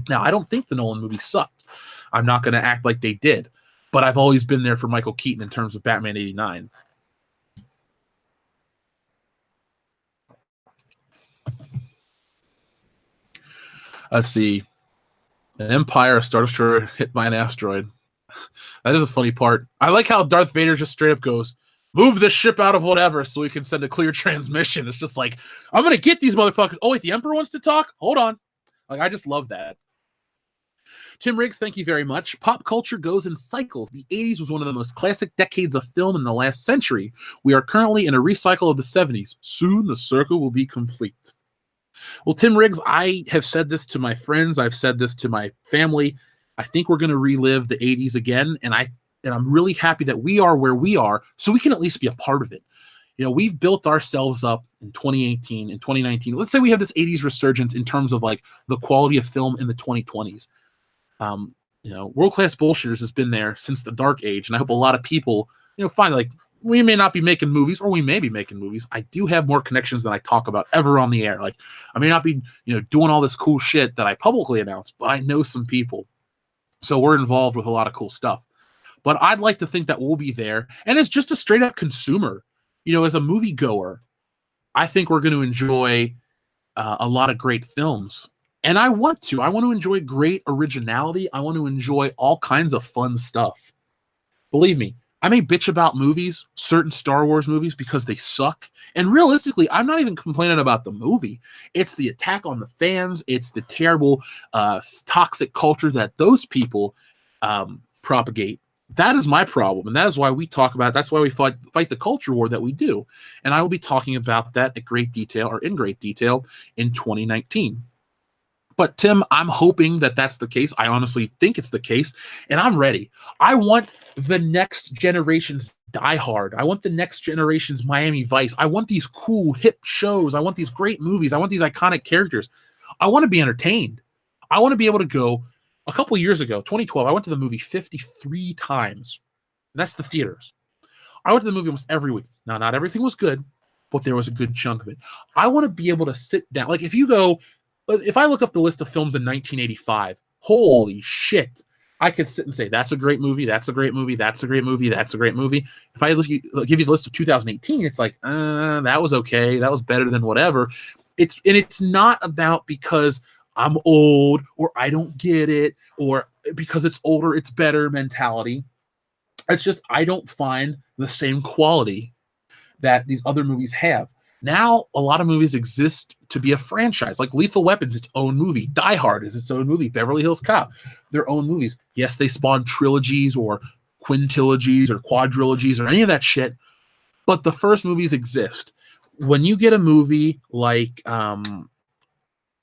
Now, I don't think the Nolan movie sucked. I'm not going to act like they did. But I've always been there for Michael Keaton in terms of Batman '89. Let's see. An Empire, a Star Destroyer hit by an asteroid. That is a funny part. I like how Darth Vader just straight up goes, move this ship out of whatever so we can send a clear transmission. It's just like, I'm going to get these motherfuckers. Oh, wait, the Emperor wants to talk? Hold on. Like, I just love that. Tim Riggs, thank you very much. Pop culture goes in cycles. The 80s was one of the most classic decades of film in the last century. We are currently in a recycle of the 70s. Soon the circle will be complete. Well, Tim Riggs, I have said this to my friends. I've said this to my family. I think we're going to relive the 80s again, and I'm really happy that we are where we are so we can at least be a part of it. You know, we've built ourselves up in 2018 and 2019. Let's say we have this 80s resurgence in terms of like the quality of film in the 2020s. You know, World Class Bullshitters has been there since the dark age, and I hope a lot of people, you know, find like we may not be making movies, or we may be making movies. I do have more connections than I talk about ever on the air. Like, I may not be, you know, doing all this cool shit that I publicly announce, but I know some people. So we're involved with a lot of cool stuff. But I'd like to think that we'll be there. And as just a straight up consumer, you know, as a moviegoer, I think we're going to enjoy a lot of great films. And I want to enjoy great originality. I want to enjoy all kinds of fun stuff. Believe me, I may bitch about movies, certain Star Wars movies, because they suck. And realistically, I'm not even complaining about the movie. It's the attack on the fans. It's the terrible, toxic culture that those people propagate. That is my problem. And that is why we talk about it. That's why we fight the culture war that we do. And I will be talking about that in great detail in 2019. But Tim, I'm hoping that that's the case. I honestly think it's the case, and I'm ready. I want the next generation's Die Hard. I want the next generation's Miami Vice. I want these cool, hip shows. I want these great movies. I want these iconic characters. I want to be entertained. I want to be able to go. A couple of years ago, 2012, I went to the movie 53 times. That's the theaters. I went to the movie almost every week. Now, not everything was good, but there was a good chunk of it. I want to be able to sit down. Like, if I look up the list of films in 1985, holy shit, I could sit and say, that's a great movie, that's a great movie, that's a great movie, that's a great movie. If I give you the list of 2018, it's like, that was okay, that was better than whatever. It's not about because I'm old or I don't get it or because it's older, it's better mentality. It's just I don't find the same quality that these other movies have. Now, a lot of movies exist to be a franchise, like Lethal Weapon's its own movie. Die Hard is its own movie. Beverly Hills Cop, their own movies. Yes, they spawn trilogies or quintilogies or quadrilogies or any of that shit, but the first movies exist. When you get a movie like The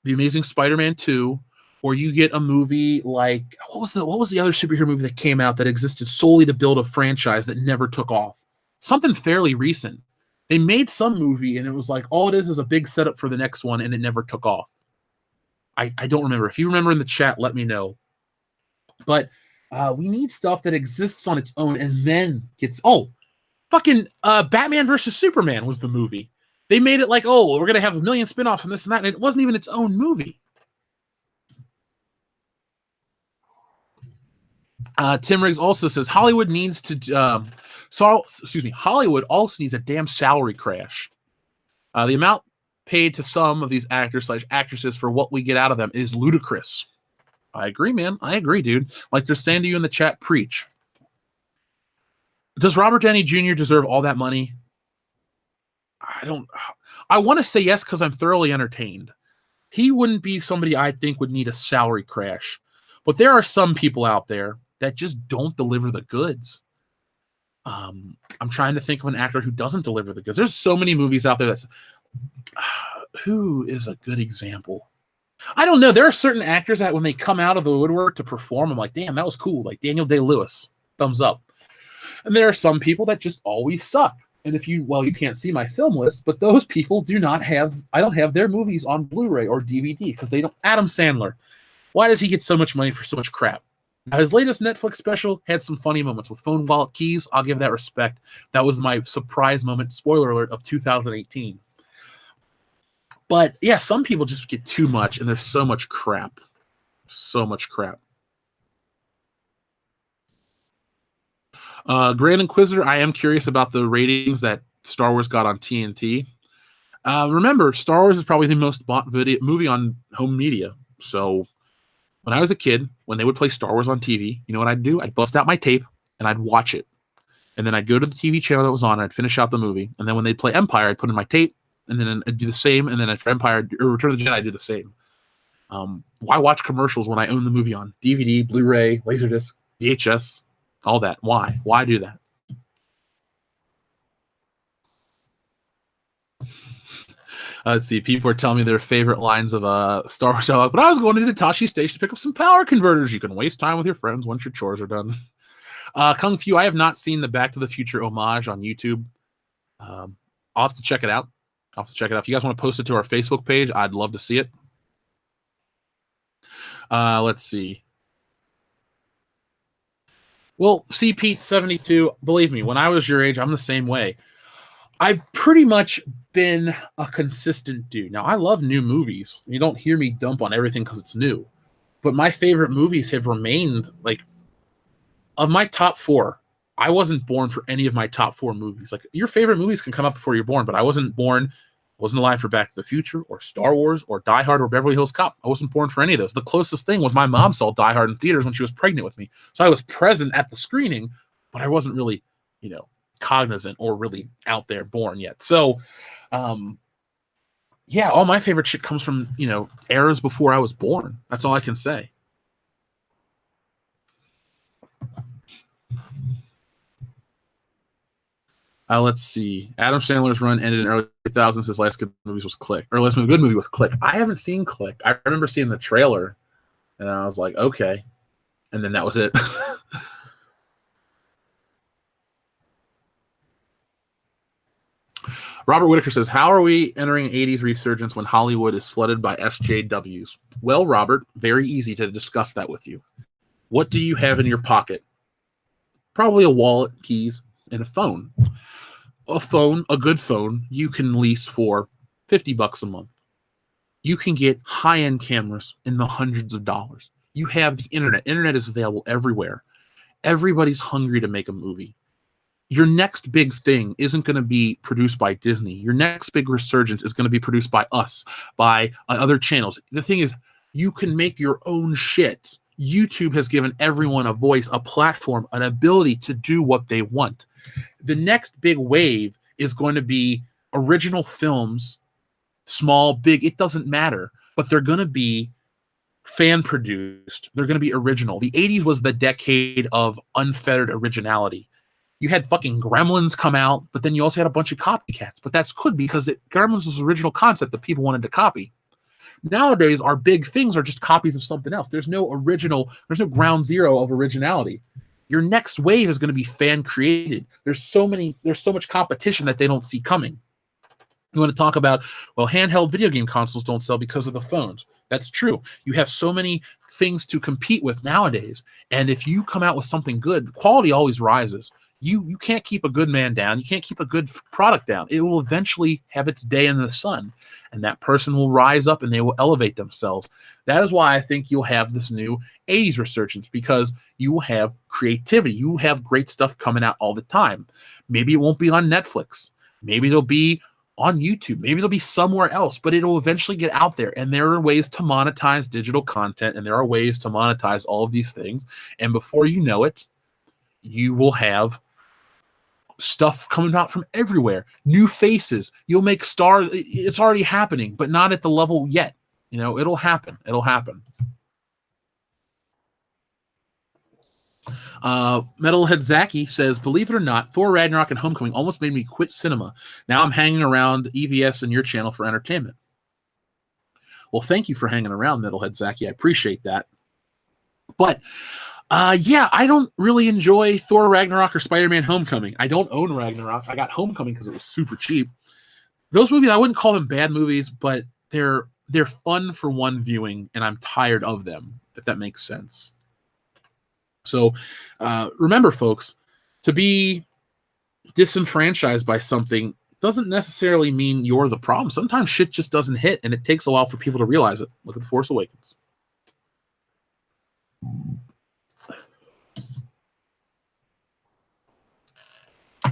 Amazing Spider-Man 2, or you get a movie like what was the other superhero movie that came out that existed solely to build a franchise that never took off? Something fairly recent. They made some movie and it was like all it is a big setup for the next one and it never took off. I don't remember. If you remember in the chat, let me know. But we need stuff that exists on its own and then gets fucking Batman versus Superman was the movie. They made it like, we're going to have a million spinoffs and this and that. And it wasn't even its own movie. Tim Riggs also says Hollywood needs to, Hollywood also needs a damn salary crash. The amount paid to some of these actors/actresses for what we get out of them is ludicrous. I agree, man. I agree, dude. Like they're saying to you in the chat, preach. Does Robert Downey Jr. deserve all that money? I want to say yes because I'm thoroughly entertained. He wouldn't be somebody I think would need a salary crash. But there are some people out there that just don't deliver the goods. I'm trying to think of an actor who doesn't deliver the goods. There's so many movies out there that's who is a good example? I don't know. There are certain actors that when they come out of the woodwork to perform, I'm like, damn, that was cool. Like Daniel Day-Lewis, thumbs up. And there are some people that just always suck. And if you, well, you can't see my film list, but those people do not have, I don't have their movies on Blu-ray or DVD because they don't. Adam Sandler, why does he get so much money for so much crap? Now, his latest Netflix special had some funny moments with phone, wallet, keys. I'll give that respect. That was my surprise moment, spoiler alert, of 2018. But yeah, some people just get too much, and there's so much crap. So much crap. Grand Inquisitor, I am curious about the ratings that Star Wars got on TNT. Remember, Star Wars is probably the most bought movie on home media. So when I was a kid, when they would play Star Wars on TV, you know what I'd do? I'd bust out my tape, and I'd watch it. And then I'd go to the TV channel that was on, and I'd finish out the movie. And then when they'd play Empire, I'd put in my tape, and then I'd do the same. And then after Empire or Return of the Jedi, I'd do the same. Why watch commercials when I own the movie on DVD, Blu-ray, Laserdisc, VHS, all that? Why? Why do that? Let's see. People are telling me their favorite lines of Star Wars dialogue. But I was going to Tashi Station to pick up some power converters. You can waste time with your friends once your chores are done. Kung Fu, I have not seen the Back to the Future homage on YouTube. I'll have to check it out. If you guys want to post it to our Facebook page, I'd love to see it. Let's see. Well, see, Pete, 72, believe me, when I was your age, I'm the same way. I've pretty much been a consistent dude. Now, I love new movies. You don't hear me dump on everything because it's new. But my favorite movies have remained, like, of my top 4, I wasn't born for any of my top 4 movies. Like, your favorite movies can come up before you're born, but I wasn't alive for Back to the Future or Star Wars or Die Hard or Beverly Hills Cop. I wasn't born for any of those. The closest thing was my mom saw Die Hard in theaters when she was pregnant with me. So I was present at the screening, but I wasn't really, cognizant or really out there born yet. So, yeah, all my favorite shit comes from, eras before I was born. That's all I can say. Let's see. Adam Sandler's run ended in early 2000s. His last good movie was Click. Good movie was Click. I haven't seen Click. I remember seeing the trailer, and I was like, okay. And then that was it. Robert Whitaker says, how are we entering 80s resurgence when Hollywood is flooded by SJWs? Well, Robert, very easy to discuss that with you. What do you have in your pocket? Probably a wallet, keys, and a phone. A good phone, you can lease for $50 a month. You can get high-end cameras in the hundreds of dollars. You have the internet. Internet is available everywhere. Everybody's hungry to make a movie. Your next big thing isn't going to be produced by Disney. Your next big resurgence is going to be produced by us, by other channels. The thing is, you can make your own shit. YouTube has given everyone a voice, a platform, an ability to do what they want. The next big wave is going to be original films, small, big, it doesn't matter, but they're going to be fan produced. They're going to be original. The 80s was the decade of unfettered originality. You had fucking Gremlins come out, but then you also had a bunch of copycats. But that's good because Gremlins was an original concept that people wanted to copy. Nowadays, our big things are just copies of something else. There's no ground zero of originality. Your next wave is going to be fan created. There's so much competition that they don't see coming. You want to talk about, well, handheld video game consoles don't sell because of the phones. That's true. You have so many things to compete with nowadays. And if you come out with something good, quality always rises. You can't keep a good man down. You can't keep a good product down. It will eventually have its day in the sun, and that person will rise up and they will elevate themselves. That is why I think you'll have this new 80s resurgence, because you will have creativity. You will have great stuff coming out all the time. Maybe it won't be on Netflix. Maybe it'll be on YouTube. Maybe it'll be somewhere else, but it'll eventually get out there. And there are ways to monetize digital content, and there are ways to monetize all of these things. And before you know it, you will have stuff coming out from everywhere. New faces. You'll make stars. It's already happening, but not at the level yet. It'll happen. It'll happen. Metalhead Zaki says, believe it or not, Thor Ragnarok and Homecoming almost made me quit cinema. Now I'm hanging around EVS and your channel for entertainment. Well, thank you for hanging around, Metalhead Zaki. I appreciate that. But yeah, I don't really enjoy Thor Ragnarok or Spider-Man Homecoming. I don't own Ragnarok. I got Homecoming because it was super cheap. Those movies, I wouldn't call them bad movies, but they're fun for one viewing, and I'm tired of them, if that makes sense. So remember, folks, to be disenfranchised by something doesn't necessarily mean you're the problem. Sometimes shit just doesn't hit, and it takes a while for people to realize it. Look at The Force Awakens.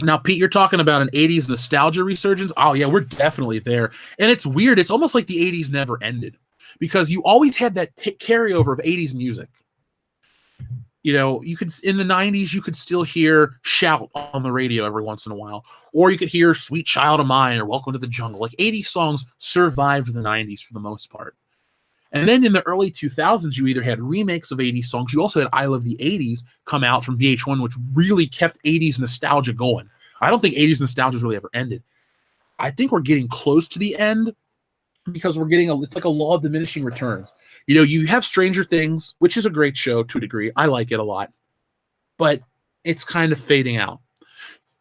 Now, Pete, you're talking about an 80s nostalgia resurgence. Oh, yeah, we're definitely there. And it's weird. It's almost like the 80s never ended because you always had that carryover of 80s music. You could, in the 90s, you could still hear Shout on the radio every once in a while, or you could hear Sweet Child of Mine or Welcome to the Jungle. Like 80s songs survived the 90s for the most part. And then in the early 2000s, you either had remakes of 80s songs. You also had I Love the 80s come out from VH1, which really kept 80s nostalgia going. I don't think 80s nostalgia has really ever ended. I think we're getting close to the end because it's like a law of diminishing returns. You have Stranger Things, which is a great show to a degree. I like it a lot, but it's kind of fading out.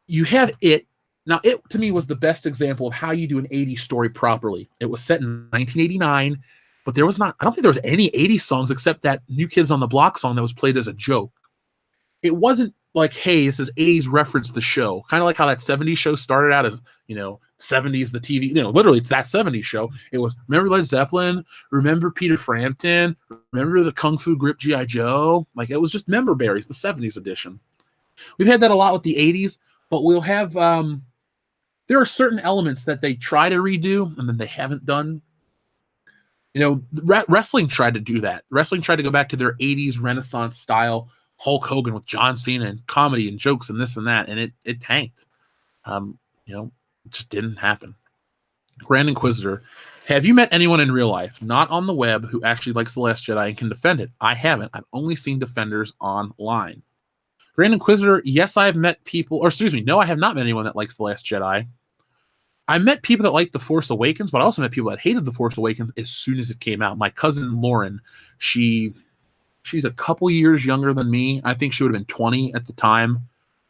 You have It. Now, It, to me, was the best example of how you do an 80s story properly. It was set in 1989, but I don't think there was any 80s songs except that New Kids on the Block song that was played as a joke. It wasn't like, hey, this is 80s reference the show. Kind of like how that 70s show started out as, 70s, the TV, literally it's that 70s show. It was, remember Led Zeppelin? Remember Peter Frampton? Remember the Kung Fu Grip G.I. Joe? Like, it was just member berries, the 70s edition. We've had that a lot with the 80s, but we'll have, there are certain elements that they try to redo and then they haven't done. Wrestling tried to do that. Wrestling tried to go back to their 80s Renaissance style Hulk Hogan with John Cena and comedy and jokes and this and that, and it tanked. It just didn't happen. Grand Inquisitor, have you met anyone in real life, not on the web, who actually likes The Last Jedi and can defend it? I haven't. I've only seen defenders online. Grand Inquisitor, yes, I've met people, or excuse me, no, I have not met anyone that likes The Last Jedi. I met people that liked The Force Awakens, but I also met people that hated The Force Awakens as soon as it came out. My cousin Lauren, she's a couple years younger than me. I think she would have been 20 at the time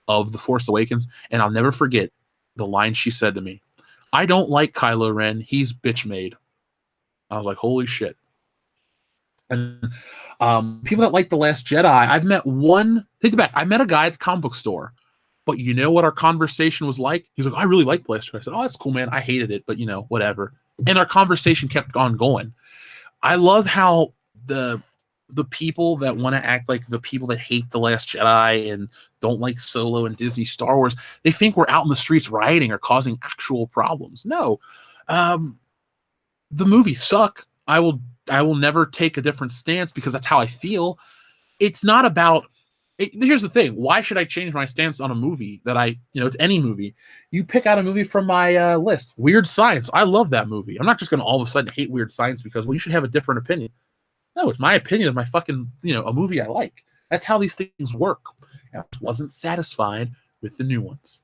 of The Force Awakens, and I'll never forget the line she said to me. I don't like Kylo Ren. He's bitch made. I was like, holy shit. And people that like The Last Jedi, I've met one. Take it back. I met a guy at the comic book store, but you know what our conversation was like? He's like, I really like The Last Jedi. I said, oh, that's cool, man. I hated it, but whatever. And our conversation kept on going. I love how the people that want to act like the people that hate The Last Jedi and don't like Solo and Disney Star Wars, they think we're out in the streets rioting or causing actual problems. No. The movies suck. I will never take a different stance because that's how I feel. It's not about here's the thing. Why should I change my stance on a movie that it's any movie. You pick out a movie from my list. Weird Science. I love that movie. I'm not just going to all of a sudden hate Weird Science because, well, you should have a different opinion. No, it's my opinion of my fucking, a movie I like. That's how these things work. And I wasn't satisfied with the new ones.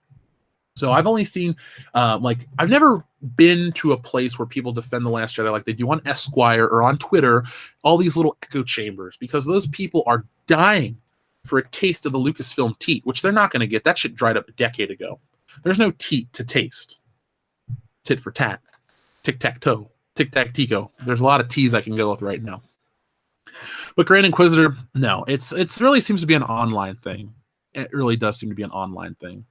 So I've only seen, I've never been to a place where people defend The Last Jedi like they do on Esquire or on Twitter, all these little echo chambers, because those people are dying for a taste of the Lucasfilm teat, which they're not going to get. That shit dried up a decade ago. There's no teat to taste. Tit for tat. Tic-tac-toe. Tic-tac-tico. There's a lot of T's I can go with right now. But Grand Inquisitor, no. It's really seems to be an online thing. It really does seem to be an online thing.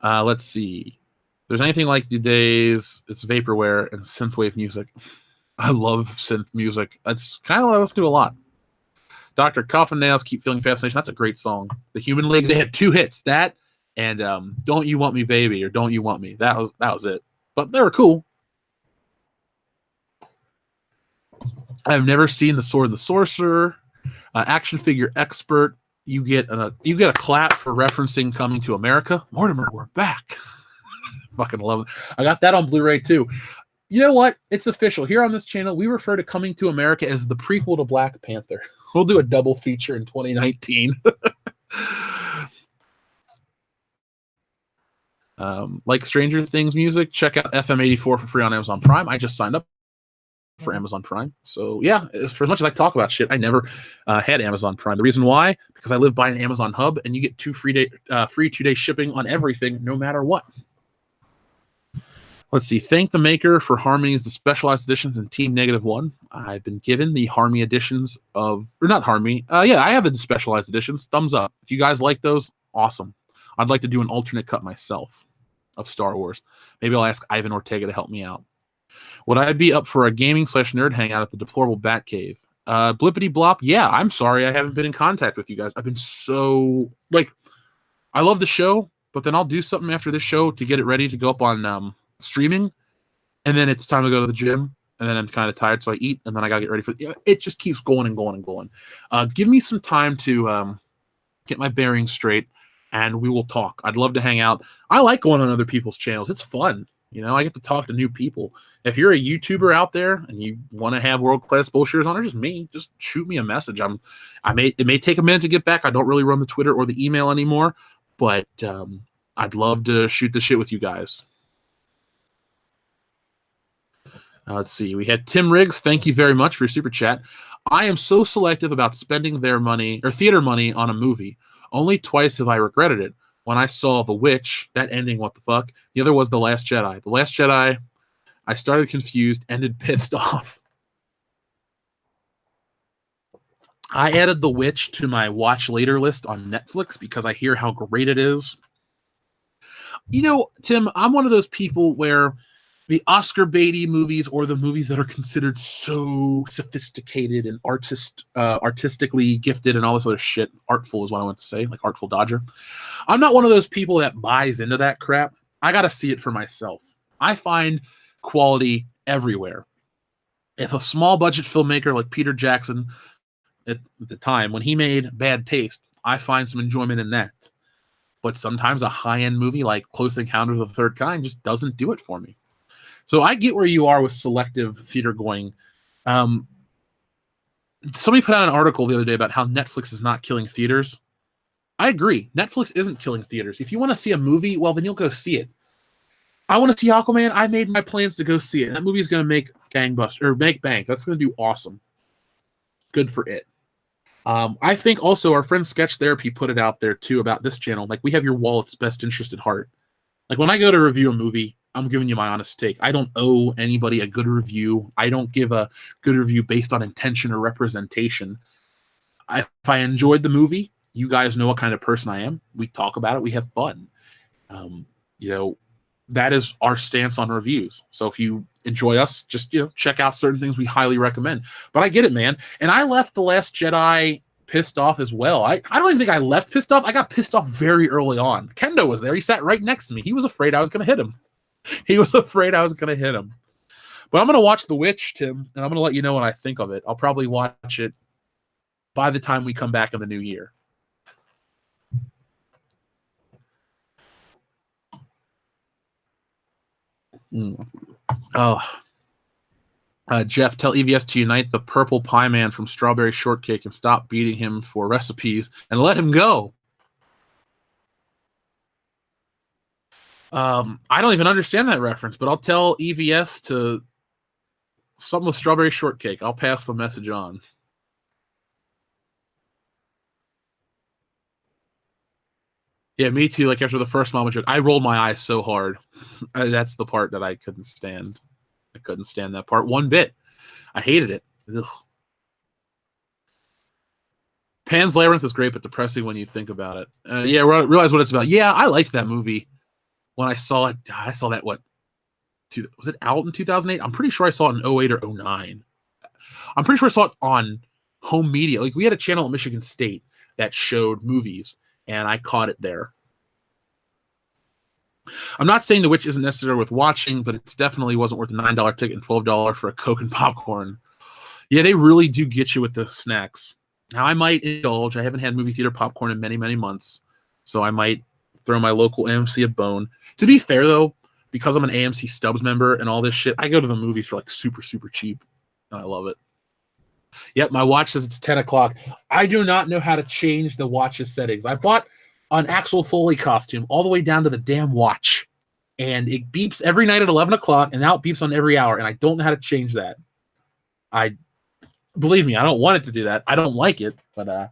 Let's see. If there's anything like the days, it's vaporware and synthwave music. I love synth music. That's kind of what I listen to a lot. Dr. Coffin Nails, Keep Feeling Fascination. That's a great song. The Human League, they had 2 hits. That and Don't You Want Me, Baby, or Don't You Want Me. That was it. But they were cool. I've never seen The Sword and the Sorcerer. Action figure expert. You get a clap for referencing Coming to America. Mortimer, we're back. Fucking love it. I got that on Blu-ray too. You know what? It's official. Here on this channel, we refer to Coming to America as the prequel to Black Panther. We'll do a double feature in 2019. Like Stranger Things music, check out FM84 for free on Amazon Prime. I just signed up for Amazon Prime. So yeah, for as much as I talk about shit, I never had Amazon Prime. The reason why, because I live by an Amazon hub, and you get free 2-day shipping on everything, no matter what. Let's see. Thank the maker for Harmony's the specialized editions in Team -1. I've been given the Harmony editions or not Harmony. Yeah, I have the specialized editions. Thumbs up. If you guys like those, awesome. I'd like to do an alternate cut myself of Star Wars. Maybe I'll ask Ivan Ortega to help me out. Would I be up for a gaming/nerd hangout at the Deplorable Bat Cave? Blippity blop. Yeah, I'm sorry I haven't been in contact with you guys. I've been so I love the show, but then I'll do something after this show to get it ready to go up on streaming, and then it's time to go to the gym, and then I'm kind of tired, so I eat, and then I gotta get ready for it. Just keeps going and going and going. Give me some time to get my bearings straight, and we will talk. I'd love to hang out. I like going on other people's channels. It's fun. I get to talk to new people. If you're a YouTuber out there and you want to have world-class bullshitters on, or just me, just shoot me a message. It may take a minute to get back. I don't really run the Twitter or the email anymore, but I'd love to shoot the shit with you guys. Let's see. We had Tim Riggs. Thank you very much for your super chat. I am so selective about spending their money or theater money on a movie. Only twice have I regretted it. When I saw The Witch, that ending, what the fuck? The other was The Last Jedi. The Last Jedi, I started confused, ended pissed off. I added The Witch to my watch later list on Netflix because I hear how great it is. Tim, I'm one of those people where the Oscar baity movies, or the movies that are considered so sophisticated and artistically gifted and all this other shit, artful is what I want to say, like Artful Dodger. I'm not one of those people that buys into that crap. I got to see it for myself. I find quality everywhere. If a small budget filmmaker like Peter Jackson at the time, when he made Bad Taste, I find some enjoyment in that. But sometimes a high-end movie like Close Encounters of the Third Kind just doesn't do it for me. So I get where you are with selective theater going. Somebody put out an article the other day about how Netflix is not killing theaters. I agree. Netflix isn't killing theaters. If you want to see a movie, well, then you'll go see it. I want to see Aquaman. I made my plans to go see it. That movie is going to make gangbusters or make bank. That's going to do awesome. Good for it. I think also our friend Sketch Therapy put it out there too about this channel. Like, we have your wallet's best interest at heart. Like, when I go to review a movie, I'm giving you my honest take. I don't owe anybody a good review. I don't give a good review based on intention or representation. If I enjoyed the movie, you guys know what kind of person I am. We talk about it. We have fun. That is our stance on reviews. So if you enjoy us, just check out certain things we highly recommend. But I get it, man. And I left The Last Jedi pissed off as well. I don't even think I left pissed off. I got pissed off very early on. Kendo was there. He sat right next to me. He was afraid I was going to hit him. He was afraid I was going to hit him. But I'm going to watch The Witch, Tim, and I'm going to let you know what I think of it. I'll probably watch it by the time we come back in the new year. Jeff, tell EVS to unite the purple pie man from Strawberry Shortcake and stop beating him for recipes and let him go. I don't even understand that reference, but I'll tell EVS to something with Strawberry Shortcake. I'll pass the message on. Yeah, me too. Like, after the first Mama joke, I rolled my eyes so hard. That's the part that I couldn't stand. I couldn't stand that part one bit. I hated it. Ugh. Pan's Labyrinth is great, but depressing when you think about it. Yeah, realize what it's about. Yeah, I liked that movie when I saw it. I saw that, was it out in 2008? I'm pretty sure I saw it in 08 or 09. I'm pretty sure I saw it on home media. Like, we had a channel at Michigan State that showed movies, and I caught it there. I'm not saying The Witch isn't necessarily worth watching, but it definitely wasn't worth a $9 ticket and $12 for a Coke and popcorn. Yeah, they really do get you with the snacks. Now, I might indulge. I haven't had movie theater popcorn in many, many months, so I might throw my local AMC a bone. To be fair, though, because I'm an AMC Stubs member and all this shit, I go to the movies for like super, super cheap. And I love it. Yep, my watch says it's 10 o'clock. I do not know how to change the watch's settings. I bought an Axel Foley costume all the way down to the damn watch. And it beeps every night at 11 o'clock, and now it beeps on every hour, and I don't know how to change that. Believe me, I don't want it to do that. I don't like it, but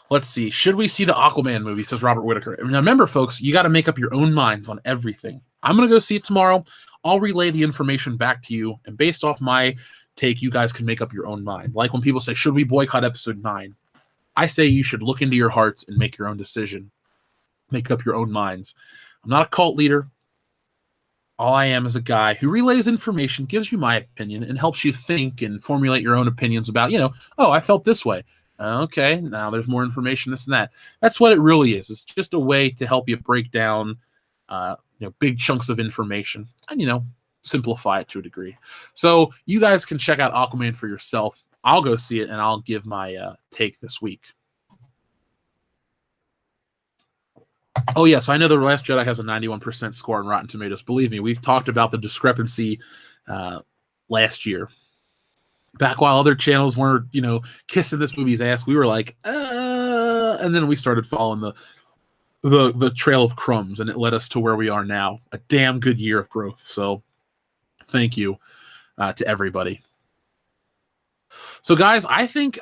let's see. Should we see the Aquaman movie, says Robert Whitaker. Now, remember, folks, you got to make up your own minds on everything. I'm going to go see it tomorrow. I'll relay the information back to you, and based off my take, you guys can make up your own mind. Like when people say, should we boycott episode 9? I say you should look into your hearts and make your own decision. Make up your own minds. I'm not a cult leader. All I am is a guy who relays information, gives you my opinion, and helps you think and formulate your own opinions about, oh, I felt this way. Okay, now there's more information, this and that. That's what it really is. It's just a way to help you break down big chunks of information and, simplify it to a degree. So you guys can check out Aquaman for yourself. I'll go see it, and I'll give my take this week. Oh, yes, I know The Last Jedi has a 91% score on Rotten Tomatoes. Believe me, we've talked about the discrepancy last year. Back while other channels weren't, kissing this movie's ass, we were like, and then we started following the trail of crumbs, and it led us to where we are now. A damn good year of growth. So thank you to everybody. So, guys, I think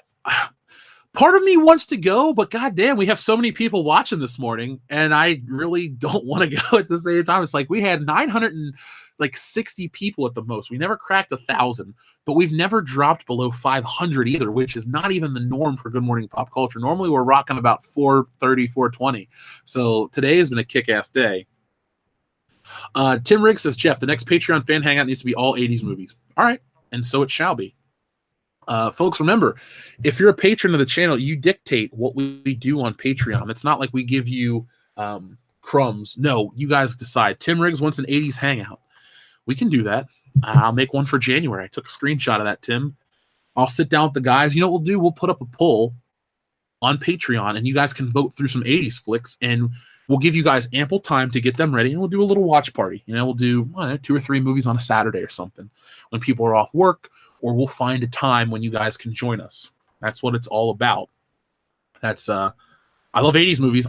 part of me wants to go, but goddamn, we have so many people watching this morning, and I really don't want to go at the same time. It's like we had 960 people at the most. We never cracked 1,000, but we've never dropped below 500 either, which is not even the norm for Good Morning Pop Culture. Normally, we're rocking about 430, 420. So today has been a kick-ass day. Tim Riggs says, Jeff, the next Patreon fan hangout needs to be all 80s movies. All right, and so it shall be. Folks, remember, if you're a patron of the channel, you dictate what we do on Patreon. It's not like we give you crumbs. No, you guys decide. Tim Riggs wants an 80s hangout. We can do that. I'll make one for January. I took a screenshot of that, Tim. I'll sit down with the guys. You know what we'll do? We'll put up a poll on Patreon, and you guys can vote through some 80s flicks, and we'll give you guys ample time to get them ready, and we'll do a little watch party. We'll do 2 or 3 movies on a Saturday or something when people are off work, or we'll find a time when you guys can join us. That's what it's all about. That's I love 80s movies.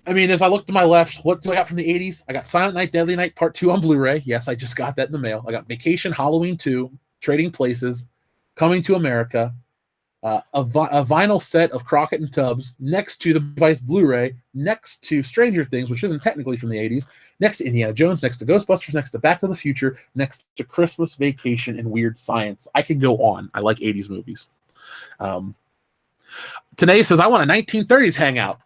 As I look to my left, what do I got from the 80s? I got Silent Night, Deadly Night Part 2 on Blu-ray. Yes, I just got that in the mail. I got Vacation, Halloween 2, Trading Places, Coming to America, a vinyl set of Crockett and Tubbs next to the Vice Blu-ray, next to Stranger Things, which isn't technically from the 80s, next to Indiana Jones, next to Ghostbusters, next to Back to the Future, next to Christmas Vacation and Weird Science. I can go on. I like 80s movies. Tanae says, I want a 1930s hangout.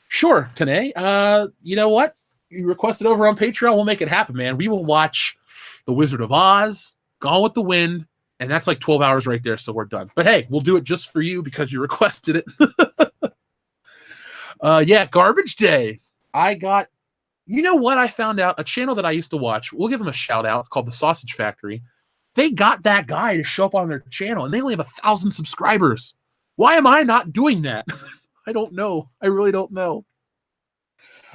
Sure, Tanae. You know what? You requested over on Patreon. We'll make it happen, man. We will watch The Wizard of Oz, Gone with the Wind, and that's like 12 hours right there, so we're done. But hey, we'll do it just for you because you requested it. Garbage Day. You know what? I found out a channel that I used to watch. We'll give them a shout out called The Sausage Factory. They got that guy to show up on their channel, and they only have 1,000 subscribers. Why am I not doing that? I don't know. I really don't know.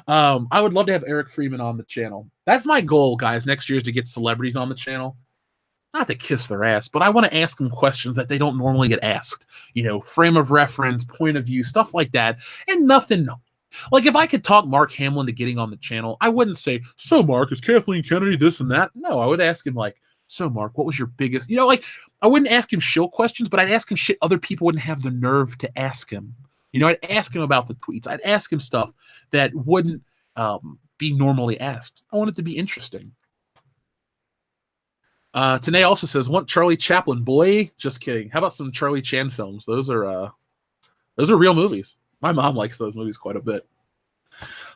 I would love to have Eric Freeman on the channel. That's my goal, guys. Next year is to get celebrities on the channel. Not to kiss their ass, but I want to ask them questions that they don't normally get asked. Frame of reference, point of view, stuff like that. And nothing. Like, if I could talk Mark Hamill into getting on the channel, I wouldn't say, so Mark, is Kathleen Kennedy this and that? No, I would ask him, like, so Mark, what was your biggest... I wouldn't ask him shill questions, but I'd ask him shit other people wouldn't have the nerve to ask him. I'd ask him about the tweets. I'd ask him stuff that wouldn't be normally asked. I want it to be interesting. Tanae also says, want Charlie Chaplin, boy. Just kidding. How about some Charlie Chan films? Those are real movies. My mom likes those movies quite a bit.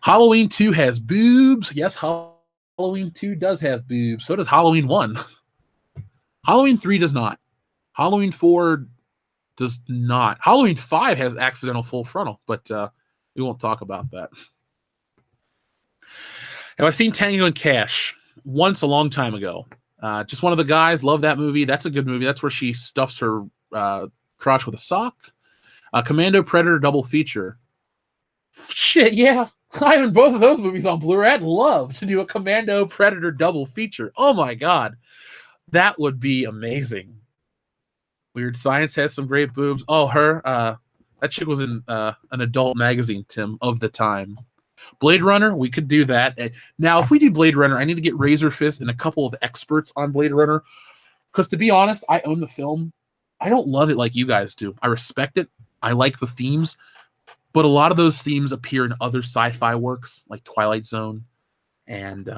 Halloween 2 has boobs. Yes, Halloween 2 does have boobs. So does Halloween 1. Halloween 3 does not. Halloween 4 does not. Halloween 5 has accidental full frontal, but we won't talk about that. Have I seen Tango and Cash? Once a long time ago. Just one of the guys. Love that movie. That's a good movie. That's where she stuffs her crotch with a sock. Commando Predator double feature. shit, yeah. I own both of those movies on Blu-ray. I'd love to do a Commando Predator double feature. Oh my god. That would be amazing. Weird Science has some great boobs. Oh, that chick was in an adult magazine, Tim, of the time. Blade Runner, we could do that. Now, if we do Blade Runner, I need to get Razor Fist and a couple of experts on Blade Runner. Because to be honest, I own the film. I don't love it like you guys do. I respect it. I like the themes. But a lot of those themes appear in other sci-fi works like Twilight Zone. And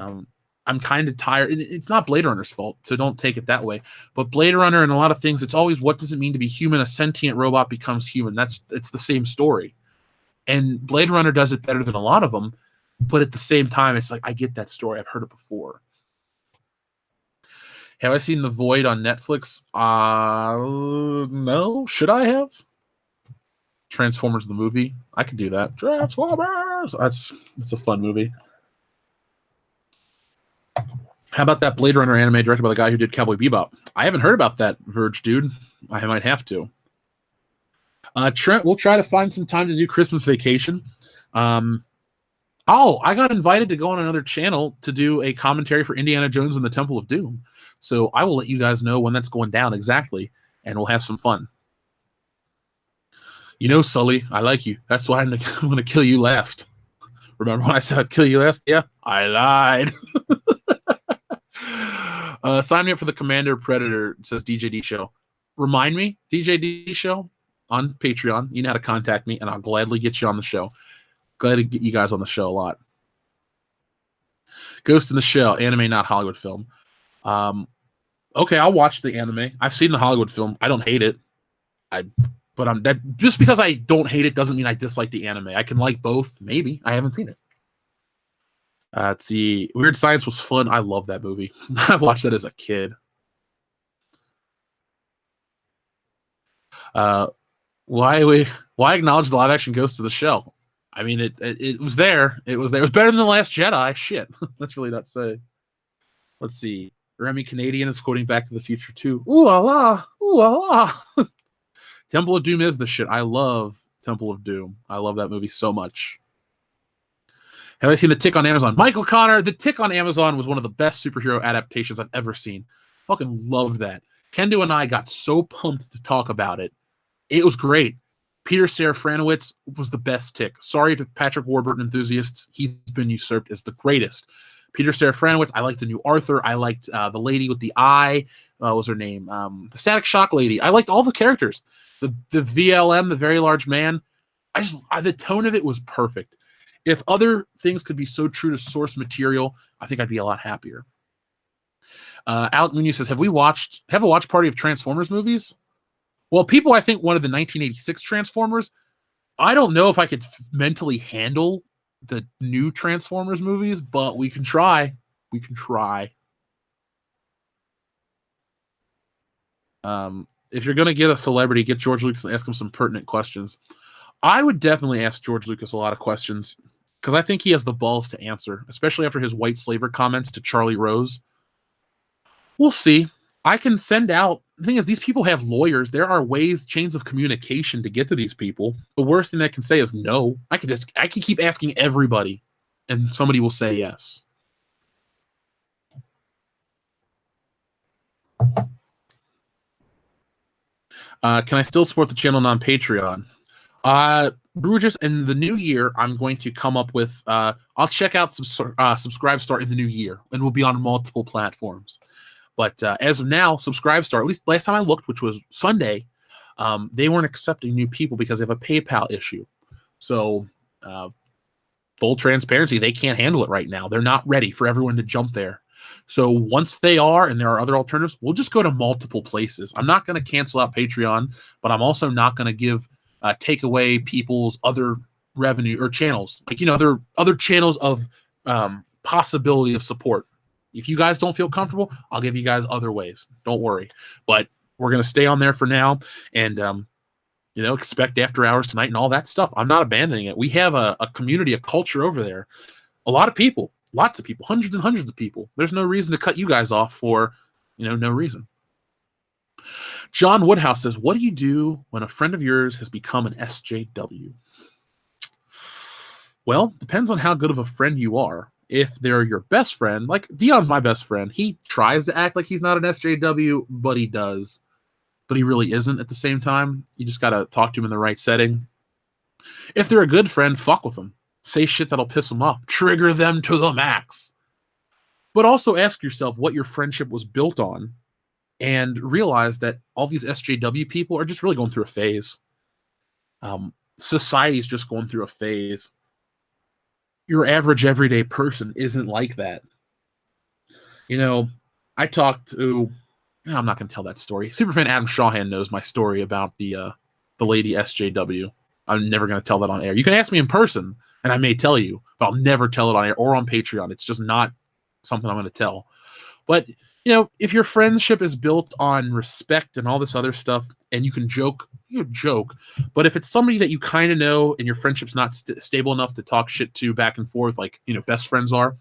I'm kind of tired. It's not Blade Runner's fault, so don't take it that way. But Blade Runner and a lot of things, it's always what does it mean to be human? A sentient robot becomes human. It's the same story. And Blade Runner does it better than a lot of them. But at the same time, it's like, I get that story. I've heard it before. Have I seen The Void on Netflix? No. Should I have? Transformers the movie. I could do that. Transformers. That's a fun movie. How about that Blade Runner anime directed by the guy who did Cowboy Bebop? I haven't heard about that, Verge dude. I might have to. Trent, we'll try to find some time to do Christmas Vacation. I got invited to go on another channel to do a commentary for Indiana Jones and the Temple of Doom. So I will let you guys know when that's going down exactly, and we'll have some fun. You know, Sully, I like you. That's why I'm going to kill you last. Remember when I said I'd kill you last? Yeah, I lied. Sign me up for the Commander Predator, says DJ D Show. Remind me, DJ D Show, on Patreon. You know how to contact me, and I'll gladly get you on the show. Glad to get you guys on the show a lot. Ghost in the Shell, anime, not Hollywood film. Okay, I'll watch the anime. I've seen the Hollywood film. I don't hate it. But just because I don't hate it doesn't mean I dislike the anime. I can like both. Maybe. I haven't seen it. Let's see. Weird Science was fun. I love that movie. I watched that as a kid. Why acknowledge the live action Ghost of the Shell? I mean, it was there. It was there. It was better than The Last Jedi. Shit. That's really not say. Let's see. Remy Canadian is quoting Back to the Future too. Ooh la la. Ooh la la. Temple of Doom is the shit. I love Temple of Doom. I love that movie so much. Have I seen The Tick on Amazon? Michael Connor, The Tick on Amazon was one of the best superhero adaptations I've ever seen. Fucking love that. Kendo and I got so pumped to talk about it. It was great. Peter Serafinowicz was the best Tick. Sorry to Patrick Warburton enthusiasts. He's been usurped as the greatest. Peter Serafinowicz, I liked the new Arthur. I liked the lady with the eye. What was her name? The Static Shock lady. I liked all the characters. The VLM, the very large man. The tone of it was perfect. If other things could be so true to source material, I think I'd be a lot happier. Alec Munoz says, have a watch party of Transformers movies? Well, people, I think, wanted the 1986 Transformers. I don't know if I could mentally handle the new Transformers movies, but we can try. We can try. If you're going to get a celebrity, get George Lucas and ask him some pertinent questions. I would definitely ask George Lucas a lot of questions because I think he has the balls to answer, especially after his white slaver comments to Charlie Rose. We'll see. I can send out. The thing is, these people have lawyers. There are ways, chains of communication to get to these people. The worst thing I can say is no. I can keep asking everybody, and somebody will say yes. Can I still support the channel on Patreon? Bruges, in the new year, I'm going to come up with. I'll check out Subscribe in the new year, and we'll be on multiple platforms. But as of now, Subscribe, at least last time I looked, which was Sunday, they weren't accepting new people because they have a PayPal issue. So, full transparency, they can't handle it right now. They're not ready for everyone to jump there. So once they are, and there are other alternatives, we'll just go to multiple places. I'm not going to cancel out Patreon, but I'm also not going to take away people's other revenue or channels. Like, there are other channels of possibility of support. If you guys don't feel comfortable, I'll give you guys other ways. Don't worry. But we're going to stay on there for now and, expect after hours tonight and all that stuff. I'm not abandoning it. We have a community, a culture over there. A lot of people, lots of people, hundreds and hundreds of people. There's no reason to cut you guys off for, no reason. John Woodhouse says, what do you do when a friend of yours has become an SJW? Well, depends on how good of a friend you are. If they're your best friend, like Dion's my best friend, he tries to act like he's not an SJW, but he does. But he really isn't at the same time. You just got to talk to him in the right setting. If they're a good friend, fuck with them. Say shit that'll piss them off. Trigger them to the max. But also ask yourself what your friendship was built on and realize that all these SJW people are just really going through a phase. Society's just going through a phase. Your average everyday person isn't like that. I talked to... I'm not going to tell that story. Superfan Adam Shawhan knows my story about the lady SJW. I'm never going to tell that on air. You can ask me in person, and I may tell you, but I'll never tell it on air or on Patreon. It's just not something I'm going to tell. But, if your friendship is built on respect and all this other stuff, and you can joke, joke. But if it's somebody that you kind of know and your friendship's not stable enough to talk shit to back and forth like, best friends are,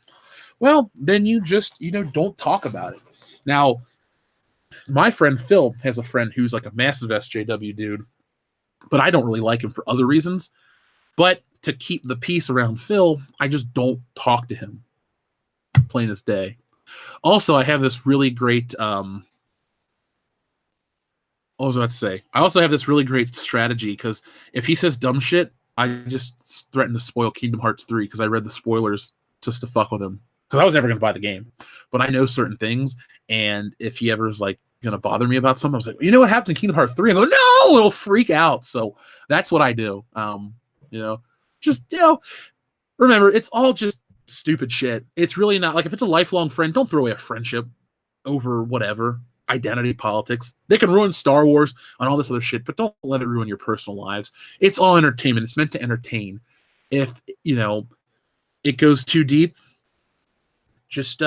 well, then you just, don't talk about it. Now, my friend Phil has a friend who's like a massive SJW dude, but I don't really like him for other reasons. But to keep the peace around Phil, I just don't talk to him. Plain as day. Also, I have this really great... what was I about to say? I also have this really great strategy because if he says dumb shit, I just threaten to spoil Kingdom Hearts 3 because I read the spoilers just to fuck with him. Because I was never going to buy the game. But I know certain things, and if he ever is like going to bother me about something, I was like, you know what happened in Kingdom Hearts 3? I go, no! It'll freak out. So that's what I do. Remember, it's all just stupid shit. It's really not... Like, if it's a lifelong friend, don't throw away a friendship over whatever. Identity politics. They can ruin Star Wars and all this other shit, but don't let it ruin your personal lives. It's all entertainment. It's meant to entertain. If, it goes too deep, just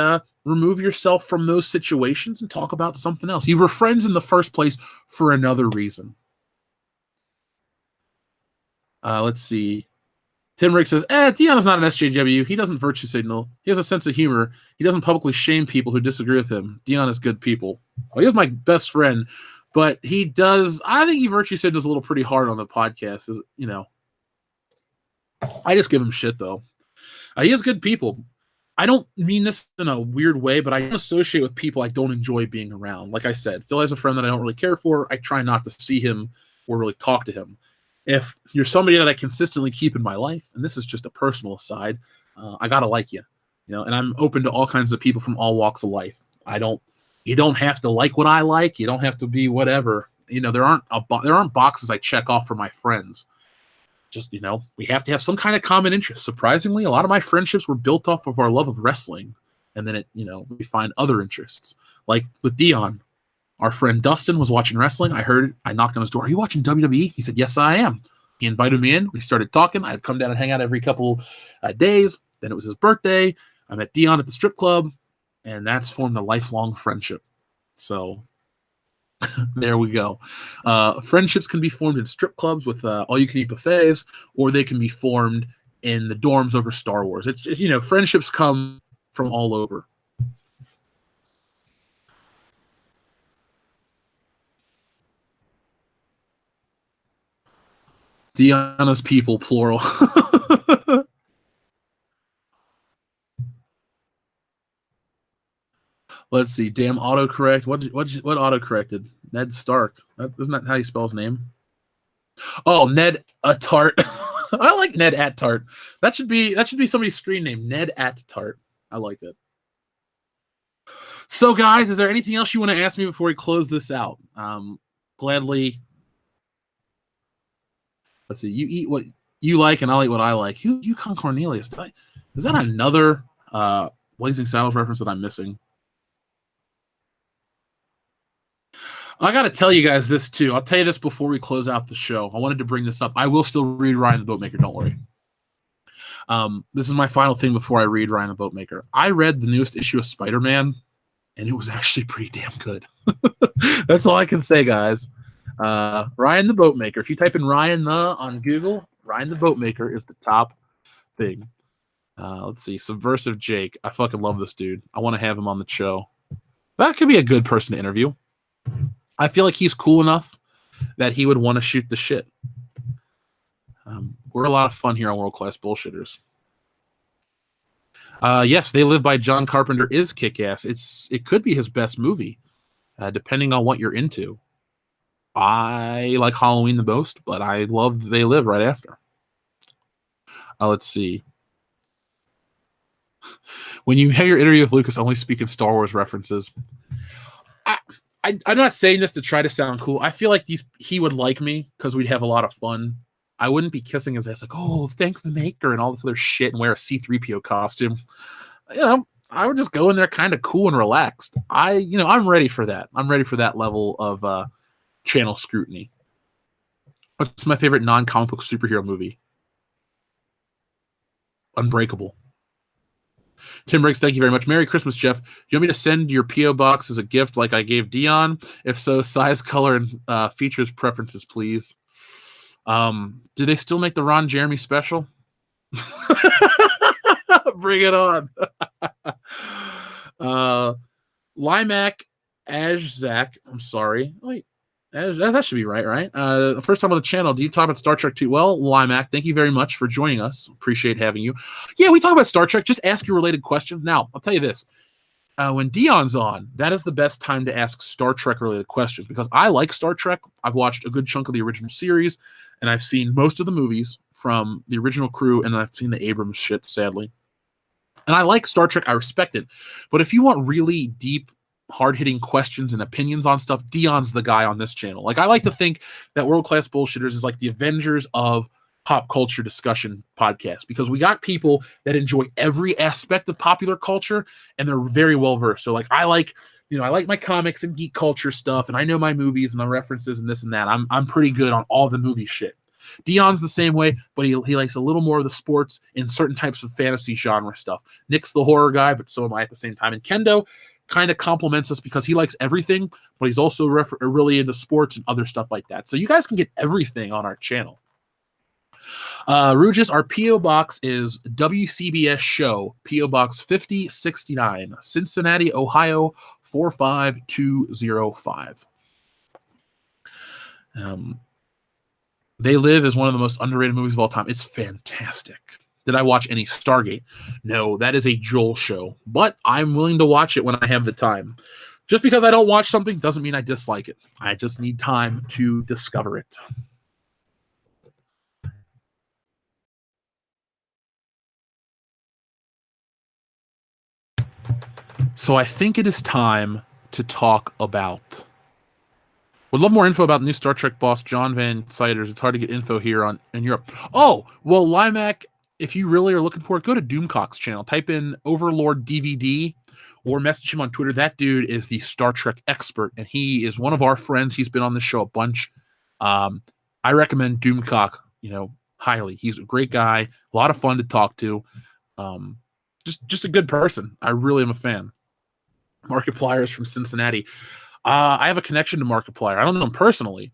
remove yourself from those situations and talk about something else. You were friends in the first place for another reason. Let's see. Tim Rick says, Dion is not an SJW. He doesn't virtue signal. He has a sense of humor. He doesn't publicly shame people who disagree with him. Dion is good people. Well, he is my best friend, but he does... I think he virtue signals a little pretty hard on the podcast. I just give him shit, though. He has good people. I don't mean this in a weird way, but I don't associate with people I don't enjoy being around. Like I said, Phil has a friend that I don't really care for. I try not to see him or really talk to him. If you're somebody that I consistently keep in my life, and this is just a personal aside, I gotta like you, and I'm open to all kinds of people from all walks of life. You don't have to like what I like. You don't have to be whatever. There aren't boxes I check off for my friends. Just, we have to have some kind of common interest. Surprisingly, a lot of my friendships were built off of our love of wrestling, and then we find other interests. Like with Dion. Our friend Dustin was watching wrestling. I knocked on his door. Are you watching WWE? He said, yes, I am. He invited me in. We started talking. I'd come down and hang out every couple days. Then it was his birthday. I met Dion at the strip club, and that's formed a lifelong friendship. So there we go. Friendships can be formed in strip clubs with all-you-can-eat buffets, or they can be formed in the dorms over Star Wars. It's just, friendships come from all over. Deanna's people, plural. Let's see. Damn autocorrect. What autocorrected? Ned Stark. Isn't that how you spell his name? Oh, Ned Attart. I like Ned Attart. That should be somebody's screen name. Ned Attart. I like it. So, guys, is there anything else you want to ask me before we close this out? Gladly. Let's see. You eat what you like, and I'll eat what I like. Yukon Cornelius. Is that another Blazing Saddles reference that I'm missing? I got to tell you guys this, too. I'll tell you this before we close out the show. I wanted to bring this up. I will still read Ryan the Boatmaker. Don't worry. This is my final thing before I read Ryan the Boatmaker. I read the newest issue of Spider-Man, and it was actually pretty damn good. That's all I can say, guys. Ryan the Boatmaker. If you type in Ryan on Google, Ryan the Boatmaker is the top thing. Let's see. Subversive Jake. I fucking love this dude. I want to have him on the show. That could be a good person to interview. I feel like he's cool enough that he would want to shoot the shit. We're a lot of fun here on World Class Bullshitters. Yes, They Live by John Carpenter is kick-ass. It could be his best movie, depending on what you're into. I like Halloween the most, but I love They Live right after. Let's see. When you have your interview with Lucas, only speak in Star Wars references. I'm not saying this to try to sound cool. I feel like he would like me because we'd have a lot of fun. I wouldn't be kissing his ass like, oh, thank the maker and all this other shit and wear a C-3PO costume. I would just go in there kind of cool and relaxed. I'm ready for that. I'm ready for that level of channel scrutiny. What's my favorite non-comic book superhero movie? Unbreakable. Tim Briggs, thank you very much. Merry Christmas, Jeff. Do you want me to send your P.O. box as a gift like I gave Dion? If so, size, color, and features preferences, please. Do they still make the Ron Jeremy special? Bring it on. Limac Ajzak. I'm sorry. Wait. That should be right? First time on the channel. Do you talk about Star Trek too? Well, Limac, thank you very much for joining us. Appreciate having you. Yeah, we talk about Star Trek. Just ask your related questions. Now, I'll tell you this. When Dion's on, that is the best time to ask Star Trek related questions because I like Star Trek. I've watched a good chunk of the original series, and I've seen most of the movies from the original crew, and I've seen the Abrams shit, sadly. And I like Star Trek. I respect it. But if you want really deep, hard-hitting questions and opinions on stuff, Dion's the guy on this channel. Like, I like to think that World Class Bullshitters is like the Avengers of pop culture discussion podcast because we got people that enjoy every aspect of popular culture and they're very well versed. So like I like my comics and geek culture stuff and I know my movies and the references and this and that. I'm pretty good on all the movie shit. Dion's the same way, but he likes a little more of the sports and certain types of fantasy genre stuff. Nick's the horror guy, but so am I at the same time. And Kendo kind of complements us because he likes everything, but he's also really into sports and other stuff like that. So you guys can get everything on our channel. Rugis, our P.O. Box is WCBS Show, P.O. Box 5069, Cincinnati, Ohio, 45205. They Live is one of the most underrated movies of all time. It's fantastic. Did I watch any Stargate? No, that is a Joel show, but I'm willing to watch it when I have the time. Just because I don't watch something doesn't mean I dislike it. I just need time to discover it. So I think it is time to talk about... Would love more info about the new Star Trek boss, John Van Siders. It's hard to get info here in Europe. Oh, well, Limac, if you really are looking for it, go to Doomcock's channel. Type in Overlord DVD or message him on Twitter. That dude is the Star Trek expert, and he is one of our friends. He's been on the show a bunch. I recommend Doomcock, highly. He's a great guy, a lot of fun to talk to. Just a good person. I really am a fan. Markiplier is from Cincinnati. I have a connection to Markiplier. I don't know him personally,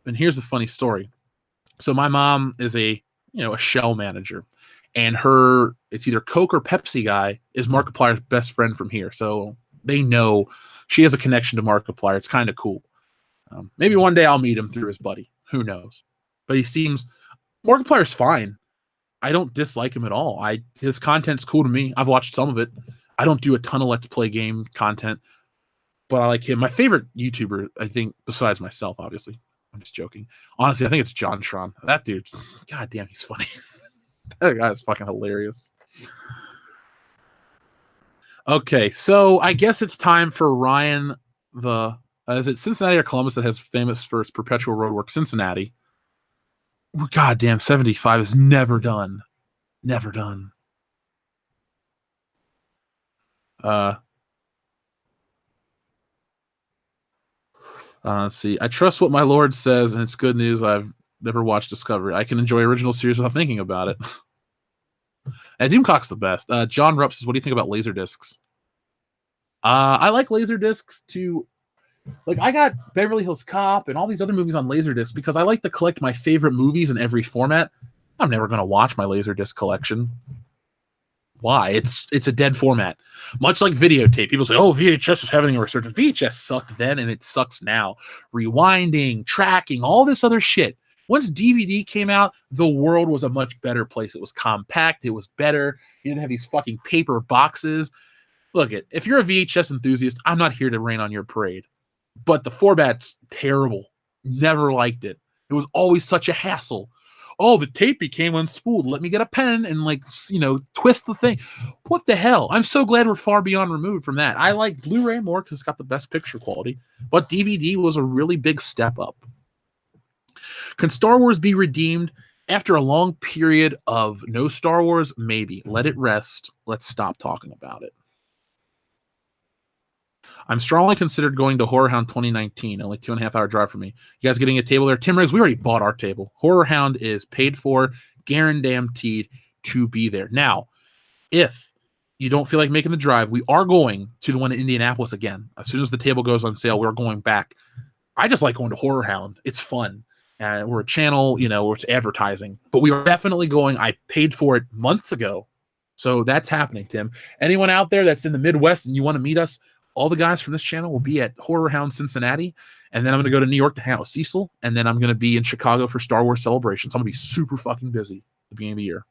and here's the funny story. So my mom is a Shell manager, and it's either Coke or Pepsi guy is Markiplier's best friend from here. So they know she has a connection to Markiplier. It's kind of cool. Maybe one day I'll meet him through his buddy. Who knows? But Markiplier's fine. I don't dislike him at all. His content's cool to me. I've watched some of it. I don't do a ton of Let's Play game content, but I like him. My favorite YouTuber, I think, besides myself, obviously. I'm just joking. Honestly, I think it's John Tron. That dude, goddamn, he's funny. That guy is fucking hilarious. Okay, so I guess it's time for Ryan. Is it Cincinnati or Columbus that has famous for its perpetual roadwork? Cincinnati. Goddamn, 75 is never done. Never done. Let's see. I trust what my Lord says, and it's good news. I've never watched Discovery. I can enjoy original series without thinking about it. And Doomcock's the best. John Rupp says, what do you think about Laserdiscs? I like Laserdiscs to... Like, I got Beverly Hills Cop and all these other movies on Laserdisc because I like to collect my favorite movies in every format. I'm never going to watch my Laserdisc collection. Why? It's a dead format. Much like videotape. People say, oh, VHS is having a resurgence. VHS sucked then and it sucks now. Rewinding, tracking, all this other shit Once DVD came out, the world was a much better place. It was compact. It was better. You didn't have these fucking paper boxes. Look, if you're a VHS enthusiast, I'm not here to rain on your parade. But the format's terrible. Never liked it. It was always such a hassle. Oh, the tape became unspooled. Let me get a pen and twist the thing. What the hell? I'm so glad we're far beyond removed from that. I like Blu-ray more because it's got the best picture quality. But DVD was a really big step up. Can Star Wars be redeemed after a long period of no Star Wars? Maybe. Let it rest. Let's stop talking about it. I'm strongly considered going to Horror Hound 2019, only 2.5 hour drive from me. You guys getting a table there? Tim Riggs, we already bought our table. Horror Hound is paid for, guaranteed to be there. Now, if you don't feel like making the drive, we are going to the one in Indianapolis again. As soon as the table goes on sale, we're going back. I just like going to Horror Hound. It's fun. We're a channel, where it's advertising. But we are definitely going. I paid for it months ago. So that's happening, Tim. Anyone out there that's in the Midwest and you want to meet us, all the guys from this channel will be at Horror Hound Cincinnati, and then I'm going to go to New York to hang out with Cecil, and then I'm going to be in Chicago for Star Wars Celebration. So I'm going to be super fucking busy at the beginning of the year.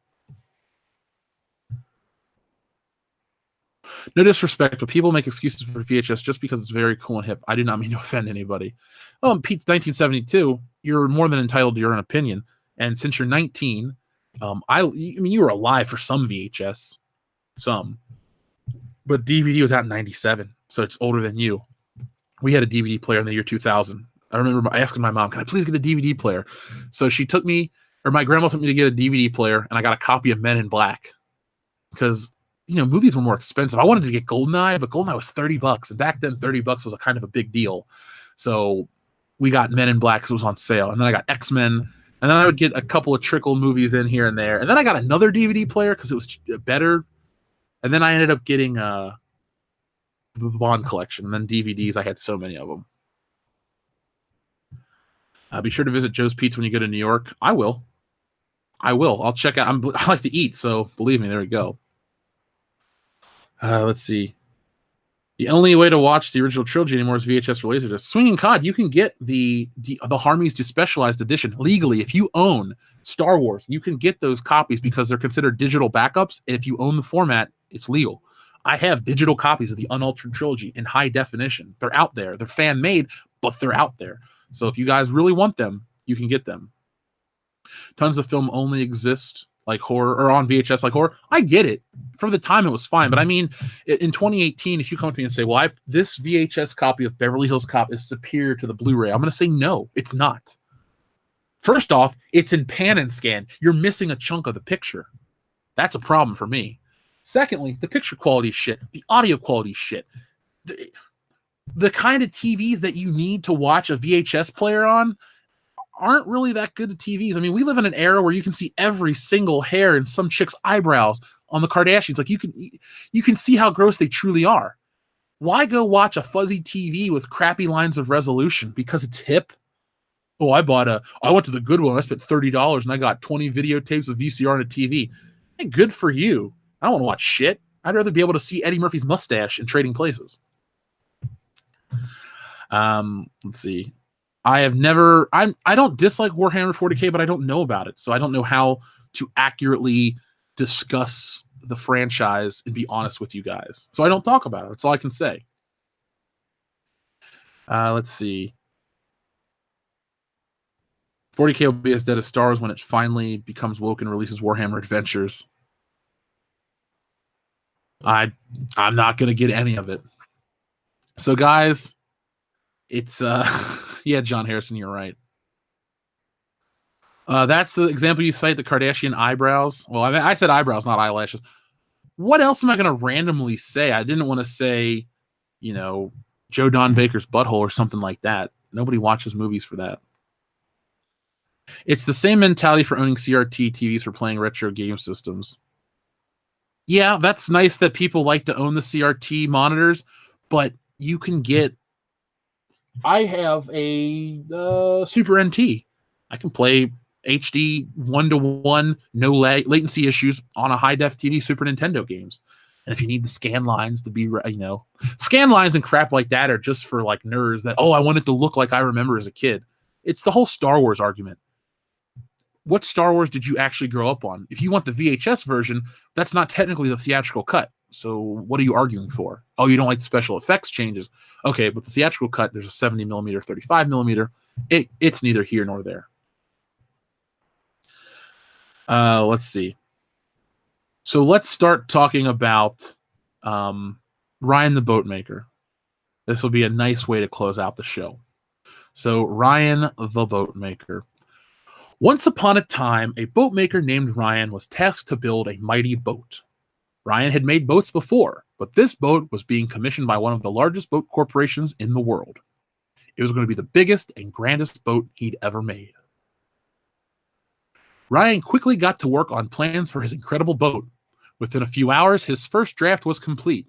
No disrespect, but people make excuses for VHS just because it's very cool and hip. I do not mean to offend anybody. Oh, Pete's 1972. You're more than entitled to your own opinion, and since you're 19, I mean you were alive for some VHS, but DVD was out in 97. So it's older than you. We had a DVD player in the year 2000. I remember asking my mom, can I please get a DVD player? So my grandma took me to get a DVD player, and I got a copy of Men in Black. Because, movies were more expensive. I wanted to get GoldenEye, but GoldenEye was $30. And back then, $30 was a kind of a big deal. So we got Men in Black because it was on sale. And then I got X-Men. And then I would get a couple of trickle movies in here and there. And then I got another DVD player because it was better. And then I ended up getting the Bond collection, and then DVDs. I had so many of them. Be sure to visit Joe's Pizza when you go to New York. I will. I'll check out. I like to eat, so believe me. There we go. Let's see. The only way to watch the original trilogy anymore is VHS or Laserdisc. Swinging Cod, you can get the Harmy's Despecialized edition legally if you own Star Wars. You can get those copies because they're considered digital backups. And if you own the format, it's legal. I have digital copies of the unaltered trilogy in high definition. They're out there. They're fan-made, but they're out there. So if you guys really want them, you can get them. Tons of film only exist like horror or on VHS like horror. I get it. For the time, it was fine. But I mean, in 2018, if you come to me and say, well, this VHS copy of Beverly Hills Cop is superior to the Blu-ray, I'm going to say no, it's not. First off, it's in pan and scan. You're missing a chunk of the picture. That's a problem for me. Secondly, the picture quality is shit. The audio quality is shit. The kind of TVs that you need to watch a VHS player on aren't really that good to TVs. I mean, we live in an era where you can see every single hair in some chick's eyebrows on the Kardashians. Like you can see how gross they truly are. Why go watch a fuzzy TV with crappy lines of resolution? Because it's hip? Oh, I went to the Goodwill and I spent $30 and I got 20 videotapes of VCR and a TV. Hey, good for you. I don't want to watch shit. I'd rather be able to see Eddie Murphy's mustache in Trading Places. Let's see. I don't dislike Warhammer 40K, but I don't know about it. So I don't know how to accurately discuss the franchise and be honest with you guys. So I don't talk about it. That's all I can say. Let's see. 40K will be as dead as Star Wars when it finally becomes woke and releases Warhammer Adventures. I'm not going to get any of it. So, guys, it's, yeah, John Harrison, you're right. That's the example you cite, the Kardashian eyebrows. Well, I said eyebrows, not eyelashes. What else am I going to randomly say? I didn't want to say, Joe Don Baker's butthole or something like that. Nobody watches movies for that. It's the same mentality for owning CRT TVs for playing retro game systems. Yeah, that's nice that people like to own the CRT monitors, but you can get... I have a Super NT. I can play HD 1-to-1, no latency issues on a high-def TV Super Nintendo games. And if you need the scan lines to be, scan lines and crap like that are just for like nerds that, I want it to look like I remember as a kid. It's the whole Star Wars argument. what Star Wars did you actually grow up on? If you want the VHS version, that's not technically the theatrical cut. So what are you arguing for? Oh, you don't like the special effects changes. Okay, but the theatrical cut, there's a 70 millimeter, 35 millimeter. It's neither here nor there. Let's see. So let's start talking about Ryan the Boatmaker. This will be a nice way to close out the show. So Ryan the Boatmaker. Once upon a time, a boatmaker named Ryan was tasked to build a mighty boat. Ryan had made boats before, but this boat was being commissioned by one of the largest boat corporations in the world. It was going to be the biggest and grandest boat he'd ever made. Ryan quickly got to work on plans for his incredible boat. Within a few hours, his first draft was complete.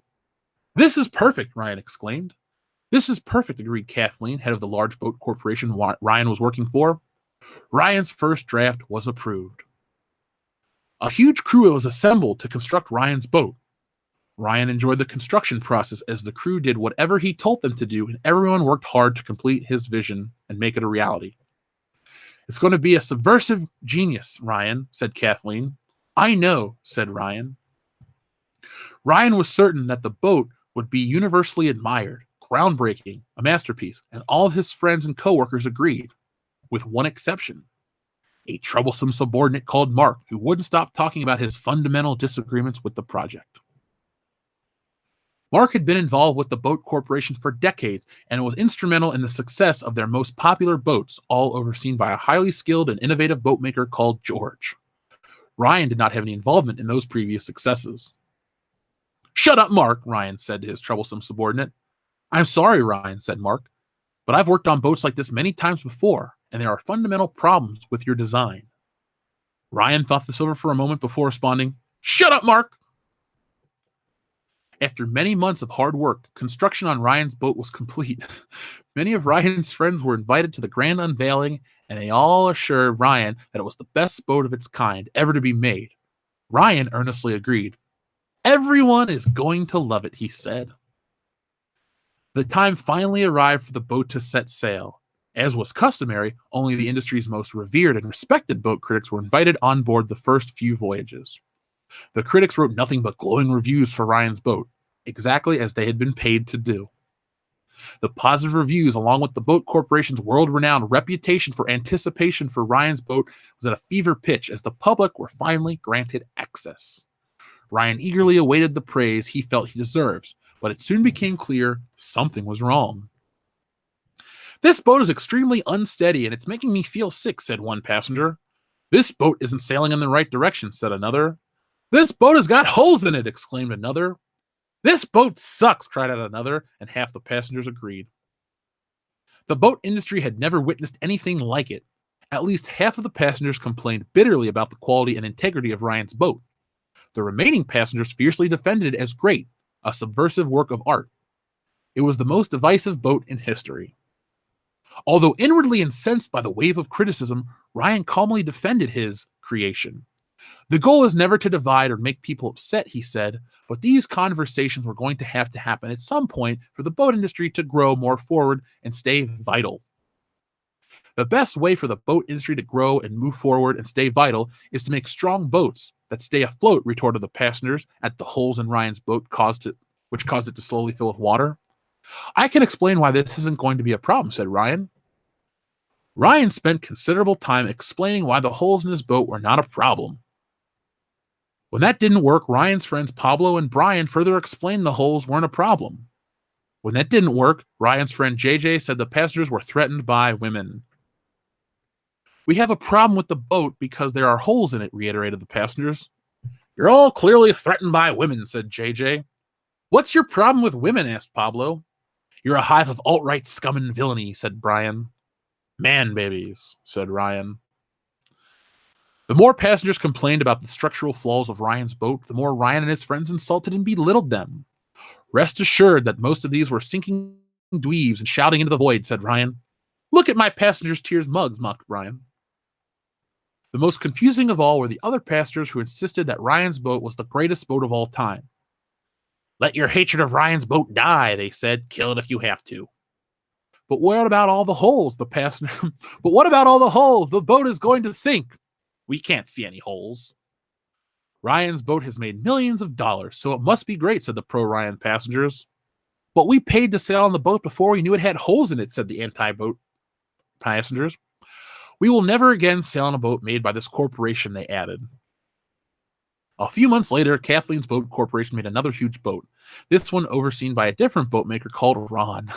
"This is perfect," Ryan exclaimed. "This is perfect," agreed Kathleen, head of the large boat corporation Ryan was working for. Ryan's first draft was approved. A huge crew was assembled to construct Ryan's boat. Ryan enjoyed the construction process as the crew did whatever he told them to do, and everyone worked hard to complete his vision and make it a reality. "It's going to be a subversive genius, Ryan," said Kathleen. "I know," said Ryan. Ryan was certain that the boat would be universally admired, groundbreaking, a masterpiece, and all of his friends and coworkers agreed, with one exception: a troublesome subordinate called Mark, who wouldn't stop talking about his fundamental disagreements with the project. Mark had been involved with the boat corporation for decades and was instrumental in the success of their most popular boats, all overseen by a highly skilled and innovative boatmaker called George. Ryan did not have any involvement in those previous successes. "Shut up, Mark," Ryan said to his troublesome subordinate. "I'm sorry, Ryan," said Mark, "but I've worked on boats like this many times before, and there are fundamental problems with your design." Ryan thought this over for a moment before responding, "Shut up, Mark!" After many months of hard work, construction on Ryan's boat was complete. Many of Ryan's friends were invited to the grand unveiling, and they all assured Ryan that it was the best boat of its kind ever to be made. Ryan earnestly agreed. "Everyone is going to love it," he said. The time finally arrived for the boat to set sail. As was customary, only the industry's most revered and respected boat critics were invited on board the first few voyages. The critics wrote nothing but glowing reviews for Ryan's boat, exactly as they had been paid to do. The positive reviews, along with the boat corporation's world-renowned reputation for anticipation for Ryan's boat, was at a fever pitch as the public were finally granted access. Ryan eagerly awaited the praise he felt he deserves, but it soon became clear something was wrong. "This boat is extremely unsteady and it's making me feel sick," said one passenger. "This boat isn't sailing in the right direction," said another. "This boat has got holes in it," exclaimed another. "This boat sucks," cried out another, and half the passengers agreed. The boat industry had never witnessed anything like it. At least half of the passengers complained bitterly about the quality and integrity of Ryan's boat. The remaining passengers fiercely defended it as great, a subversive work of art. It was the most divisive boat in history. Although inwardly incensed by the wave of criticism, Ryan calmly defended his creation. "The goal is never to divide or make people upset," he said, "but these conversations were going to happen at some point for the boat industry to grow more forward and stay vital. The best way for the boat industry to grow and move forward and stay vital is to make strong boats that stay afloat," retorted the passengers at the holes in Ryan's boat which caused it to slowly fill with water. "I can explain why this isn't going to be a problem," said Ryan. Ryan spent considerable time explaining why the holes in his boat were not a problem. When that didn't work, Ryan's friends Pablo and Brian further explained the holes weren't a problem. When that didn't work, Ryan's friend JJ said the passengers were threatened by women. "We have a problem with the boat because there are holes in it," reiterated the passengers. "You're all clearly threatened by women," said JJ. "What's your problem with women?" asked Pablo. "You're a hive of alt-right scum and villainy," said Brian. "Man babies," said Ryan. The more passengers complained about the structural flaws of Ryan's boat, the more Ryan and his friends insulted and belittled them. "Rest assured that most of these were sinking dweebs and shouting into the void," said Ryan. "Look at my passengers' tears mugs," mocked Brian. The most confusing of all were the other passengers who insisted that Ryan's boat was the greatest boat of all time. "Let your hatred of Ryan's boat die," they said. "Kill it if you have to." But what about all the holes? But what about all the holes? The boat is going to sink." We can't see any holes. Ryan's boat has made millions of dollars, so it must be great, said the pro-Ryan passengers. But we paid to sail on the boat before we knew it had holes in it, said the anti-boat passengers. We will never again sail on a boat made by this corporation, they added. A few months later, Kathleen's Boat Corporation made another huge boat, this one overseen by a different boat maker called Ron.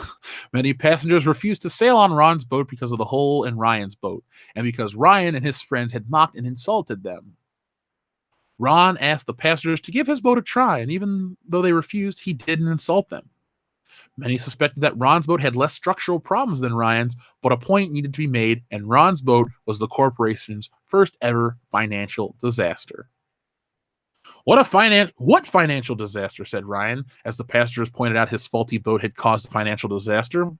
Many passengers refused to sail on Ron's boat because of the hole in Ryan's boat, and because Ryan and his friends had mocked and insulted them. Ron asked the passengers to give his boat a try, and even though they refused, he didn't insult them. Many suspected that Ron's boat had less structural problems than Ryan's, but a point needed to be made, and Ron's boat was the corporation's first ever financial disaster. What financial disaster, said Ryan, as the passengers pointed out his faulty boat had caused the financial disaster.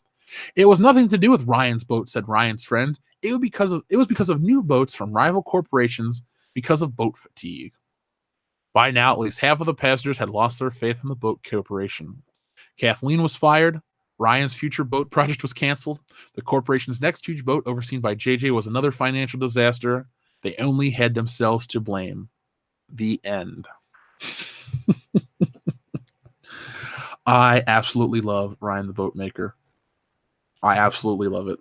It was nothing to do with Ryan's boat, said Ryan's friend. It was because of new boats from rival corporations because of boat fatigue. By now, at least half of the passengers had lost their faith in the boat corporation. Kathleen was fired. Ryan's future boat project was canceled. The corporation's next huge boat, overseen by JJ, was another financial disaster. They only had themselves to blame. The end. I absolutely love Ryan the Boat Maker. I absolutely love it.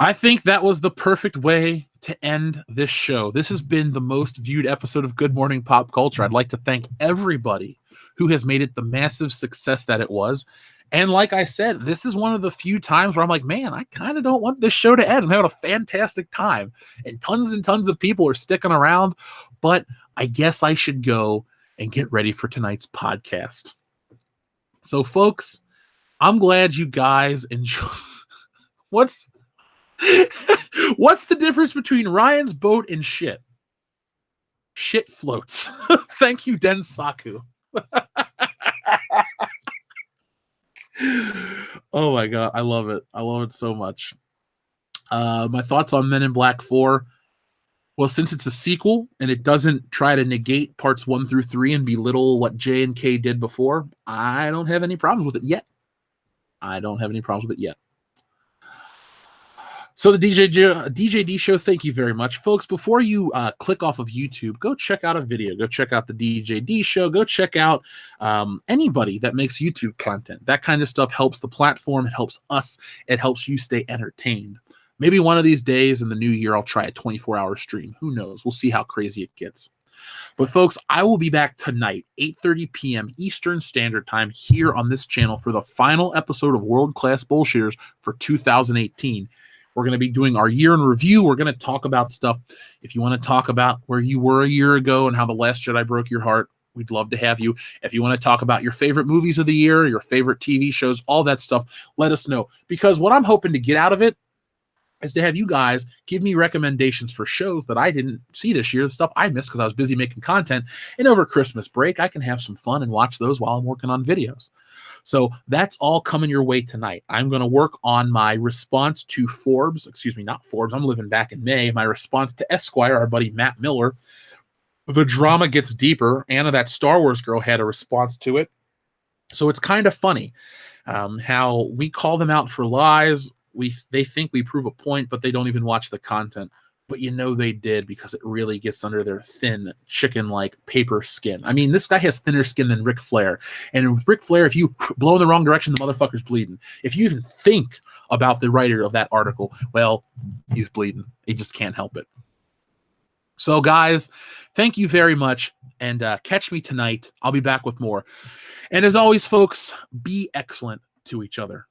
I think that was the perfect way to end this show. This has been the most viewed episode of Good Morning Pop Culture. I'd like to thank everybody who has made it the massive success that it was. And like I said, this is one of the few times where I'm like, man, I kind of don't want this show to end. I'm having a fantastic time. And tons of people are sticking around. But I guess I should go and get ready for tonight's podcast. So, folks, I'm glad you guys enjoy. What's the difference between Ryan's boat and shit? Shit floats. Thank you, Den Saku. Oh my god, I love it. I love it so much. My thoughts on Men in Black 4. Well, since it's a sequel and it doesn't try to negate parts 1 through 3 and belittle what J and K did before, I don't have any problems with it yet. So the DJD show, thank you very much. Folks, before you click off of YouTube, go check out a video. Go check out the DJD show. Go check out anybody that makes YouTube content. That kind of stuff helps the platform. It helps us. It helps you stay entertained. Maybe one of these days in the new year, I'll try a 24-hour stream. Who knows? We'll see how crazy it gets. But folks, I will be back tonight, 8:30 p.m. Eastern Standard Time here on this channel for the final episode of World Class Bullshitters for 2018. We're going to be doing our year in review. We're going to talk about stuff. If you want to talk about where you were a year ago and how The Last Jedi broke your heart, we'd love to have you. If you want to talk about your favorite movies of the year, your favorite TV shows, all that stuff, let us know. Because what I'm hoping to get out of it is to have you guys give me recommendations for shows that I didn't see this year, the stuff I missed because I was busy making content. And over Christmas break, I can have some fun and watch those while I'm working on videos. So that's all coming your way tonight. I'm going to work on my response to Forbes. Excuse me, not Forbes. I'm living back in May. My response to Esquire, our buddy Matt Miller. The drama gets deeper. Anna, that Star Wars girl, had a response to it. So it's kind of funny how we call them out for lies. They think we prove a point, but they don't even watch the content. But you know they did because it really gets under their thin, chicken-like paper skin. I mean, this guy has thinner skin than Ric Flair. And with Ric Flair, if you blow in the wrong direction, the motherfucker's bleeding. If you even think about the writer of that article, well, he's bleeding. He just can't help it. So, guys, thank you very much. And catch me tonight. I'll be back with more. And as always, folks, be excellent to each other.